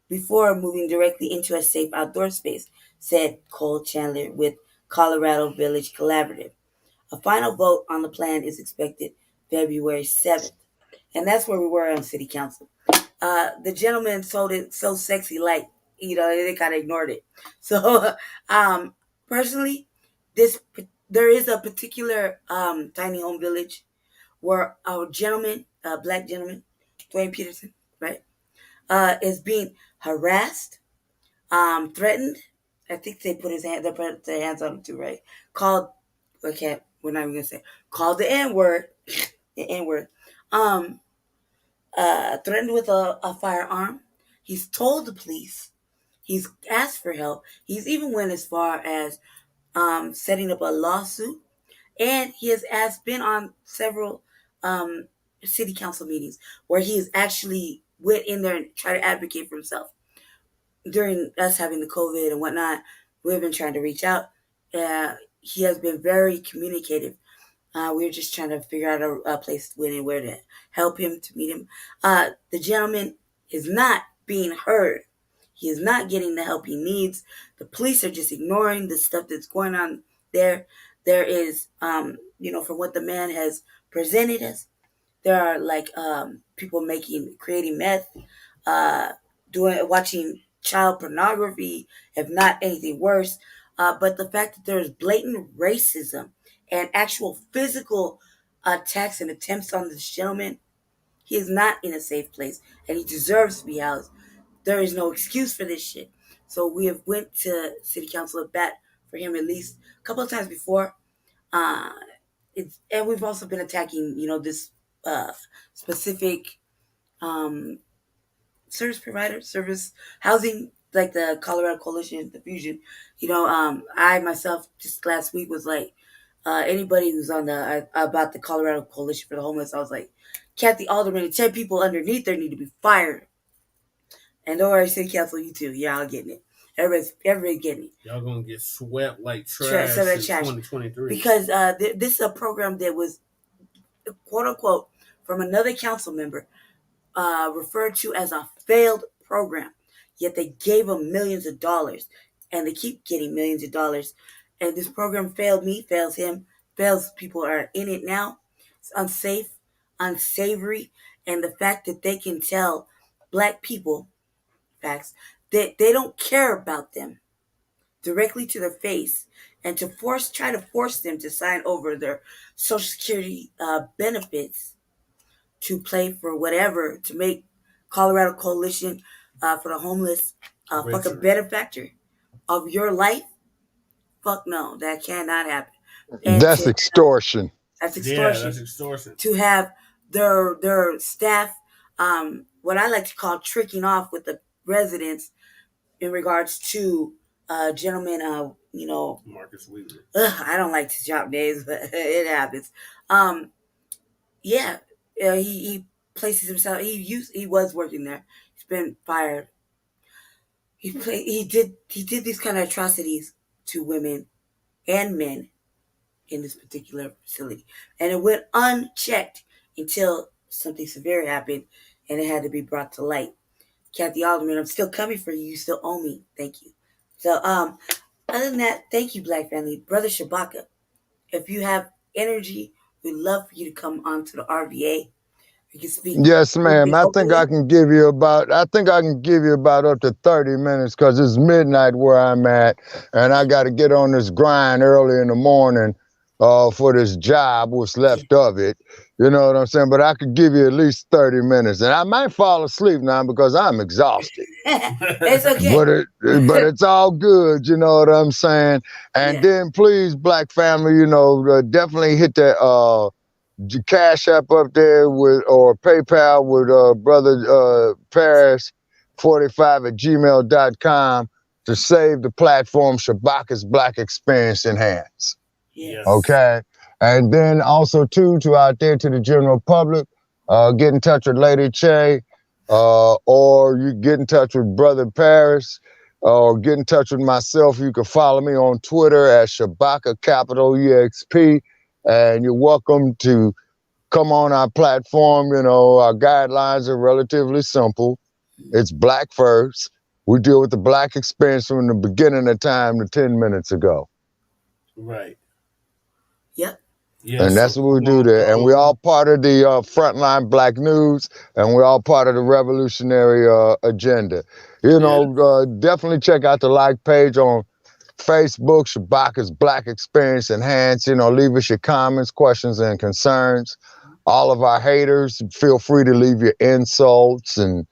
before moving directly into a safe outdoor space, said Cole Chandler with Colorado Village Collaborative. A final vote on the plan is expected February 7th. And that's where we were on City Council. The gentleman sold it so sexy, like, they kind of ignored it. So, personally, there is a particular tiny home village where our gentleman, black gentleman, Dwayne Peterson, right, is being harassed, threatened. I think they put their hands on him too, right? Called, okay, we're not even gonna say, called the N-word, the N-word. Threatened with a firearm. He's told the police. He's asked for help. He's even went as far as setting up a lawsuit, and he has been on several city council meetings where he has actually went in there and tried to advocate for himself. During us having the COVID and whatnot, we've been trying to reach out. He has been very communicative. We were just trying to figure out a place when and where to help him, to meet him. The gentleman is not being heard. He is not getting the help he needs. The police are just ignoring the stuff that's going on there. There is, from what the man has presented us, there are like people creating meth, watching child pornography, if not anything worse. But the fact that there is blatant racism and actual physical attacks and attempts on this gentleman, he is not in a safe place, and he deserves to be housed. There is no excuse for this shit. So we have went to City Council of bat for him at least a couple of times before. And we've also been attacking, this specific service housing, like the Colorado Coalition, the Fusion. I myself just last week was like, anybody who's on about the Colorado Coalition for the Homeless, I was like, Kathy Alderman and 10 people underneath there need to be fired. And don't worry, City Council, you too. Y'all getting it. Everybody's getting it. Y'all gonna get swept like trash in 2023. Because this is a program that was, quote unquote, from another council member, referred to as a failed program, yet they gave them millions of dollars, and they keep getting millions of dollars. And this program failed me, fails him, fails people who are in it now. It's unsafe, unsavory, and the fact that they can tell black people facts that they don't care about them directly to their face, and to try to force them to sign over their Social Security benefits to play for whatever, to make Colorado Coalition for the Homeless fucking benefactor of your life. Fuck no, that cannot happen. And that's extortion. That's extortion. Yeah, that's extortion. To have their staff, what I like to call tricking off with the residents in regards to gentleman, Marcus Wheeler. I don't like to drop names, but it happens. He places himself. He was working there. He's been fired. He did these kind of atrocities to women and men in this particular facility, and it went unchecked until something severe happened, and it had to be brought to light. Kathy Alderman, I'm still coming for you. You still owe me. Thank you. So, other than that, thank you, Black Family. Brother Shabaka, if you have energy, we'd love for you to come on to the RVA. You can speak. Yes, ma'am. I think I can give you about up to 30 minutes because it's midnight where I'm at, and I got to get on this grind early in the morning for this job, what's left of it. You know what I'm saying? But I could give you at least 30 minutes, and I might fall asleep now because I'm exhausted. It's okay. But it's all good. You know what I'm saying? And then please, Black Family, definitely hit that Cash App up there or PayPal with Brother Paris 45 at gmail.com to save the platform Shabaka's Black Experience Enhanced. Yes. Okay. And then also too, out there to the general public, get in touch with Lady Che, or you get in touch with Brother Paris, or get in touch with myself. You can follow me on Twitter at Shabaka capital EXP, and you're welcome to come on our platform. Our guidelines are relatively simple. It's Black first. We deal with the Black experience from the beginning of time to 10 minutes ago. Right. Yep. Yeah, and that's what we do there. And we're all part of the Frontline Black News, and we're all part of the revolutionary agenda. Definitely check out the like page on Facebook, Shabaka's Black Experience Enhanced. Leave us your comments, questions, and concerns. All of our haters, feel free to leave your insults and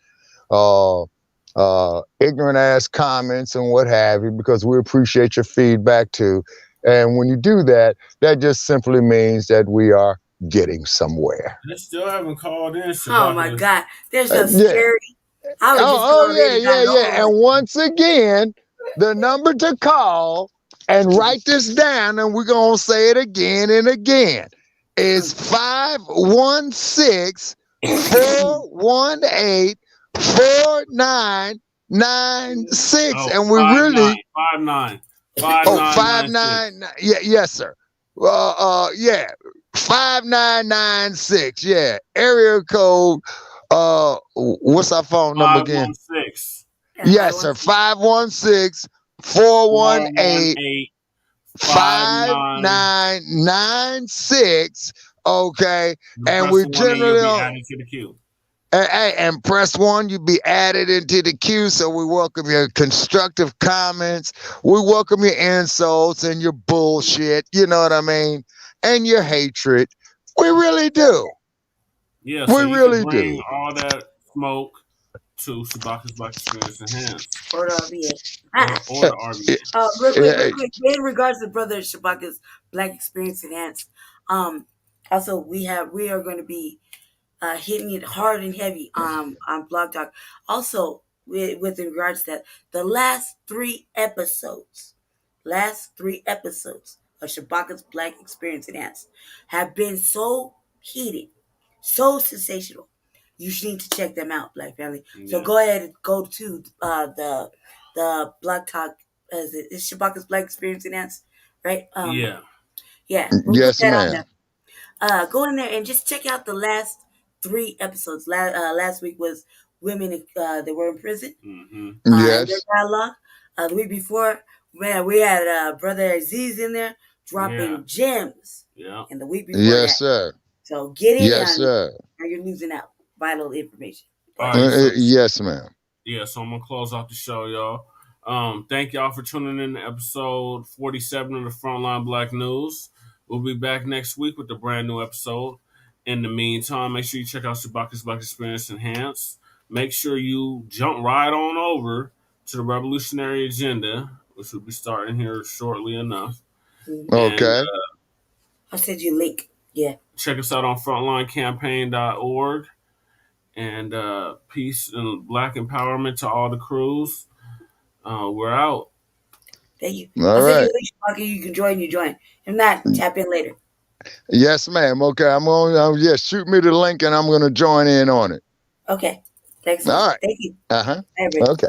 ignorant ass comments and what have you, because we appreciate your feedback too. And when you do that, that just simply means that we are getting somewhere. They still haven't called in. Oh my God, there's no security. Yeah. And once again, the number to call, and write this down, and we're gonna say it again and again, is 516-418-4996. And we really 59. 59. Yeah, yes, sir. 5996. Yeah. Area code. What's our phone number again? 516. Yes, sir. 516-418-5996. Okay. And we generally added to the queue. And press 1, you be added into the queue. So we welcome your constructive comments. We welcome your insults and your bullshit. You know what I mean? And your hatred. We really do. Yeah, we really do. All that smoke to Shabaka's Black Experience Enhanced. Or the RVA. Or the RVA. Real quick. In regards to Brother Shabaka's Black Experience Enhanced, also we are going to be hitting it hard and heavy on Blog Talk. Also, with regards to that, the last three episodes of Shabaka's Black Experience Enhanced have been so heated, so sensational. You should need to check them out, Black Family. Yeah. So go ahead and go to the Blog Talk. It's Shabaka's Black Experience Enhanced, right? Yeah. We'll yes, ma'am. Go in there and just check out the last 3 episodes. Last week was women that were in prison. Yes. Their dialogue. The week before, man, we had Brother Aziz in there dropping gems. Yeah. And the week before Yes, sir. So get in Yes, sir. or you're losing out. Vital information. All right, yes, ma'am. Yeah, so I'm gonna close out the show, y'all. Thank y'all for tuning in to episode 47 of the Frontline Black News. We'll be back next week with a brand new episode. In the meantime, make sure you check out Shabaka's Black Experience Enhanced. Make sure you jump right on over to the Revolutionary Agenda, which will be starting here shortly enough. Okay. And, I'll send you a link. Yeah. Check us out on frontlinecampaign.org. And peace and black empowerment to all the crews. We're out. Thank you. All right. You can join. If not, tap in later. Yes, ma'am. Okay, I'm on. Shoot me the link, and I'm going to join in on it. Okay. Thanks. All right. Thank you. Okay.